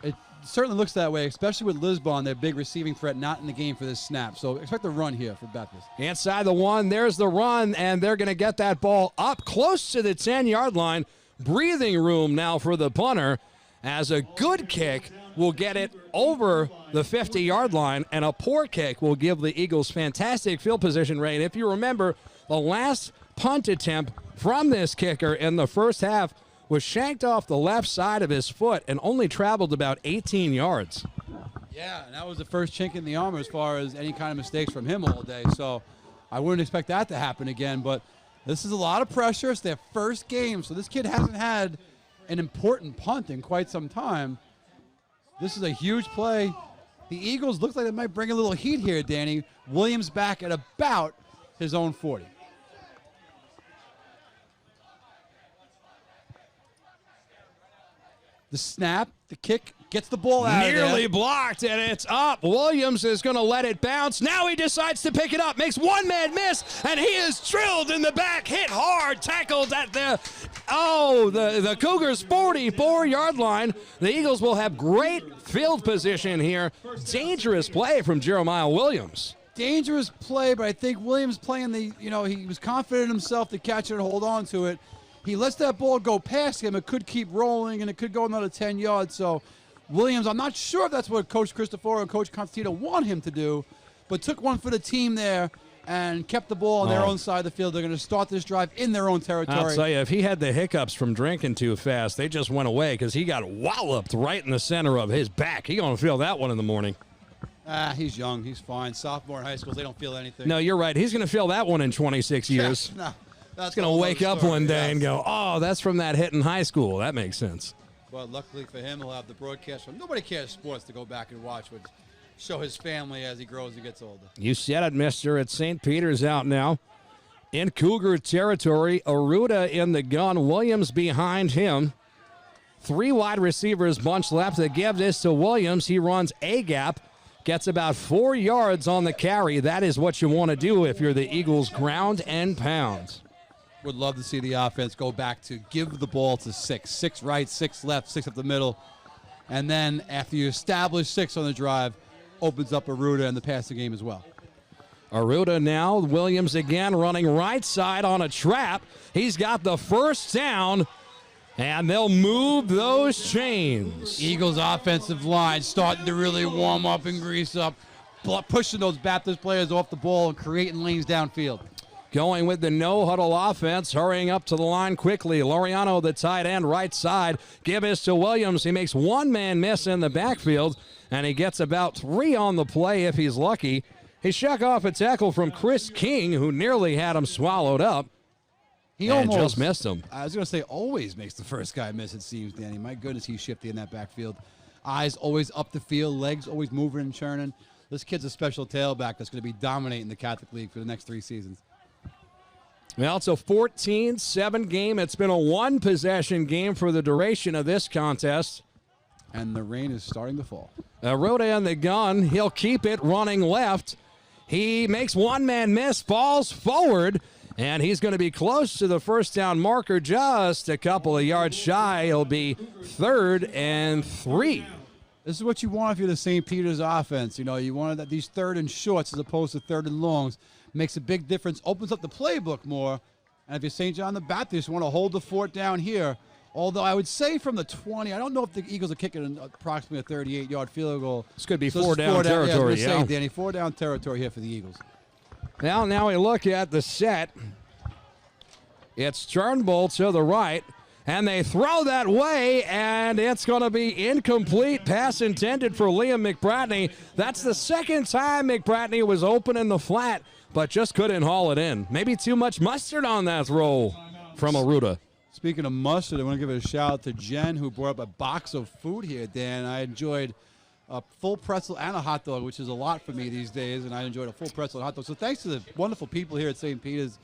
S2: It certainly looks that way, especially with Lisbon, their big receiving threat, not in the game for this snap. So expect a run here for Baptist.
S1: Inside the 1, there's the run, and they're going to get that ball up close to the 10-yard line. Breathing room now for the punter, as a good kick will get it over the 50-yard line, and a poor kick will give the Eagles fantastic field position, Ray. And if you remember, the last punt attempt from this kicker in the first half was shanked off the left side of his foot and only traveled about 18 yards.
S2: Yeah, and that was the first chink in the armor as far as any kind of mistakes from him all day. So I wouldn't expect that to happen again. But this is a lot of pressure. It's their first game, so this kid hasn't had an important punt in quite some time. This is a huge play. The Eagles look like they might bring a little heat here, Danny. Williams back at about his own 40. The snap, the kick, gets the ball out of
S1: Nearly
S2: there.
S1: blocked, and it's up. Williams is going to let it bounce. Now he decides to pick it up, makes one man miss, and he is drilled in the back, hit hard, tackled at the Cougars' 44-yard line. The Eagles will have great field position here. Dangerous play from Jeremiah Williams.
S2: Dangerous play, but I think Williams playing he was confident in himself to catch it and hold on to it. He lets that ball go past him. It could keep rolling, and it could go another 10 yards. So Williams, I'm not sure if that's what Coach Christopher and Coach Commentator want him to do, but took one for the team there and kept the ball on their own side of the field. They're going to start this drive in their own territory.
S1: I'll tell you, if he had the hiccups from drinking too fast, they just went away because he got walloped right in the center of his back. He's going to feel that one in the morning.
S2: He's young. He's fine. Sophomore in high school, they don't feel anything.
S1: No, you're right. He's going to feel that one in 26 years.
S2: No. That's
S1: He's going to wake up one day and go, oh, that's from that hit in high school. That makes sense.
S2: But luckily for him, he'll have the broadcast. Nobody cares sports to go back and watch, but show his family as he grows and gets older.
S1: You said it, mister. It's St. Peter's out now. In Cougar territory, Aruda in the gun, Williams behind him. 3 wide receivers bunch left. They give this to Williams. He runs a gap, gets about 4 yards on the carry. That is what you want to do if you're the Eagles ground and pound.
S2: Would love to see the offense go back to give the ball to 6. 6 right, 6 left, 6 up the middle. And then after you establish 6 on the drive, opens up Aruda in the passing game as well.
S1: Aruda now, Williams again running right side on a trap. He's got the first down, and they'll move those chains.
S2: Eagles offensive line starting to really warm up and grease up, pushing those Baptist players off the ball and creating lanes downfield.
S1: Going with the no-huddle offense, hurrying up to the line quickly. Laureano, the tight end, right side. Give this to Williams. He makes one man miss in the backfield, and he gets about 3 on the play if he's lucky. He shook off a tackle from Chris King, who nearly had him swallowed up. He almost just missed him.
S2: I was going to say always makes the first guy miss, it seems, Danny. My goodness, he's shifty in that backfield. Eyes always up the field, legs always moving and churning. This kid's a special tailback that's going to be dominating the Catholic League for the next 3 seasons.
S1: Well, it's a 14-7 game. It's been a 1-possession game for the duration of this contest.
S2: And the rain is starting to fall.
S1: Aruda in the gun. He'll keep it running left. He makes one man miss, falls forward, and he's going to be close to the first down marker, just a couple of yards shy. He'll be 3rd and 3.
S2: This is what you want if you're the St. Peter's offense. You want these 3rd and shorts as opposed to 3rd and longs. Makes a big difference, opens up the playbook more. And if you're St. John the Baptist, you want to hold the fort down here. Although I would say from the 20, I don't know if the Eagles are kicking approximately a 38-yard field goal.
S1: This could be 4-down territory.
S2: Yeah, I was going to say, Danny, 4-down territory here for the Eagles.
S1: Now we look at the set. It's Turnbull to the right. And they throw that way, and it's going to be incomplete. Pass intended for Liam McBratney. That's the second time McBratney was open in the flat, but just couldn't haul it in. Maybe too much mustard on that throw from Aruda.
S2: Speaking of mustard, I want to give a shout out to Jen, who brought up a box of food here, Dan. I enjoyed a full pretzel and a hot dog, which is a lot for me these days, and I enjoyed a full pretzel and hot dog. So thanks to the wonderful people here at St. Peter's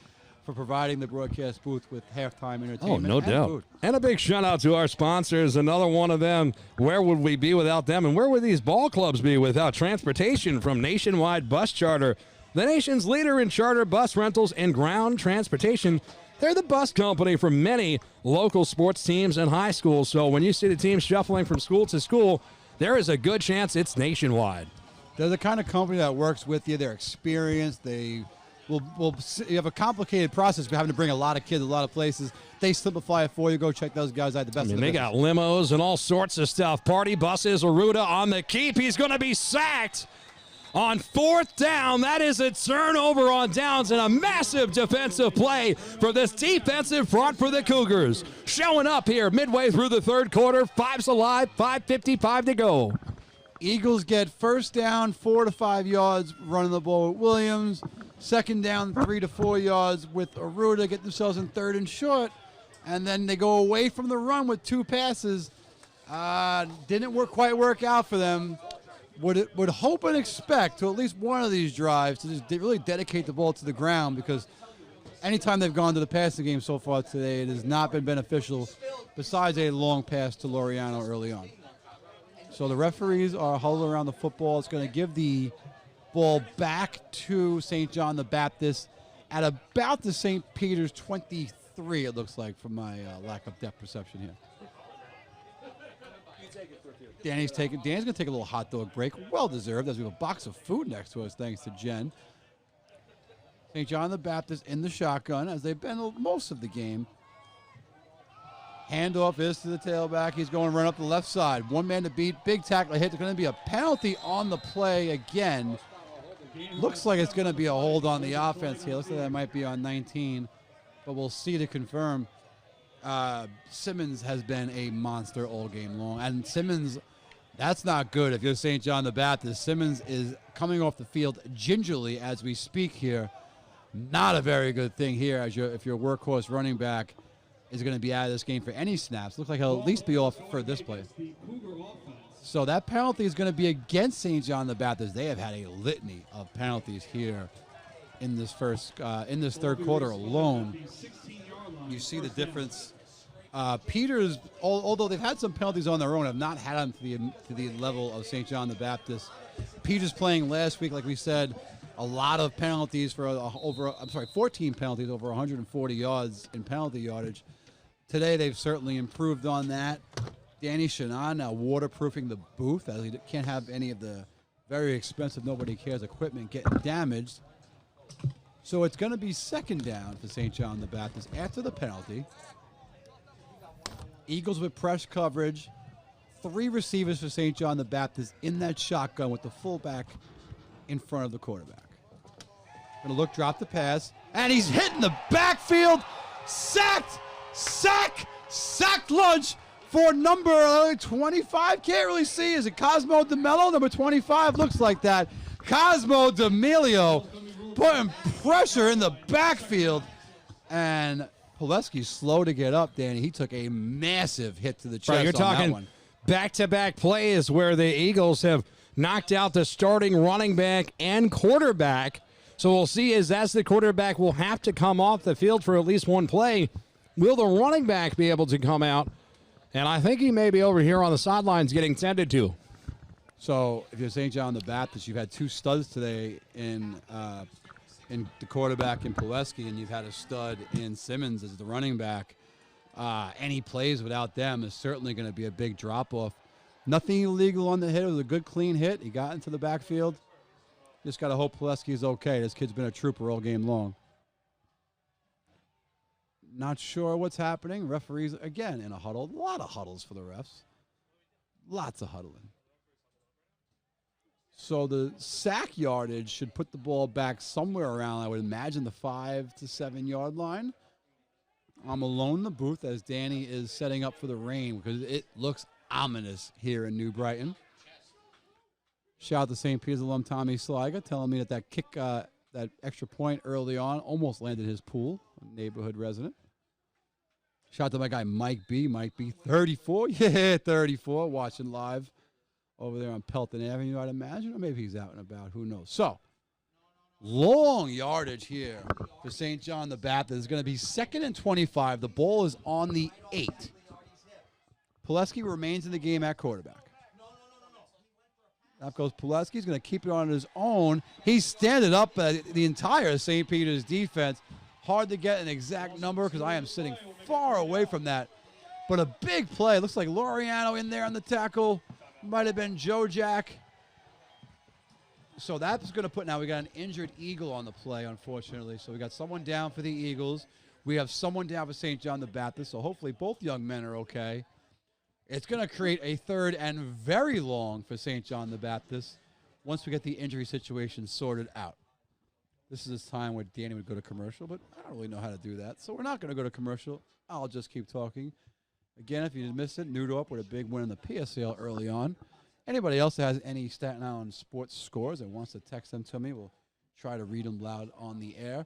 S2: for providing the broadcast booth with halftime entertainment.
S1: Oh, no doubt.
S2: Food.
S1: And a big shout out to our sponsors. Another one of them. Where would we be without them? And where would these ball clubs be without transportation from Nationwide Bus Charter? The nation's leader in charter bus rentals and ground transportation. They're the bus company for many local sports teams and high schools. So when you see the teams shuffling from school to school, there is a good chance it's Nationwide.
S2: They're the kind of company that works with you. They're experienced. They you have a complicated process of having to bring a lot of kids a lot of places. They simplify it for you. Go check those guys out. The best.
S1: They got limos and all sorts of stuff. Party buses. Aruda on the keep. He's going to be sacked on 4th down. That is a turnover on downs and a massive defensive play for this defensive front for the Cougars. Showing up here midway through the 3rd quarter. 5's alive. 5:55 to go.
S2: Eagles get first down, 4 to 5 yards, running the ball with Williams. Second down, 3 to 4 yards with Aruda, get themselves in third and short. And then they go away from the run with 2 passes. Didn't quite work out for them. Would hope and expect to at least one of these drives to just really dedicate the ball to the ground, because anytime they've gone to the passing game so far today, it has not been beneficial besides a long pass to Laureano early on. So the referees are huddled around the football. It's going to give the ball back to St. John the Baptist at about the St. Peter's 23, it looks like, from my lack of depth perception here. Danny's going to take a little hot dog break. Well deserved, as we have a box of food next to us, thanks to Jen. St. John the Baptist in the shotgun, as they've been most of the game. Handoff is to the tailback. He's going to run up the left side. One man to beat. Big tackle hit. There's going to be a penalty on the play again. Looks like it's going to be a hold on the offense here. Looks like that might be on 19, but we'll see to confirm. Simmons has been a monster all game long. And Simmons, that's not good if you're St. John the Baptist. Simmons is coming off the field gingerly as we speak here. Not a very good thing here as if your workhorse running back is going to be out of this game for any snaps. Looks like he'll at least be off for this play. So that penalty is going to be against St. John the Baptist. They have had a litany of penalties here in this third quarter alone. You see the difference. Peters, although they've had some penalties on their own, have not had them to the level of St. John the Baptist. Peters playing last week, like we said, a lot of penalties for 14 penalties, over 140 yards in penalty yardage. Today they've certainly improved on that. Danny Chanod now waterproofing the booth, as he can't have any of the very expensive nobody cares equipment getting damaged. So it's going to be second down for St. John the Baptist after the penalty. Eagles with press coverage. 3 receivers for St. John the Baptist in that shotgun with the fullback in front of the quarterback. Going to look, drop the pass, and he's hitting the backfield. Sacked lunch for number 25. Can't really see. Is it Cosmo DeMello? Number 25 looks like that. Cosmo D'Amelio putting pressure in the backfield, and Pileski's slow to get up, Danny. He took a massive hit to the chest.
S1: Right, you're
S2: on
S1: talking
S2: that one.
S1: Back-to-back plays where the Eagles have knocked out the starting running back and quarterback. So we'll see as the quarterback will have to come off the field for at least one play. Will the running back be able to come out? And I think he may be over here on the sidelines getting tended to.
S2: So if you're St. John the Baptist, you've had 2 studs today in the quarterback in Pileski, and you've had a stud in Simmons as the running back. Any plays without them is certainly going to be a big drop-off. Nothing illegal on the hit. It was a good, clean hit. He got into the backfield. Just got to hope Pileski's okay. This kid's been a trooper all game long. Not sure what's happening. Referees, again, in a huddle. A lot of huddles for the refs. Lots of huddling. So the sack yardage should put the ball back somewhere around, I would imagine, the 5 to 7 yard line. I'm alone in the booth as Danny is setting up for the rain because it looks ominous here in New Brighton. Shout out to St. Peter's alum Tommy Sliga telling me that kick, that extra point early on almost landed his pool, a neighborhood resident. Shout out to my guy Mike B. Mike B, 34. Yeah, 34, watching live over there on Pelton Avenue, I'd imagine. Or maybe he's out and about. Who knows? So, long yardage here for St. John the Baptist. It's going to be 2nd and 25. The ball is on the 8. Pileski remains in the game at quarterback. Up goes Pileski. He's going to keep it on his own. He's standing up the entire St. Peter's defense. Hard to get an exact number because I am sitting far away from that. But a big play. Looks like Laureano in there on the tackle. Might have been Joe Jack. So that's going to put, now we got an injured Eagle on the play, unfortunately. So we got someone down for the Eagles. We have someone down for St. John the Baptist. So hopefully both young men are okay. It's going to create a 3rd and very long for St. John the Baptist once we get the injury situation sorted out. This is this time where Danny would go to commercial, but I don't really know how to do that. So we're not going to go to commercial. I'll just keep talking. Again, if you missed it, Newdorp with a big win in the PSL early on. Anybody else that has any Staten Island sports scores and wants to text them to me, we'll try to read them loud on the air.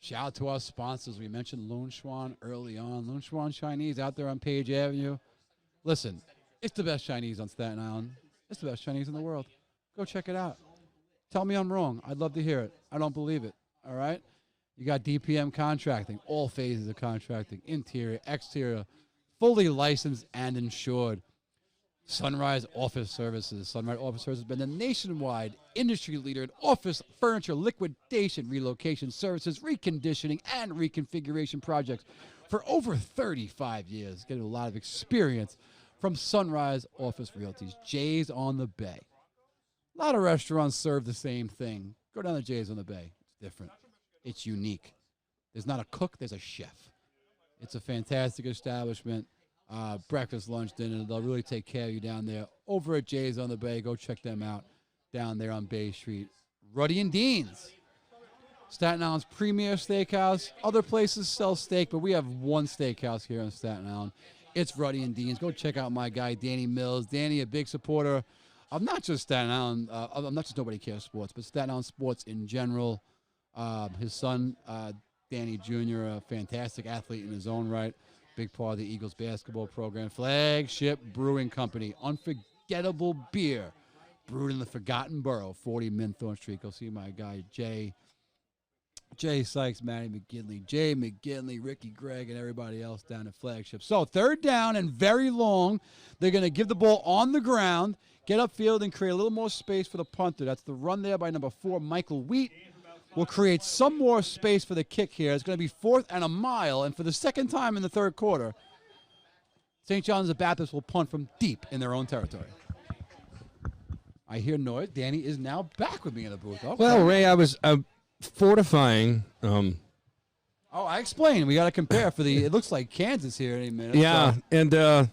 S2: Shout out to our sponsors. We mentioned Loon Schwan early on. Loon Schwan Chinese out there on Page Avenue. Listen, it's the best Chinese on Staten Island. It's the best Chinese in the world. Go check it out. Tell me I'm wrong. I'd love to hear it. I don't believe it. All right? You got DPM contracting, all phases of contracting, interior, exterior, fully licensed and insured. Sunrise Office Services. Sunrise Office Services has been the nationwide industry leader in office furniture liquidation, relocation services, reconditioning, and reconfiguration projects for over 35 years. Getting a lot of experience from Sunrise Office Realties. Jay's on the Bay. A lot of restaurants serve the same thing. Go down to Jay's on the Bay. It's different. It's unique. There's not a cook, there's a chef. It's a fantastic establishment. Breakfast, lunch, dinner. They'll really take care of you down there. Over at Jay's on the Bay. Go check them out down there on Bay Street. Ruddy and Dean's. Staten Island's premier steakhouse. Other places sell steak, but we have one steakhouse here in Staten Island. It's Ruddy and Dean's. Go check out my guy, Danny Mills. Danny, a big supporter of not just Staten Island, of not just Nobody Cares Sports, but Staten Island sports in general. His son, Danny Jr., a fantastic athlete in his own right. Big part of the Eagles basketball program. Flagship Brewing Company. Unforgettable beer. Brewed in the Forgotten Borough, 40 Minthorn Street. Go see my guy, Jay Sykes, Matty McGinley, Jay McGinley, Ricky Gregg, and everybody else down at Flagship. So third down and very long. They're going to give the ball on the ground, get upfield, and create a little more space for the punter. That's the run there by number 4, Michael Wheat. Will create some more space for the kick here. It's going to be 4th and a mile, and for the second time in the third quarter, St. John's the Baptist will punt from deep in their own territory. I hear noise. Danny is now back with me in the booth. Okay.
S1: Well, Ray, I was fortifying.
S2: I explained. We got to compare for the. It looks like Kansas here in a minute.
S1: Yeah,
S2: so.
S1: and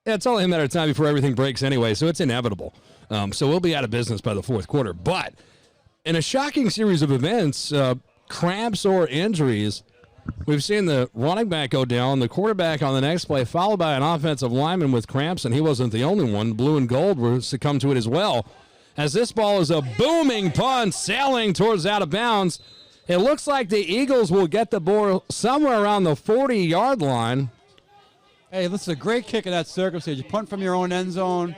S1: it's only a matter of time before everything breaks anyway, so it's inevitable. So we'll be out of business by the fourth quarter. But in a shocking series of events, cramps or injuries, we've seen the running back go down, the quarterback on the next play, followed by an offensive lineman with cramps, and he wasn't the only one. Blue and gold were succumbed to it as well. As this ball is a booming punt sailing towards out of bounds, it looks like the Eagles will get the ball somewhere around the 40-yard line.
S2: Hey, this is a great kick in that circumstance. You punt from your own end zone,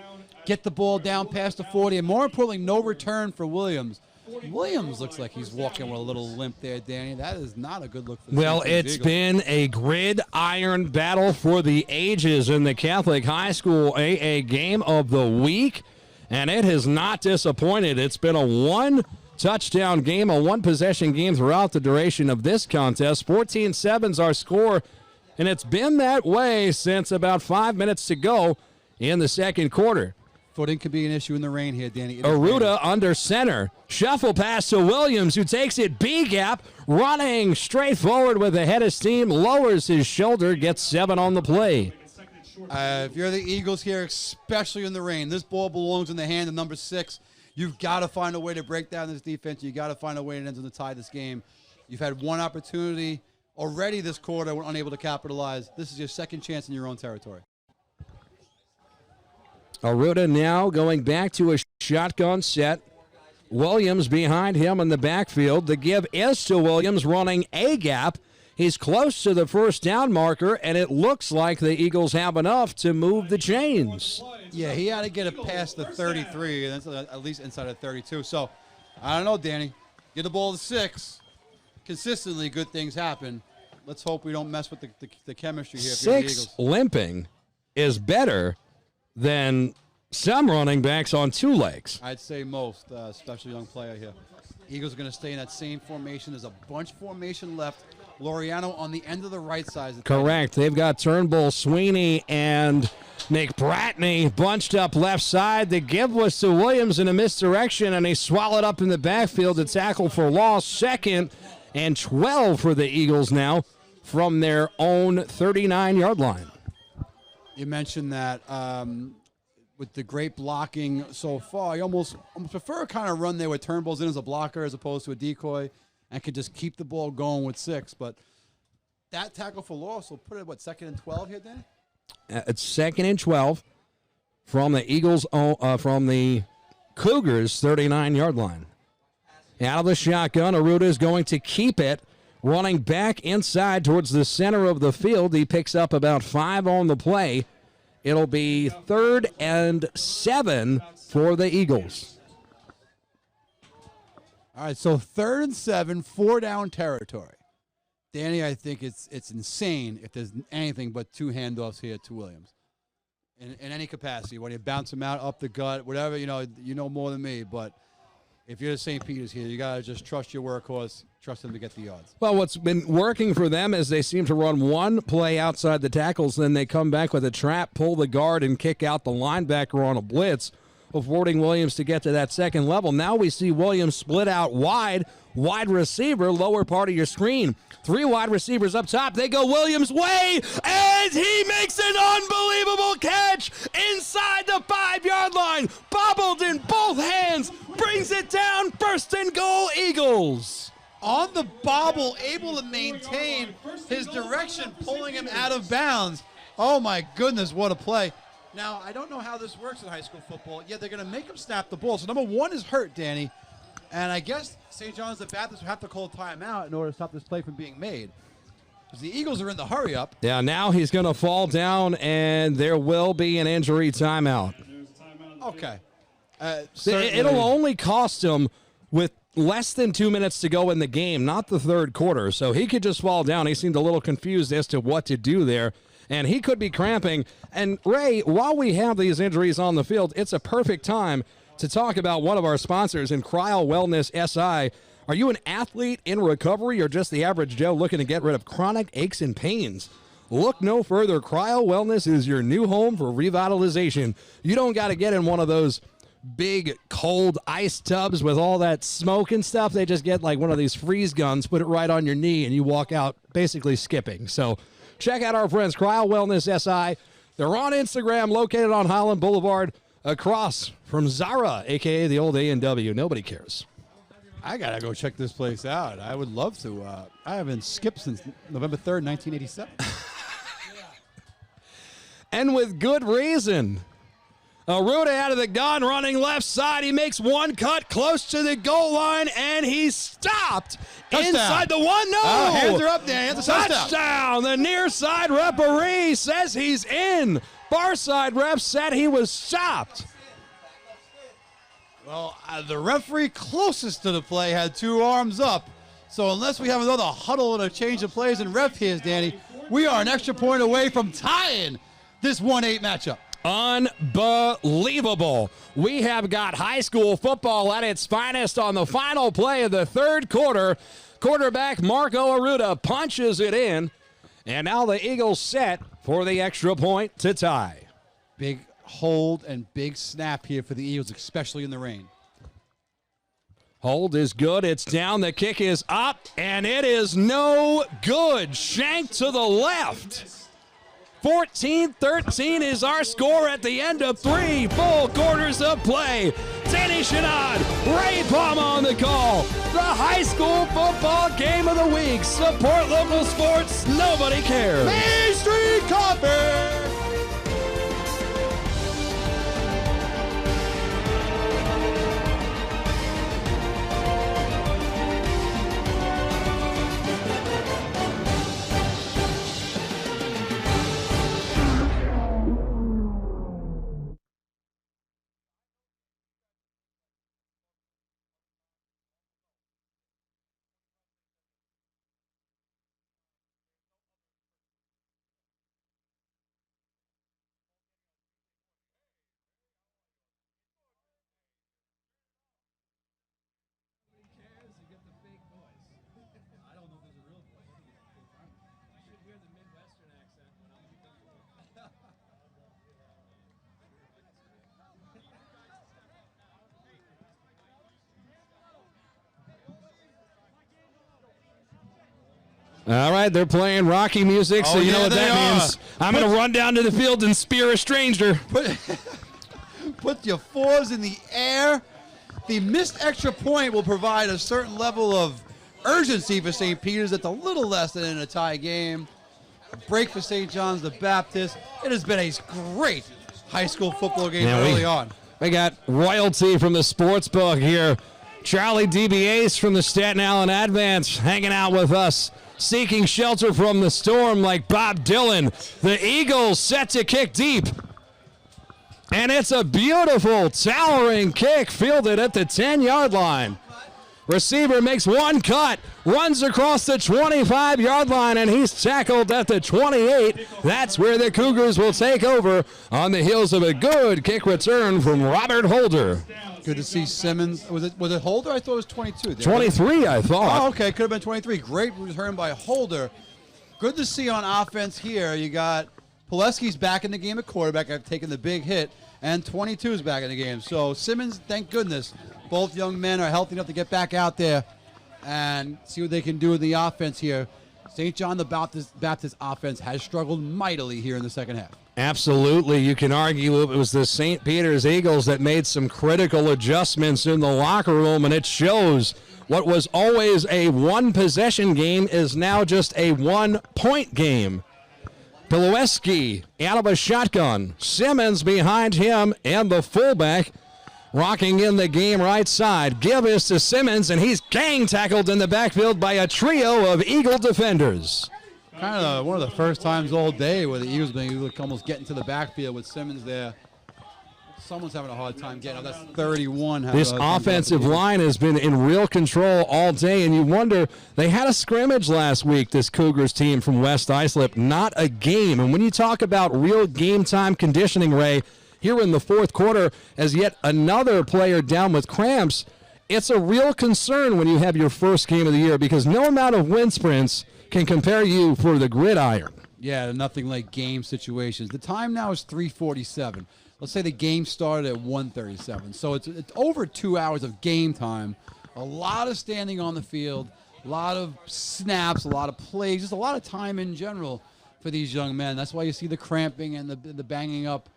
S2: get the ball down past the 40, and more importantly, no return for Williams. Williams looks like he's walking with a little limp there, Danny. That is not a good look for the
S1: Well, it's
S2: Eagles.
S1: been a gridiron battle for the ages in the Catholic High School AA game of the week, and it has not disappointed. It's been a one-touchdown game, a one-possession game throughout the duration of this contest. 14-7's our score, and it's been that way since about 5 minutes to go in the second quarter.
S2: Footing could be an issue in the rain here, Danny.
S1: Aruda under center. Shuffle pass to Williams, who takes it B-gap, running straight forward with a head of steam, lowers his shoulder, gets 7 on the play.
S2: If you're the Eagles here, especially in the rain, this ball belongs in the hand of number 6. You've got to find a way to break down this defense. You've got to find a way to tie this game. You've had one opportunity already this quarter, we're unable to capitalize. This is your second chance in your own territory.
S1: Aruda now going back to a shotgun set. Williams behind him in the backfield. The give is to Williams running a gap. He's close to the first down marker, and it looks like the Eagles have enough to move the chains.
S2: Yeah, he had to get it past the 33, and that's at least inside of 32. So, I don't know, Danny. Get the ball to 6. Consistently, good things happen. Let's hope we don't mess with the chemistry here. If you're the Eagles.
S1: 6 limping is better than some running backs on 2 legs.
S2: I'd say most, especially young player here. Eagles are going to stay in that same formation. There's a bunch formation left. Loriano on the end of the right side.
S1: Correct. They've got Turnbull, Sweeney, and McBratney bunched up left side. The give was to Williams in a misdirection, and he swallowed up in the backfield to tackle for loss. 2nd and 12 for the Eagles now from their own 39-yard line.
S2: You mentioned that with the great blocking so far, you almost prefer a kind of run there with Turnbull's in as a blocker as opposed to a decoy and could just keep the ball going with 6. But that tackle for loss will put it, 2nd and 12 here, Danny?
S1: It's 2nd and 12. from the from the Cougars 39-yard line. Out of the shotgun, Aruda is going to keep it, running back inside towards the center of the field. He picks up about 5 on the play. It'll be 3rd and 7 for the Eagles.
S2: All right, so 3rd and 7, 4-down territory. Danny, I think it's insane if there's anything but 2 handoffs here to Williams. In any capacity, when you bounce him out up the gut, whatever, you know more than me, but if you're the St. Peter's here, you got to just trust your workhorse, trust him to get the yards.
S1: Well, what's been working for them is they seem to run one play outside the tackles, then they come back with a trap, pull the guard, and kick out the linebacker on a blitz, affording Williams to get to that second level. Now we see Williams split out wide receiver, lower part of your screen. 3 wide receivers up top. They go Williams' way, and he makes an unbelievable catch inside the 5-yard line. Bobbled in both hands, brings it down, 1st and goal, Eagles.
S2: On the bobble, able to maintain his direction, pulling him out of bounds. Oh, my goodness, what a play. Now, I don't know how this works in high school football, yet they're going to make him snap the ball. So, number 1 is hurt, Danny. And I guess St. John's the Baptist will have to call a timeout in order to stop this play from being made. Because the Eagles are in the hurry up.
S1: Yeah, now he's going to fall down, and there will be an injury timeout.
S2: Okay.
S1: It'll only cost him with less than 2 minutes to go in the game, not the 3rd quarter. So he could just fall down. He seemed a little confused as to what to do there. And he could be cramping. And, Ray, while we have these injuries on the field, it's a perfect time to talk about one of our sponsors in Cryo Wellness SI. Are you an athlete in recovery or just the average Joe looking to get rid of chronic aches and pains? Look no further. Cryo Wellness is your new home for revitalization. You don't got to get in one of those big cold ice tubs with all that smoke and stuff. They just get like one of these freeze guns, put it right on your knee, and you walk out basically skipping. So check out our friends, Cryo Wellness SI. They're on Instagram, located on Highland Boulevard, across from Zara, a.k.a. the old A&W. Nobody cares.
S2: I got to go check this place out. I would love to. I haven't skipped since November 3rd, 1987.
S1: And with good reason. Aruda out of the gun, running left side. He makes one cut close to the goal line, and he's stopped inside the 1. No!
S2: Hands are up there.
S1: Touchdown! The near side referee says he's in. Far side ref said he was stopped.
S2: Well, the referee closest to the play had 2 arms up. So unless we have another huddle and a change of plays and ref here, Danny, we are an extra point away from tying this 1-8 matchup.
S1: Unbelievable. We have got high school football at its finest on the final play of the 3rd quarter. Quarterback Marco Aruda punches it in, and now the Eagles set for the extra point to tie.
S2: Big hold and big snap here for the Eagles, especially in the rain.
S1: Hold is good. It's down. The kick is up, and it is no good. Shank to the left. 14-13 is our score at the end of 3 full quarters of play. Danny Chanod, Ray Palma on the call. The high school football game of the week. Support local sports. Nobody cares.
S2: Main Street Coffee!
S1: All right, they're playing Rocky music, so you know what that means. I'm going to run down to the field and spear a stranger.
S2: Put your 4s in the air. The missed extra point will provide a certain level of urgency for St. Peter's. That's a little less than in a tie game. A break for St. John's the Baptist. It has been a great high school football game
S1: Yeah,
S2: early on.
S1: We got royalty from the sports book here. Charlie DBAs from the Staten Island Advance hanging out with us, seeking shelter from the storm like Bob Dylan. The Eagles set to kick deep. And it's a beautiful, towering kick fielded at the 10-yard line. Receiver makes one cut, runs across the 25-yard line, and he's tackled at the 28. That's where the Cougars will take over on the heels of a good kick return from Robert Holder.
S2: Good to see Simmons. Was it Holder? I thought it was 22.
S1: 23, I thought.
S2: Oh, okay. Could have been 23. Great return by Holder. Good to see on offense here. You got Pileski's back in the game at quarterback after taking the big hit, and 22 is back in the game. So Simmons, thank goodness, both young men are healthy enough to get back out there and see what they can do in the offense here. St. John the Baptist offense has struggled mightily here in the second half.
S1: Absolutely. You can argue it was the St. Peter's Eagles that made some critical adjustments in the locker room, and it shows what was always a one-possession game is now just a one-point game. Pileski out of a shotgun. Simmons behind him and the fullback rocking in the game right side. Give is to Simmons, and he's gang tackled in the backfield by a trio of Eagle defenders.
S2: Kind of one of the first times all day where the Eagles have been able to almost get into the backfield with Simmons there. Someone's having a hard time getting up. That's 31.
S1: This offensive line has been in real control all day, and you wonder, they had a scrimmage last week, this Cougars team from West Islip, not a game. And when you talk about real game time conditioning, Ray, here in the fourth quarter, as yet another player down with cramps, it's a real concern when you have your first game of the year because no amount of wind sprints can compare you for the gridiron.
S2: Yeah, nothing like game situations. The time now is 3:47. Let's say the game started at 1:37. So it's over 2 hours of game time. A lot of standing on the field, a lot of snaps, a lot of plays, just a lot of time in general for these young men. That's why you see the cramping and the banging up.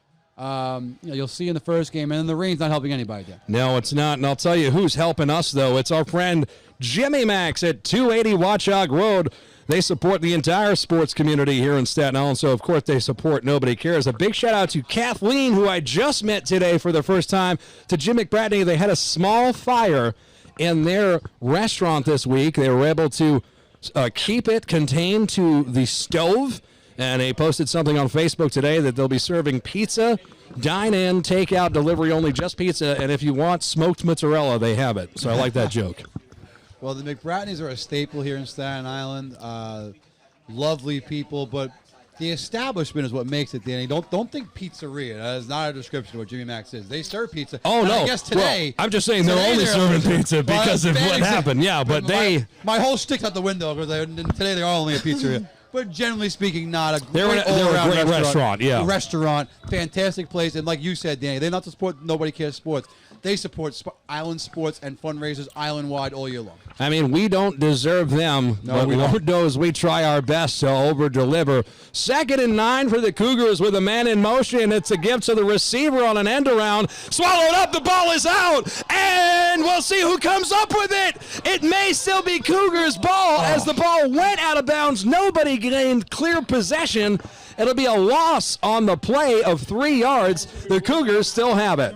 S2: You'll see in the first game, and then the rain's not helping anybody there.
S1: No, it's not, and I'll tell you who's helping us, though. It's our friend Jimmy Max at 280 Watchog Road. They support the entire sports community here in Staten Island, so of course they support Nobody Cares. A big shout-out to Kathleen, who I just met today for the first time, to Jim McBratney. They had a small fire in their restaurant this week. They were able to keep it contained to the stove, and they posted something on Facebook today that they'll be serving pizza, dine-in, take-out, delivery only, just pizza, and if you want smoked mozzarella, they have it. So I like that joke.
S2: Well, the McBratneys are a staple here in Staten Island. Lovely people, but the establishment is what makes it, Danny. Don't think pizzeria. That is not a description of what Jimmy Max is. They serve pizza.
S1: Oh,
S2: and
S1: no.
S2: I guess today...
S1: Well, I'm just saying they're only serving pizza because of what happened. Yeah, but
S2: My whole stick's out the window because today they are only a pizzeria. But generally speaking, not a great
S1: They're a great restaurant, yeah.
S2: A restaurant, fantastic place. And like you said, Danny, they not to support Nobody Cares Sports. They support island sports and fundraisers island-wide all year long.
S1: I mean, we don't deserve them, but Lord knows we try our best to over-deliver. 2nd and 9 for the Cougars with a man in motion. It's a gift to the receiver on an end-around. Swallowed up, the ball is out, and we'll see who comes up with it. It may still be Cougars' ball as the ball went out of bounds. Nobody gained clear possession. It'll be a loss on the play of 3 yards. The Cougars still have it.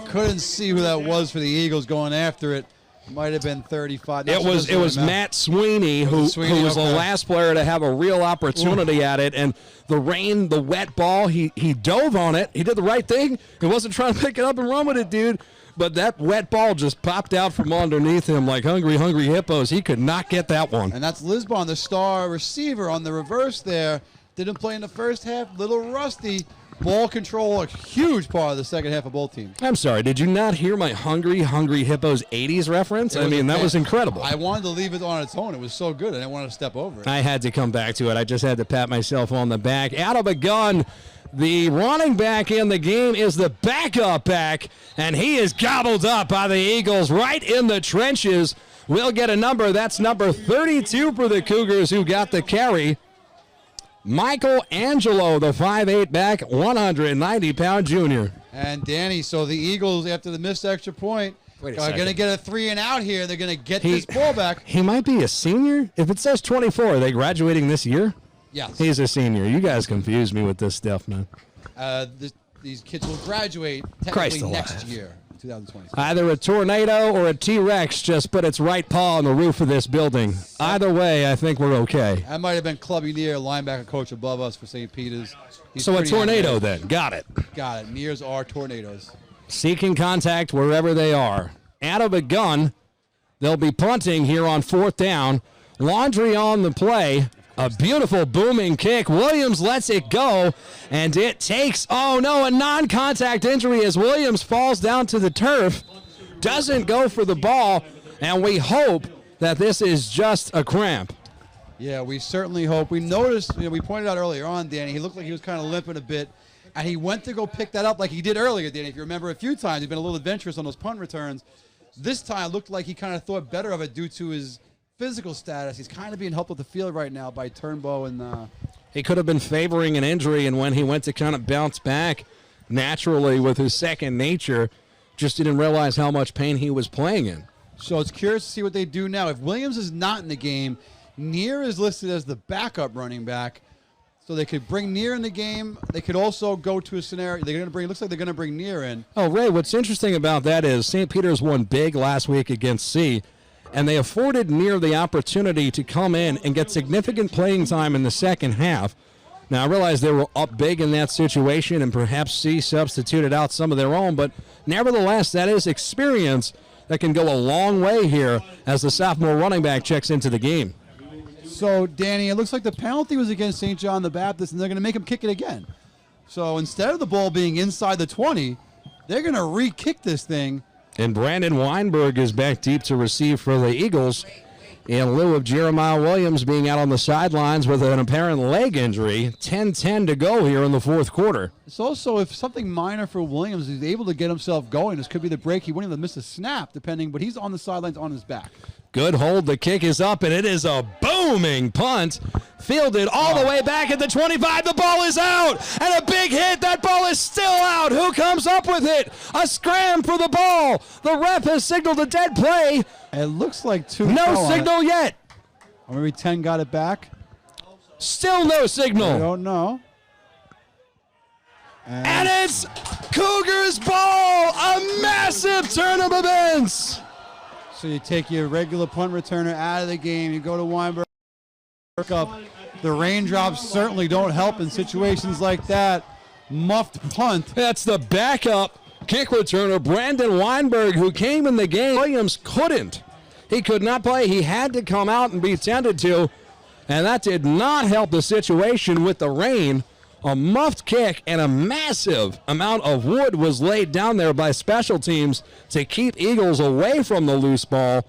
S2: Couldn't see who that was for the Eagles going after it. Might have been 35.
S1: It was Matt Sweeney, who was the last player to have a real opportunity at it. And the rain, the wet ball, he dove on it. He did the right thing. He wasn't trying to pick it up and run with it, dude. But that wet ball just popped out from underneath him like hungry hippos. He could not get that one.
S2: And that's Lisbon, the star receiver on the reverse there. Didn't play in the first half. Little rusty. Ball control, a huge part of the second half of both teams.
S1: I'm sorry, did you not hear my hungry hippos 80s reference? I mean, that was incredible.
S2: I wanted to leave it on its own. It was so good. I didn't want to step over it.
S1: I had to come back to it. I just had to pat myself on the back. Out of a gun, the running back in the game is the backup back, and he is gobbled up by the Eagles right in the trenches. We'll get a number. That's number 32 for the Cougars who got the carry. Michael Angelo, the 5'8 back, 190-pound junior.
S2: And Danny, so the Eagles, after the missed extra point, are going to get a 3 and out here. They're going to get this ball back.
S1: He might be a senior. If it says 24, are they graduating this year?
S2: Yes.
S1: He's a senior. You guys confuse me with this stuff, man.
S2: these kids will graduate
S1: Christ
S2: technically
S1: alive.
S2: next year, 2020.
S1: Either a tornado or a T-Rex just put its right paw on the roof of this building. Either way, I think we're okay.
S2: That might have been Clubby Neer, linebacker coach above us for St. Peter's. He's
S1: So a
S2: pretty
S1: tornado
S2: athletic.
S1: then. Got it.
S2: Got it. Nears are tornadoes.
S1: Seeking contact wherever they are. Out of a gun, they'll be punting here on 4th down. Laundry on the play. A beautiful booming kick. Williams lets it go, and it takes, oh no, a non-contact injury as Williams falls down to the turf. Doesn't go for the ball, and we hope that this is just a cramp.
S2: Yeah, we certainly hope. We noticed, we pointed out earlier on, Danny, he looked like he was kind of limping a bit, and he went to go pick that up like he did earlier, Danny. If you remember a few times, he's been a little adventurous on those punt returns. This time it looked like he kind of thought better of it due to his physical status. He's kind of being helped with the field right now by Turnbow and
S1: He could have been favoring an injury, and when he went to kind of bounce back naturally with his second nature, just didn't realize how much pain he was playing in.
S2: so it's curious to see what they do now. If Williams is not in the game, Neer is listed as the backup running back. So they could bring Neer in the game. They could also go to a scenario. They're going to bring. Looks like they're going to bring Neer in.
S1: Oh, Ray, what's interesting about that is St. Peter's won big last week against C, and they afforded Neer the opportunity to come in and get significant playing time in the second half. Now, I realize they were up big in that situation, and perhaps C substituted out some of their own, but nevertheless, that is experience that can go a long way here as the sophomore running back checks into the game.
S2: So, Danny, it looks like the penalty was against St. John the Baptist, and they're going to make him kick it again. So instead of the ball being inside the 20, they're going to re-kick this thing.
S1: And Brandon Weinberg is back deep to receive for the Eagles in lieu of Jeremiah Williams being out on the sidelines with an apparent leg injury. 10-10 to go here in the fourth quarter.
S2: It's also, if something minor for Williams, he's able to get himself going. This could be the break. He wouldn't even miss a snap, depending, but he's on the sidelines on his back.
S1: Good hold. The kick is up, and it is a booming punt. Fielded all the way back at the 25. The ball is out, and a big hit. That ball is still out. Who comes up with it? A scram for the ball. The ref has signaled a dead play.
S2: It looks like two.
S1: No
S2: fell on it.
S1: signal yet.
S2: Or maybe 10 got it back.
S1: Still no
S2: I
S1: signal.
S2: don't know.
S1: And it's Cougars ball. A massive turn of events.
S2: So you take your regular punt returner out of the game. You go to Weinberg. Up. The raindrops certainly don't help in situations like that. Muffed punt.
S1: That's the backup kick returner, Brandon Weinberg, who came in the game. Williams couldn't. He could not play. He had to come out and be tended to, and that did not help the situation with the rain. A muffed kick and a massive amount of wood was laid down there by special teams to keep Eagles away from the loose ball.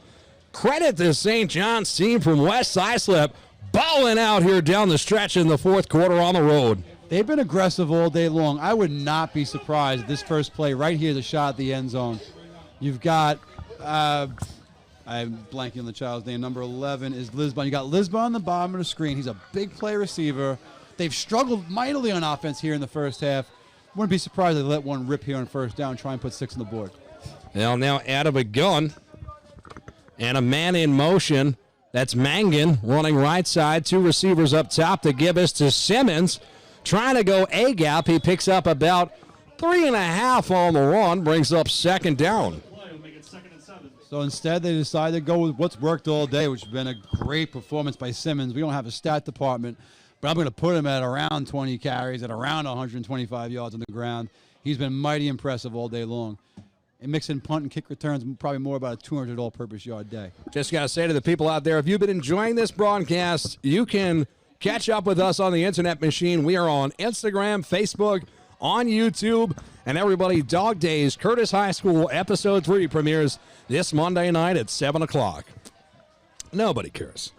S1: Credit to St. John's team from West Islip, balling out here down the stretch in the fourth quarter on the road.
S2: They've been aggressive all day long. I would not be surprised. This first play right here, the shot at the end zone. You've got, I'm blanking on the child's name, number 11 is Lisbon. You got Lisbon on the bottom of the screen. He's a big play receiver. They've struggled mightily on offense here in the first half. Wouldn't be surprised if they let one rip here on first down, try and put 6 on the board.
S1: Now out of a gun and a man in motion. That's Mangan running right side. 2 receivers up top. The Gibbous to Simmons. Trying to go A-gap. He picks up about 3.5 on the run. Brings up second down.
S2: So instead, they decided to go with what's worked all day, which has been a great performance by Simmons. We don't have a stat department, but I'm going to put him at around 20 carries, at around 125 yards on the ground. He's been mighty impressive all day long. And mixing punt and kick returns, probably more about a 200 all-purpose yard day.
S1: Just got to say to the people out there, if you've been enjoying this broadcast, you can catch up with us on the internet machine. We are on Instagram, Facebook, on YouTube, and everybody, Dog Days, Curtis High School, Episode 3 premieres this Monday night at 7 o'clock. Nobody cares.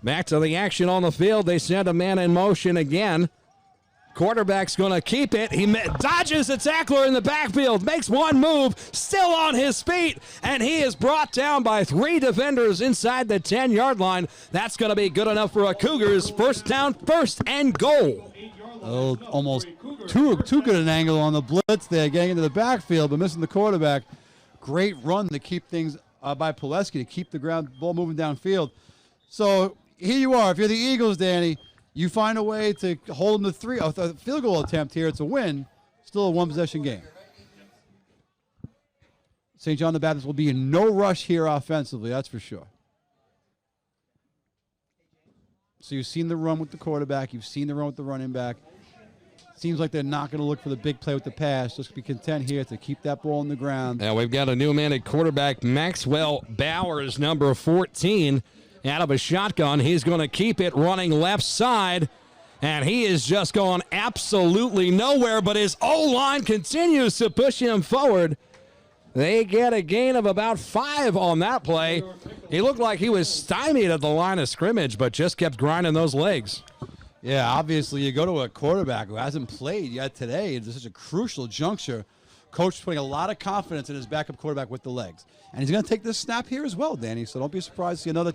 S1: Back to the action on the field. They send a man in motion again. Quarterback's going to keep it. He dodges the tackler in the backfield, makes one move, still on his feet, and he is brought down by 3 defenders inside the 10-yard line. That's going to be good enough for a Cougars first down, first and goal.
S2: Oh, almost too good an angle on the blitz there, getting into the backfield, but missing the quarterback. Great run to keep things by Pileski to keep the ball moving downfield. So here you are. If you're the Eagles, Danny, you find a way to hold them to 3. A field goal attempt here, it's a win. Still a one-possession game. St. John the Baptist will be in no rush here offensively, that's for sure. So you've seen the run with the quarterback. You've seen the run with the running back. Seems like they're not going to look for the big play with the pass. Just be content here to keep that ball on the ground.
S1: Now we've got a new man at quarterback, Maxwell Bowers, number 14, out of a shotgun. He's going to keep it running left side, and he is just going absolutely nowhere, but his O-line continues to push him forward. They get a gain of about 5 on that play. He looked like he was stymied at the line of scrimmage, but just kept grinding those legs.
S2: Yeah, obviously you go to a quarterback who hasn't played yet today. It's such a crucial juncture. Coach putting a lot of confidence in his backup quarterback with the legs. And he's going to take this snap here as well, Danny. So don't be surprised to see another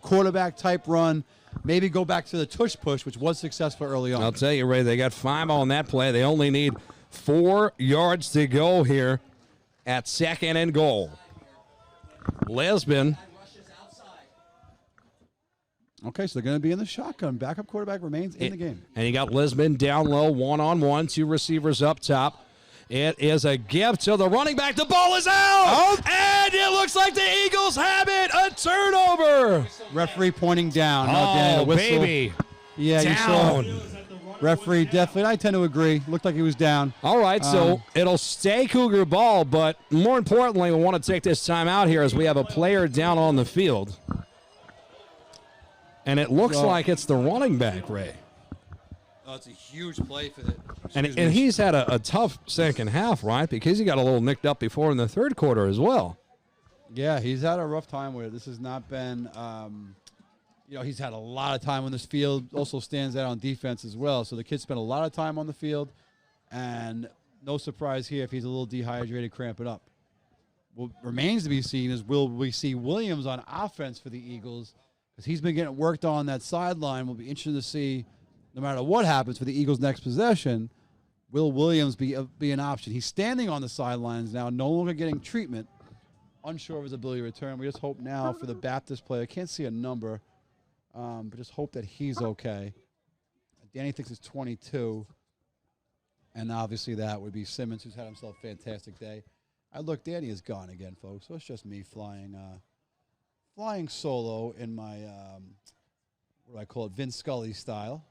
S2: quarterback-type run. Maybe go back to the tush push, which was successful early on.
S1: I'll tell you, Ray, they got 5 on that play. They only need 4 yards to go here at 2nd and goal. Lisbon.
S2: Okay, so they're going to be in the shotgun. Backup quarterback remains in the game.
S1: And you got Lisbon down low, one-on-one, 2 receivers up top. It is a gift to the running back. The ball is out! And it looks like the Eagles have it. A turnover.
S2: Referee pointing down.
S1: Oh,
S2: Whistle.
S1: baby.
S2: Yeah,
S1: Down.
S2: you saw. Referee definitely, I tend to agree. Looked like he was down.
S1: All right, so it'll stay Cougar ball, but more importantly, we want to take this time out here as we have a player down on the field. And it looks like it's the running back, Ray.
S2: Oh, it's a huge play for the.
S1: And he's had a tough second half, right? Because he got a little nicked up before in the third quarter as well.
S2: Yeah, he's had a rough time with it. This has not been, he's had a lot of time on this field. Also stands out on defense as well. So the kid spent a lot of time on the field. And no surprise here if he's a little dehydrated, cramping up. What remains to be seen is will we see Williams on offense for the Eagles? Because he's been getting worked on that sideline. Will be interesting to see, no matter what happens for the Eagles' next possession, will Williams be an option? He's standing on the sidelines now, no longer getting treatment. Unsure of his ability to return. We just hope now for the Baptist player. I can't see a number, but just hope that he's okay. Danny thinks it's 22. And obviously that would be Simmons, who's had himself a fantastic day. Danny is gone again, folks. So it's just me flying solo in my, what do I call it, Vince Scully style.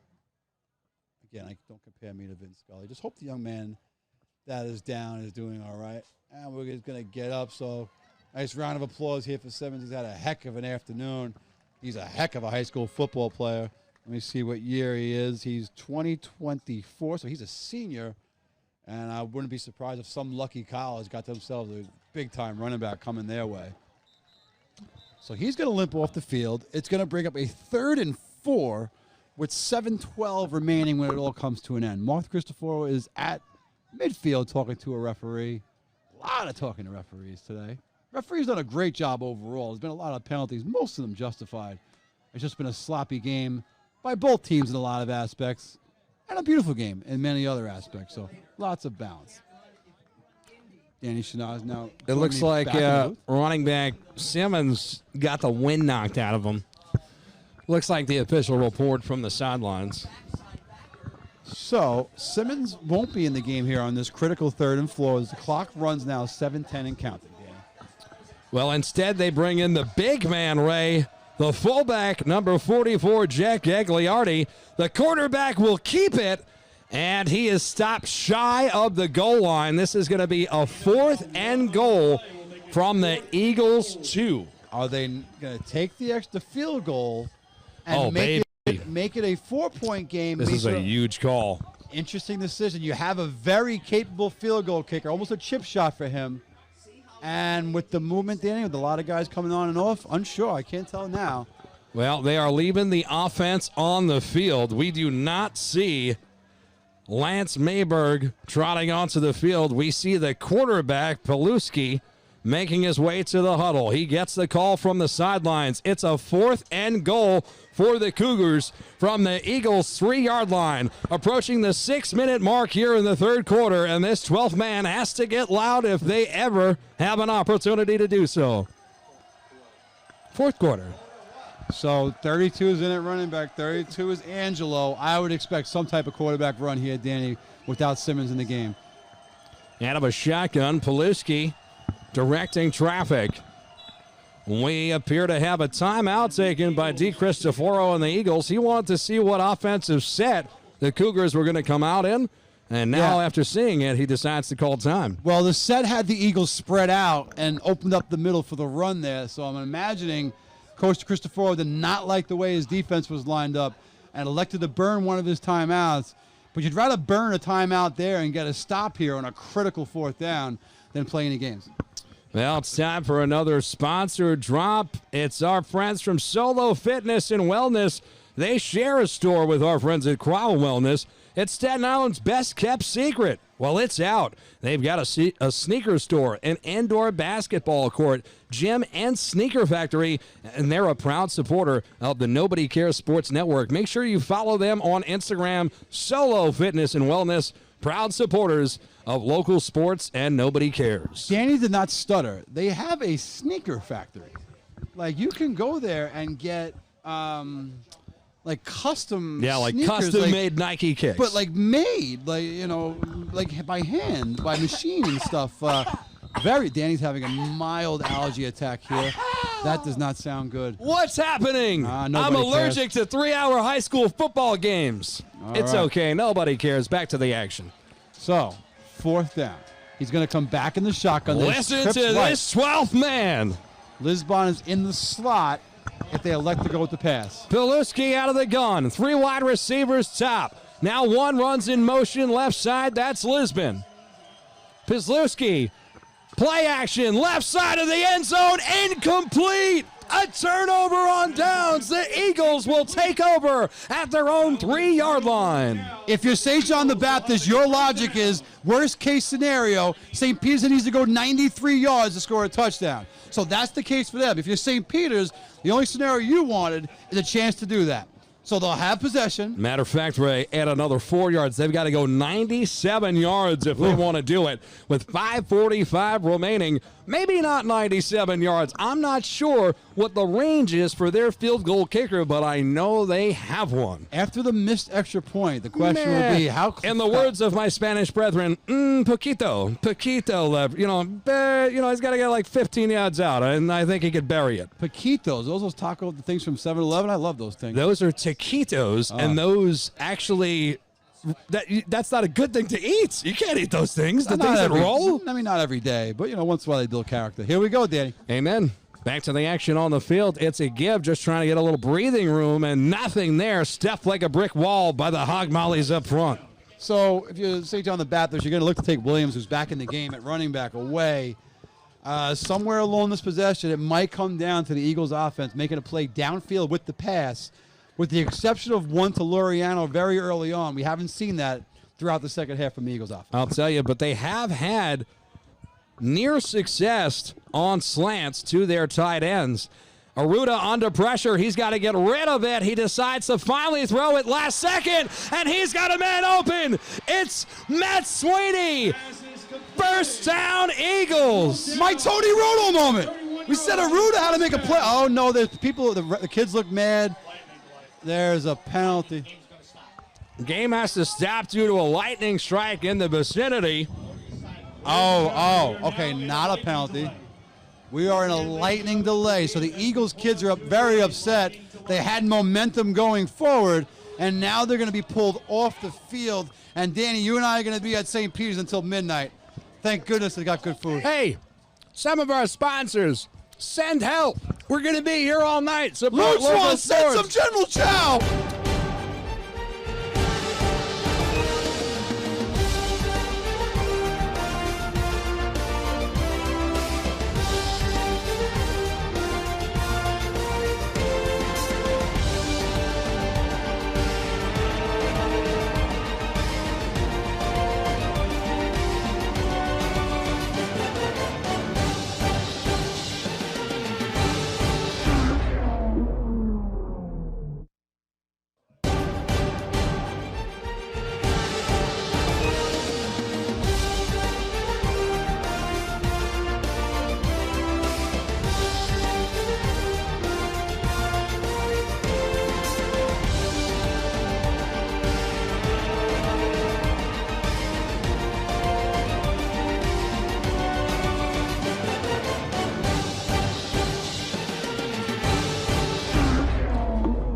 S2: Again, don't compare me to Vince Scully. Just hope the young man that is down is doing all right. And we're just going to get up. So nice round of applause here for Simmons. He's had a heck of an afternoon. He's a heck of a high school football player. Let me see what year he is. He's 2024, so he's a senior. And I wouldn't be surprised if some lucky college got themselves a big-time running back coming their way. So he's going to limp off the field. It's going to bring up a 3rd and 4 with 7:12 remaining when it all comes to an end. Mark Cristoforo is at midfield talking to a referee. A lot of talking to referees today. Referee's done a great job overall. There's been a lot of penalties, most of them justified. It's just been a sloppy game by both teams in a lot of aspects, and a beautiful game in many other aspects. So lots of balance. Danny Chanod is now.
S1: It looks like running back Simmons got the wind knocked out of him. Looks like the official report from the sidelines.
S2: So Simmons won't be in the game here on this critical 3rd and 4 as the clock runs now 7:10 and counting. Danny.
S1: Well, instead they bring in the big man, Ray, the fullback, number 44, Jack Gagliardi. The quarterback will keep it, and he is stopped shy of the goal line. This is going to be a 4th and goal from the Eagles 2.
S2: Are they going to take the extra field goal and make it a 4-point game?
S1: This is a huge call.
S2: Interesting decision. You have a very capable field goal kicker, almost a chip shot for him. And with the movement, Danny, with a lot of guys coming on and off, unsure. I can't tell now.
S1: Well, they are leaving the offense on the field. We do not see Lance Mayberg trotting onto the field. We see the quarterback, Paluski, making his way to the huddle. He gets the call from the sidelines. It's a 4th and goal for the Cougars from the Eagles' 3-yard line. Approaching the 6-minute mark here in the 3rd quarter, and this 12th man has to get loud if they ever have an opportunity to do so. 4th quarter.
S2: So 32 is in at running back. 32 is Angelo. I would expect some type of quarterback run here, Danny, without Simmons in the game.
S1: Out of a shotgun, Paluski directing traffic. We appear to have a timeout taken by D. Cristoforo and the Eagles. He wanted to see what offensive set the Cougars were going to come out in, and now after seeing it, he decides to call time.
S2: Well, the set had the Eagles spread out and opened up the middle for the run there, so I'm imagining Coach Cristoforo did not like the way his defense was lined up and elected to burn one of his timeouts. But you'd rather burn a timeout there and get a stop here on a critical 4th down than play any games.
S1: Well, it's time for another sponsor drop. It's our friends from Solo Fitness and Wellness. They share a store with our friends at Crowell Wellness. It's Staten Island's best-kept secret. Well, it's out. They've got a sneaker store, an indoor basketball court, gym, and sneaker factory, and they're a proud supporter of the Nobody Cares Sports Network. Make sure you follow them on Instagram, Solo Fitness and Wellness, proud supporters of local sports and Nobody Cares.
S2: Danny did not stutter. They have a sneaker factory. Like, you can go there and get like custom
S1: like
S2: sneakers,
S1: custom-made Nike kicks.
S2: but like made, like, you know, like by hand, by machine and stuff. Danny's having a mild allergy attack here. That does not sound good.
S1: What's happening? I'm allergic to 3-hour high school football games. It's okay. Nobody cares. Back to the action.
S2: So, 4th down. He's going to come back in the shotgun.
S1: Listen to this 12th man.
S2: Lisbon is in the slot if they elect to go with the pass.
S1: Piluski out of the gun. 3 wide receivers top. Now 1 runs in motion left side. That's Lisbon. Piluski. Play action. Left side of the end zone. Incomplete. A turnover on downs. The Eagles will take over at their own 3-yard line.
S2: If you're St. John the Baptist, your logic is, worst case scenario, St. Peter's needs to go 93 yards to score a touchdown. So that's the case for them. If you're St. Peter's, the only scenario you wanted is a chance to do that. So they'll have possession.
S1: Matter of fact, Ray, add another 4 yards. They've got to go 97 yards if they want to do it. With 5:45 remaining, maybe not 97 yards. I'm not sure what the range is for their field goal kicker, but I know they have one.
S2: After the missed extra point, the question will be how.
S1: In the words of my Spanish brethren, poquito, he's got to get like 15 yards out, and I think he could bury it.
S2: Paquitos, those taco things from 7-Eleven. I love those things.
S1: Those are taquitos, and those actually. That's not a good thing to eat. You can't eat those things. The things that roll.
S2: I mean, not every day, but once in a while they build character. Here we go, Danny.
S1: Amen. Back to the action on the field. It's a give, just trying to get a little breathing room, and nothing there. Stuffed like a brick wall by the Hog Mollies up front.
S2: So if you're St. John the Baptist, you're going to look to take Williams, who's back in the game at running back, away. Somewhere along this possession, it might come down to the Eagles' offense making a play downfield with the pass. With the exception of one to Laureano very early on, we haven't seen that throughout the second half from the Eagles' offense.
S1: I'll tell you, but they have had near success on slants to their tight ends. Aruda under pressure. He's got to get rid of it. He decides to finally throw it last second, and he's got a man open. It's Matt Sweeney. First down, Eagles.
S2: My Tony Roto moment. We said Aruda how to make a play. Oh, no, there's people, the kids look mad. There's a penalty.
S1: Game has to stop due to a lightning strike in the vicinity.
S2: Okay, not a penalty. We are in a lightning delay, so the Eagles kids are very upset. They had momentum going forward, and now they're going to be pulled off the field. And Danny, you and I are going to be at St. Peter's until midnight. Thank goodness they got good food.
S1: Hey, some of our sponsors, send help. We're going to be here all night. Support local sports.
S2: Send some General Chow.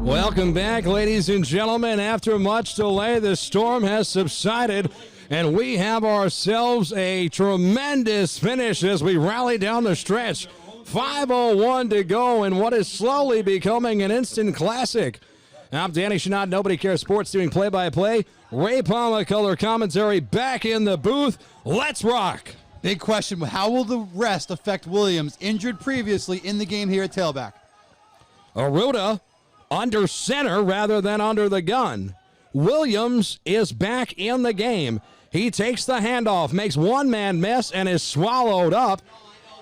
S1: Welcome back, ladies and gentlemen. After much delay, the storm has subsided, and we have ourselves a tremendous finish as we rally down the stretch. 5:01 to go in what is slowly becoming an instant classic. I'm Danny Chanod, Nobody Cares Sports, doing play-by-play. Ray Palma, color commentary, back in the booth. Let's rock.
S2: Big question, how will the rest affect Williams, injured previously in the game here at tailback?
S1: Aruda under center rather than under the gun. Williams is back in the game. He takes the handoff, makes one man miss, and is swallowed up.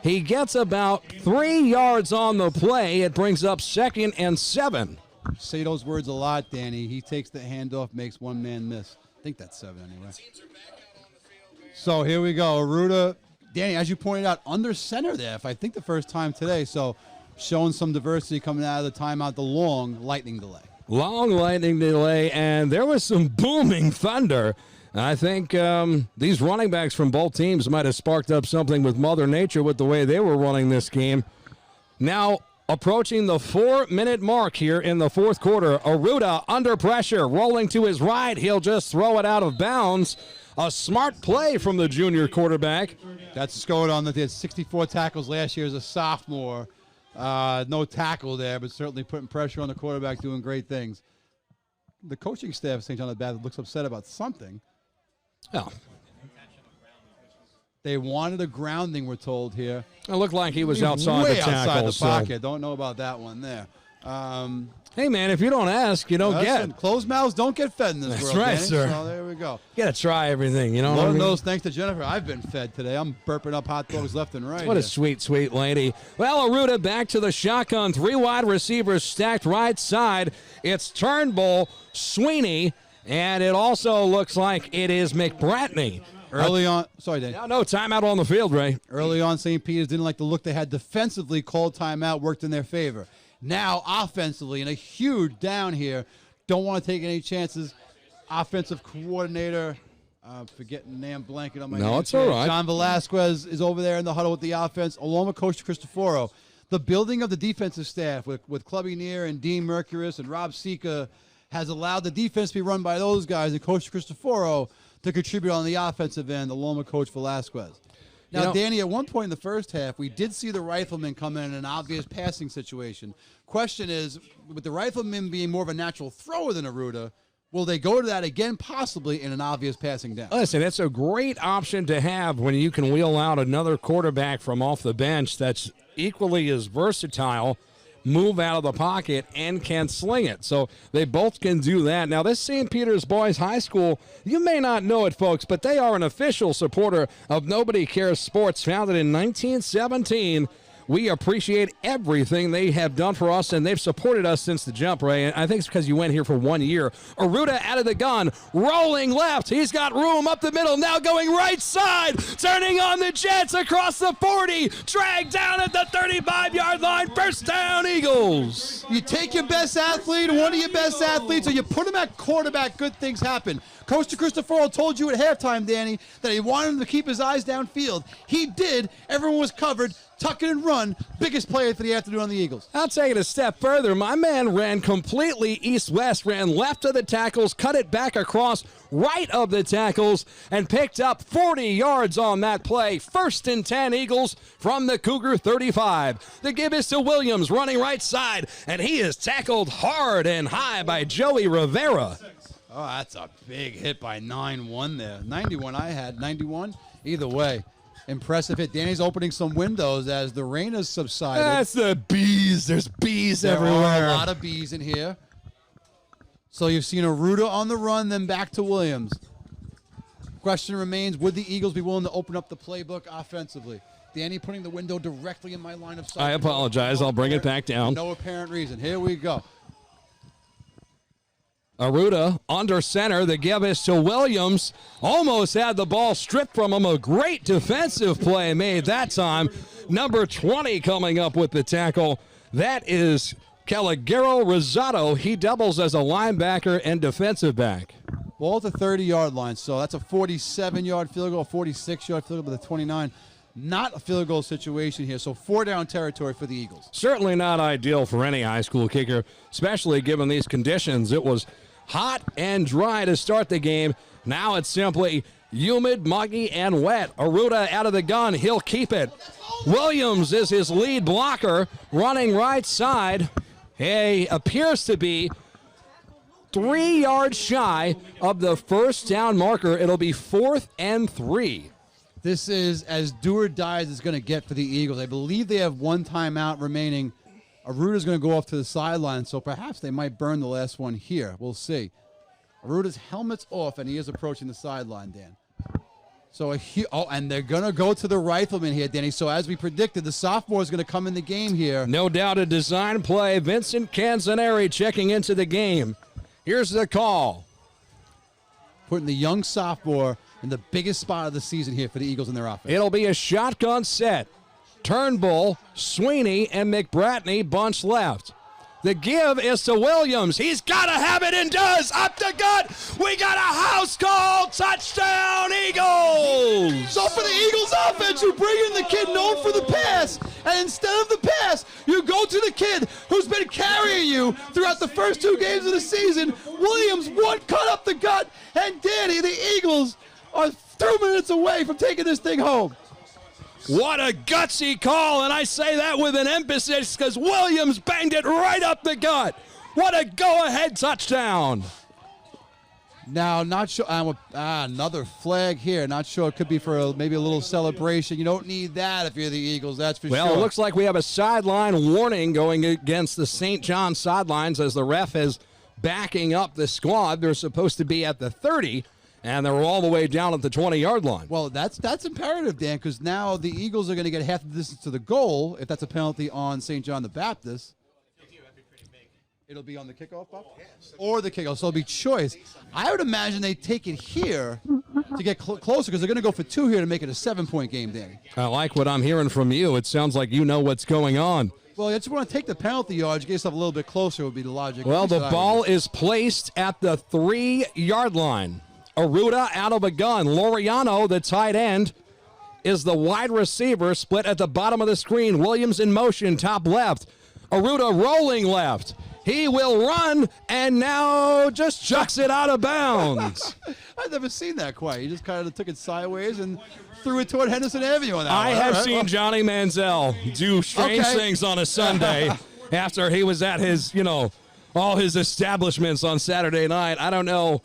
S1: He gets about 3 yards on the play. It brings up 2nd and 7.
S2: Say those words a lot, Danny. He takes the handoff, makes one man miss. I think that's 7 anyway. So here we go. Aruda, Danny, as you pointed out, under center there, I think the first time today. So showing some diversity coming out of the timeout, the long lightning delay.
S1: Long lightning delay, and there was some booming thunder. I think these running backs from both teams might have sparked up something with Mother Nature with the way they were running this game. Now, approaching the 4-minute mark here in the fourth quarter, Aruda under pressure, rolling to his right. He'll just throw it out of bounds. A smart play from the junior quarterback.
S2: That's scored on the 64 tackles last year as a sophomore. No tackle there, but certainly putting pressure on the quarterback, doing great things. The coaching staff of St. John the Baptist looks upset about something.
S1: Oh.
S2: They wanted a grounding, we're told here.
S1: It looked like he was outside
S2: way
S1: the tackle.
S2: outside the
S1: so.
S2: pocket. Don't know about that one there.
S1: Hey, man, if you don't ask, you don't get.
S2: Closed mouths don't get fed in this
S1: That's
S2: world,
S1: right,
S2: Danny.
S1: sir.
S2: So there we go.
S1: You got to try everything, you know.
S2: Lord knows, thanks to Jennifer, I've been fed today. I'm burping up hot dogs left and right.
S1: What a
S2: here.
S1: sweet, sweet lady. Well, Aruda back to the shotgun. 3 wide receivers stacked right side. It's Turnbull, Sweeney, and it also looks like it is McBratney.
S2: Early on, sorry, Dave.
S1: No timeout on the field, Ray.
S2: Early on, St. Peter's didn't like the look they had defensively. Called timeout, worked in their favor. Now, offensively, in a huge down here, don't want to take any chances. Offensive coordinator, forgetting the name, blanket on my name.
S1: No, it's all right.
S2: John Velasquez is over there in the huddle with the offense, along with Coach Cristoforo. The building of the defensive staff with Clubby Neer and Dean Mercuris and Rob Sika has allowed the defense to be run by those guys and Coach Cristoforo to contribute on the offensive end, along with Coach Velasquez. Now, Danny, at one point in the first half, we did see the rifleman come in an obvious passing situation. Question is, with the rifleman being more of a natural thrower than Aruda, will they go to that again, possibly in an obvious passing down?
S1: Listen, it's a great option to have when you can wheel out another quarterback from off the bench that's equally as versatile, move out of the pocket, and can sling it. So they both can do that. Now, this St. Peter's Boys High School, you may not know it, folks, but they are an official supporter of Nobody Cares Sports, founded in 1917. We appreciate everything they have done for us, and they've supported us since the jump, Ray. And I think it's because you went here for 1 year. Aruda out of the gun, rolling left. He's got room up the middle, now going right side, turning on the Jets across the 40, dragged down at the 35-yard line. First down, Eagles.
S2: You take your best athlete, one of your best athletes, or you put him at quarterback, good things happen. Coach Cristoforo told you at halftime, Danny, that he wanted him to keep his eyes downfield. He did. Everyone was covered. Tuck it and run. Biggest play for the afternoon on the Eagles.
S1: I'll take it a step further. My man ran completely east-west, ran left of the tackles, cut it back across right of the tackles, and picked up 40 yards on that play. 1st and 10 Eagles from the Cougar 35. The give is to Williams, running right side, and he is tackled hard and high by Joey Rivera.
S2: Oh, that's a big hit by 9-1 there. 91 I had. 91? Either way. Impressive hit. Danny's opening some windows as the rain has subsided.
S1: That's the bees. There's bees
S2: There
S1: everywhere.
S2: are a lot of bees in here. So you've seen Aruda on the run, then back to Williams. Question remains, would the Eagles be willing to open up the playbook offensively? Danny putting the window directly in my line of sight.
S1: I apologize. I'll bring it back down.
S2: No apparent reason. Here we go.
S1: Aruda under center. The give is to Williams. Almost had the ball stripped from him. A great defensive play made that time. Number 20 coming up with the tackle. That is Caligaro Rosado. He doubles as a linebacker and defensive back.
S2: Ball at the 30-yard line, so that's a 47-yard field goal, 46-yard field goal, but the 29. not a field goal situation here. So 4-down territory for the Eagles.
S1: Certainly not ideal for any high school kicker, especially given these conditions. It was hot and dry to start the game. Now it's simply humid, muggy, and wet. Aruda out of the gun. He'll keep it. Williams is his lead blocker, running right side. He appears to be 3 yards shy of the first down marker. It'll be 4th and 3.
S2: This is as do or die as it's going to get for the Eagles. I believe they have one timeout remaining. Aruda's going to go off to the sideline, so perhaps they might burn the last one here. We'll see. Aruda's helmet's off, and he is approaching the sideline, Dan. So, and they're going to go to the rifleman here, Danny. So, as we predicted, the sophomore is going to come in the game here.
S1: No doubt a design play. Vincent Canzaneri checking into the game. Here's the call.
S2: Putting the young sophomore in the biggest spot of the season here for the Eagles in their offense.
S1: It'll be a shotgun set. Turnbull, Sweeney, and McBratney bunch left. The give is to Williams. He's got to have it and does. Up the gut. We got a house call. Touchdown, Eagles.
S2: So for the Eagles offense, you bring in the kid known for the pass, and instead of the pass, you go to the kid who's been carrying you throughout the first 2 games of the season. Williams, one cut up the gut, and Danny, the Eagles are 3 minutes away from taking this thing home.
S1: What a gutsy call, and I say that with an emphasis because Williams banged it right up the gut. What a go-ahead touchdown.
S2: Now, not sure. Another flag here. Not sure. It could be for maybe a little celebration. You don't need that if you're the Eagles, that's for sure.
S1: Well, it looks like we have a sideline warning going against the St. John sidelines as the ref is backing up the squad. They're supposed to be at the 30. And they're all the way down at the 20-yard line.
S2: Well, that's imperative, Dan, because now the Eagles are going to get half the distance to the goal if that's a penalty on St. John the Baptist. It'll be on the kickoff, Bob? Or the kickoff, so it'll be choice. I would imagine they take it here to get closer because they're going to go for 2 here to make it a 7-point game, Danny.
S1: I like what I'm hearing from you. It sounds like you know what's going on.
S2: Well, you just want to take the penalty yards, get yourself a little bit closer would be the logic.
S1: Well, the ball is placed at the 3-yard line. Aruda out of a gun. Laureano, the tight end, is the wide receiver, split at the bottom of the screen. Williams in motion, top left. Aruda rolling left. He will run, and now just chucks it out of bounds.
S2: I've never seen that quite. He just kind of took it sideways and threw it toward Henderson Avenue on that
S1: I
S2: one.
S1: have
S2: All right.
S1: seen Johnny Manziel do strange things on a Sunday after he was at his, all his establishments on Saturday night. I don't know.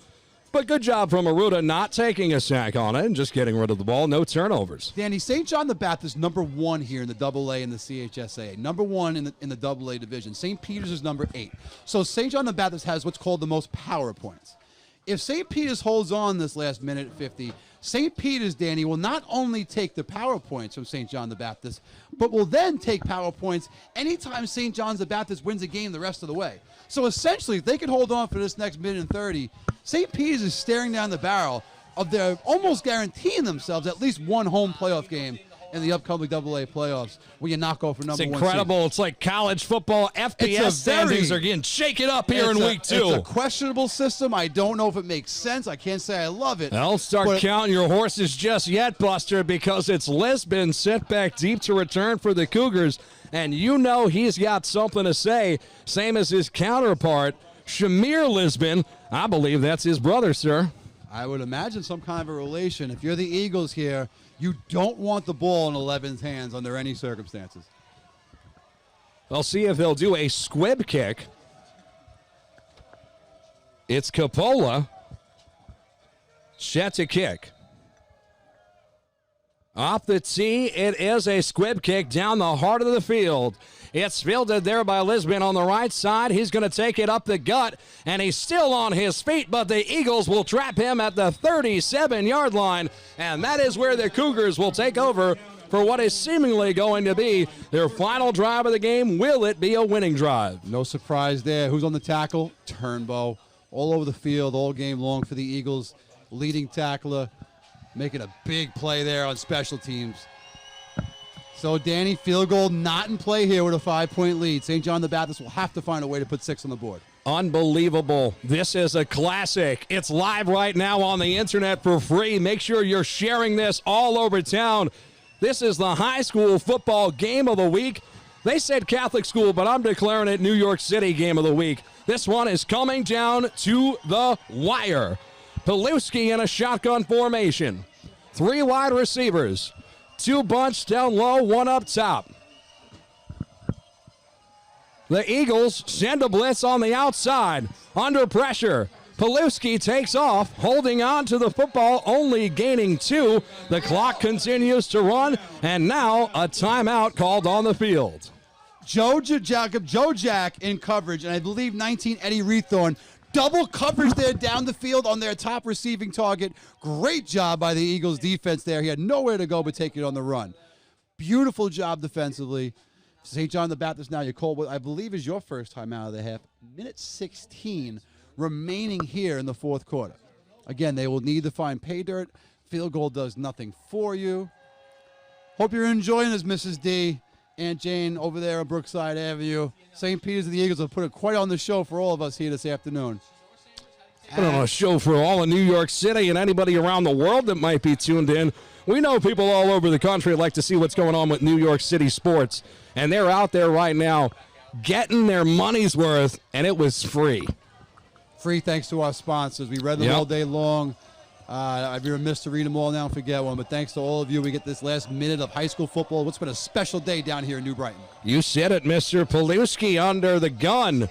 S1: But good job from Aruda not taking a sack on it and just getting rid of the ball. No turnovers.
S2: Danny, St. John the Baptist #1 here in the AA and the CHSA. #1 in the AA division. St. Peter's is #8. So St. John the Baptist has what's called the most power points. If St. Peter's holds on this last minute 50, St. Peter's, Danny, will not only take the power points from St. John the Baptist, but will then take power points anytime St. John's the Baptist wins a game the rest of the way. So essentially, if they can hold on for this next minute and 30, St. Peter's is staring down the barrel of their almost guaranteeing themselves at least one home playoff game in the upcoming AA playoffs where you knock off for #1
S1: It's incredible. It's like college football. FBS standings are getting shaken up here in week 2.
S2: It's a questionable system. I don't know if it makes sense. I can't say I love it.
S1: Don't start counting your horses just yet, Buster, because it's Lisbon sent back deep to return for the Cougars, and he's got something to say, same as his counterpart, Shamir Lisbon. I believe that's his brother, sir.
S2: I would imagine some kind of a relation. If you're the Eagles here, you don't want the ball in 11's hands under any circumstances.
S1: We'll see if they'll do a squib kick. It's Coppola. Set to kick. Off the tee, it is a squib kick down the heart of the field. It's fielded there by Lisbon on the right side. He's going to take it up the gut, and he's still on his feet, but the Eagles will trap him at the 37-yard line, and that is where the Cougars will take over for what is seemingly going to be their final drive of the game. Will it be a winning drive?
S2: No surprise there. Who's on the tackle? Turnbow. All over the field, all game long for the Eagles. Leading tackler, making a big play there on special teams. So, Danny, field goal not in play here with a 5-point lead. St. John the Baptist will have to find a way to put 6 on the board.
S1: Unbelievable. This is a classic. It's live right now on the internet for free. Make sure you're sharing this all over town. This is the high school football game of the week. They said Catholic school, but I'm declaring it New York City game of the week. This one is coming down to the wire. Peluski in a shotgun formation. 3 wide receivers. 2 bunched down low, 1 up top. The Eagles send a blitz on the outside. Under pressure. Peluski takes off, holding on to the football, only gaining 2. The clock continues to run, and now a timeout called on the field.
S2: Joe Jack in coverage, and I believe 19 Eddie Reethorn. Double coverage there down the field on their top receiving target. Great job by the Eagles defense there. He had nowhere to go but take it on the run. Beautiful job defensively. St. John the Baptist now, you call what I believe is your first time out of the half. Minute 16 remaining here in the fourth quarter. Again, they will need to find pay dirt. Field goal does nothing for you. Hope you're enjoying this, Mrs. D. Aunt Jane over there on Brookside Avenue. St. Peter's and the Eagles have put it quite on the show for all of us here this afternoon.
S1: Put on a show for all of New York City and anybody around the world that might be tuned in. We know people all over the country like to see what's going on with New York City sports, and they're out there right now getting their money's worth, and it was free.
S2: Free thanks to our sponsors. We read them all day long. I'd be remiss to read them all now and forget one, but thanks to all of you, we get this last minute of high school football. What's been a special day down here in New Brighton.
S1: You said it, Mr. Peluski under the gun.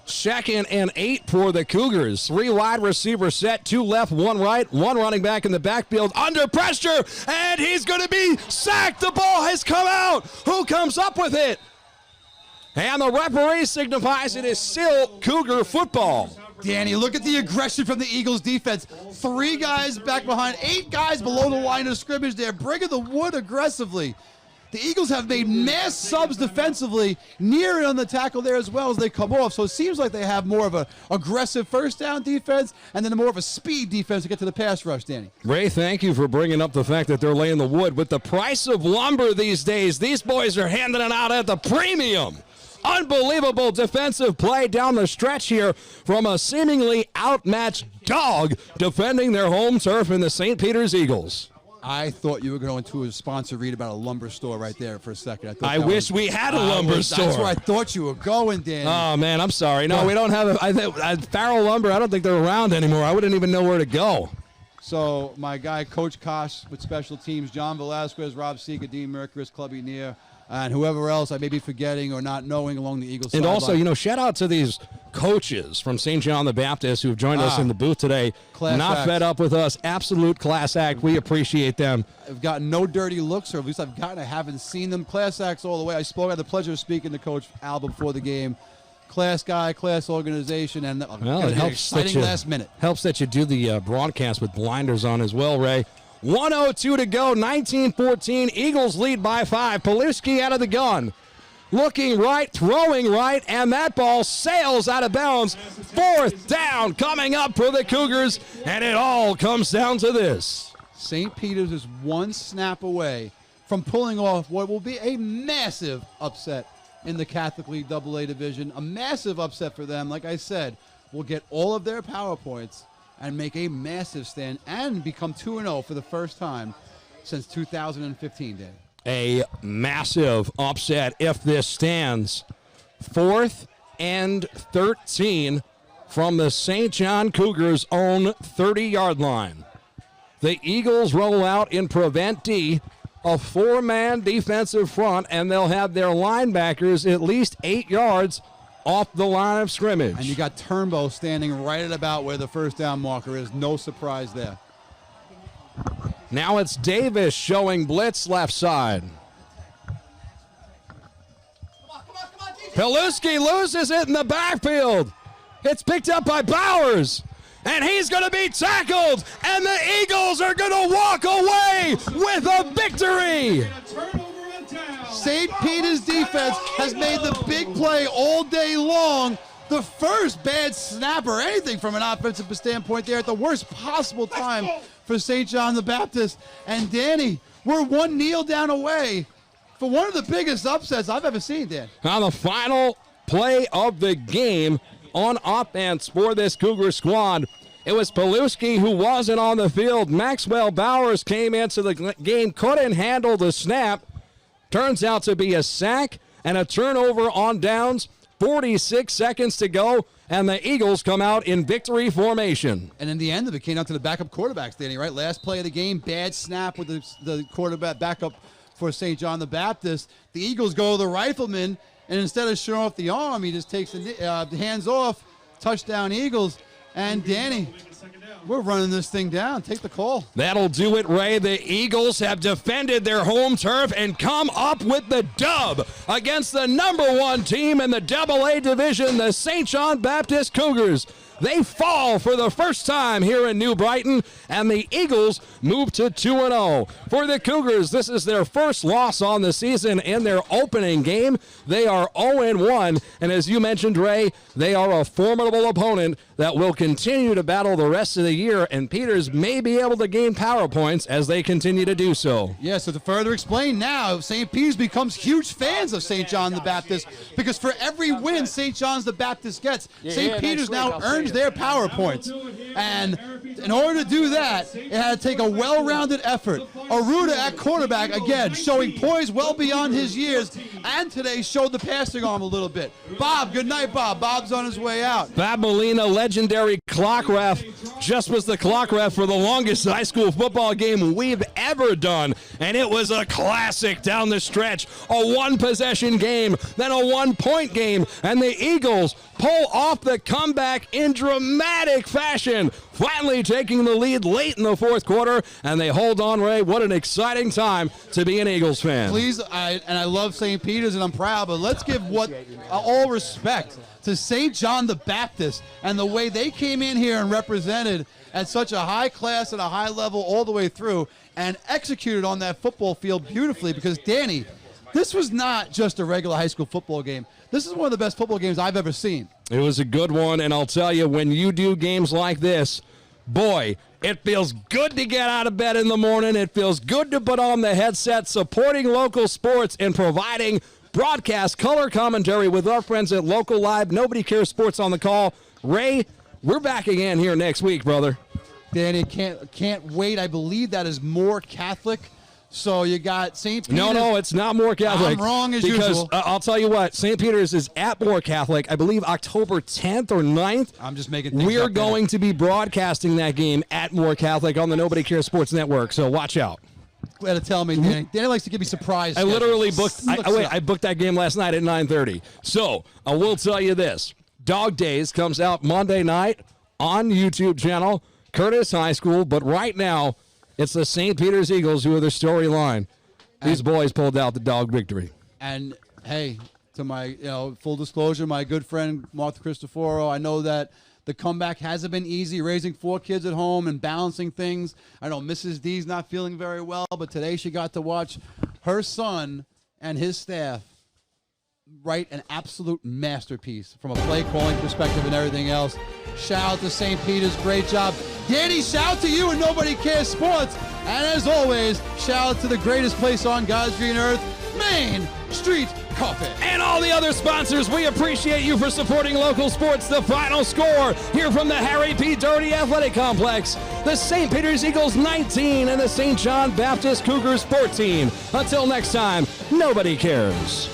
S1: 2nd and 8 for the Cougars. 3 wide receiver set, 2 left, 1 right, 1 running back in the backfield under pressure, and he's going to be sacked. The ball has come out. Who comes up with it? And the referee signifies it is still Cougar football.
S2: Danny, look at the aggression from the Eagles defense. 3 guys back behind, 8 guys below the line of scrimmage there, bringing the wood aggressively. The Eagles have made mass subs defensively, near on the tackle there as well as they come off. So it seems like they have more of an aggressive first down defense and then more of a speed defense to get to the pass rush, Danny.
S1: Ray, thank you for bringing up the fact that they're laying the wood. With the price of lumber these days, these boys are handing it out at the premium. Unbelievable defensive play down the stretch here from a seemingly outmatched dog defending their home turf in the St. Peter's Eagles.
S2: I thought you were going to a sponsor read about a lumber store right there for a second.
S1: I wish we had a lumber store.
S2: That's where I thought you were going, Danny.
S1: Oh, man, I'm sorry. No, we don't have Farrell Lumber. I don't think they're around anymore. I wouldn't even know where to go.
S2: So my guy, Coach Kosh with special teams, John Velasquez, Rob Seeger, Dean Mercuris, Clubby Neer, and whoever else I may be forgetting or not knowing along the Eagles
S1: and
S2: sideline.
S1: Also, shout out to these coaches from St. John the Baptist who've joined us in the booth today.
S2: Class
S1: Not
S2: act.
S1: fed up with us. Absolute class act. We appreciate them.
S2: I've gotten no dirty looks, or at least I haven't seen them. Class acts all the way. I had the pleasure of speaking to Coach Alba before the game. Class guy, class organization, and
S1: It helps
S2: exciting last minute.
S1: Helps that you do the broadcast with blinders on as well, Ray. 1:02 to go, 19-14. Eagles lead by 5. Peluski out of the gun. Looking right, throwing right, and that ball sails out of bounds. 4th down coming up for the Cougars, and it all comes down to this.
S2: St. Peter's is 1 snap away from pulling off what will be a massive upset in the Catholic League AA division. A massive upset for them. Like I said, will get all of their power points and make a massive stand and become 2-0 for the first time since 2015, Dan.
S1: A massive upset if this stands. 4th and 13 from the St. John Cougars' own 30-yard line. The Eagles roll out in prevent D, a 4-man defensive front, and they'll have their linebackers at least 8 yards off the line of scrimmage.
S2: And you got Turnbow standing right at about where the first down marker is. No surprise there.
S1: Now it's Davis showing blitz left side. Peluski loses it in the backfield. It's picked up by Bowers, and he's going to be tackled, and the Eagles are going to walk away with a victory.
S2: St. Peter's defense has made the big play all day long. The first bad snap or anything from an offensive standpoint there at the worst possible time for St. John the Baptist. And Danny, we're 1 kneel down away for one of the biggest upsets I've ever seen, Dan.
S1: On the final play of the game on offense for this Cougar squad, It was Paluski who wasn't on the field. Maxwell Bowers came into the game, couldn't handle the snap. Turns out to be a sack and a turnover on downs. 46 seconds to go, and the Eagles come out in victory formation.
S2: And in the end of it, came down to the backup quarterbacks, Danny, right? Last play of the game, bad snap with the quarterback backup for St. John the Baptist. The Eagles go to the rifleman, and instead of showing off the arm, he just takes the hands off. Touchdown Eagles. And Danny, we're running this thing down. Take the call.
S1: That'll do it, Ray. The Eagles have defended their home turf and come up with the dub against the #1 team in the AA division, the St. John Baptist Cougars. They fall for the first time here in New Brighton, and the Eagles move to 2-0. For the Cougars, this is their first loss on the season in their opening game. They are 0-1, and as you mentioned, Ray, they are a formidable opponent that will continue to battle the rest of the year, and Peters may be able to gain power points as they continue to do so.
S2: Yeah, so to further explain now, St. Peter's becomes huge fans of St. John the Baptist because for every win St. John's the Baptist gets, St. Peter's now earns their power points. And in order to do that, it had to take a well-rounded effort. Aruda at quarterback, again, showing poise well beyond his years, and today showed the passing arm a little bit. Bob, good night, Bob. Bob's on his way out.
S1: Bob Molina, legendary clock ref, just was the clock ref for the longest high school football game we've ever done, and it was a classic down the stretch. A one-possession game, then a one-point game, and the Eagles pull off the comeback in dramatic fashion, finally taking the lead late in the fourth quarter, and they hold on, Ray. What an exciting time to be an Eagles fan.
S2: Please, I love St. Peter's, and I'm proud, but let's give all respect to St. John the Baptist and the way they came in here and represented at such a high class and a high level all the way through and executed on that football field beautifully because, Danny, this was not just a regular high school football game. This is one of the best football games I've ever seen.
S1: It was a good one, and I'll tell you, when you do games like this, boy, it feels good to get out of bed in the morning. It feels good to put on the headset, supporting local sports and providing broadcast color commentary with our friends at Local Live. Nobody Cares Sports on the Call. Ray, we're back again here next week, brother.
S2: Danny, can't wait. I believe that is more Catholic. So you got St. Peter's.
S1: No, it's not more Catholic.
S2: I'm wrong as usual.
S1: Because I'll tell you what, St. Peter's is at more Catholic, I believe October 10th or 9th.
S2: I'm just making things
S1: We're
S2: up
S1: going to be broadcasting that game at more Catholic on the Nobody Cares Sports Network, so watch out.
S2: Glad to tell me, Danny. Danny likes to give me surprise.
S1: I literally booked I booked that game last night at 9:30. So I will tell you this. Dog Days comes out Monday night on YouTube channel, Curtis High School, but right now it's the St. Peter's Eagles who are the storyline. These boys pulled out the dog victory.
S2: And hey, to my full disclosure, my good friend Martha Cristoforo, I know that the comeback hasn't been easy, raising 4 kids at home and balancing things. I know Mrs. D's not feeling very well, but today she got to watch her son and his staff write an absolute masterpiece from a play calling perspective and everything else. Shout out to St. Peter's, great job. Danny, shout out to you and Nobody Cares Sports. And as always, shout out to the greatest place on God's green earth, Main Street Coffee.
S1: And all the other sponsors, we appreciate you for supporting local sports. The final score here from the Harry P. Doherty Athletic Complex. The St. Peter's Eagles 19 and the St. John Baptist Cougars 14. Until next time, nobody cares.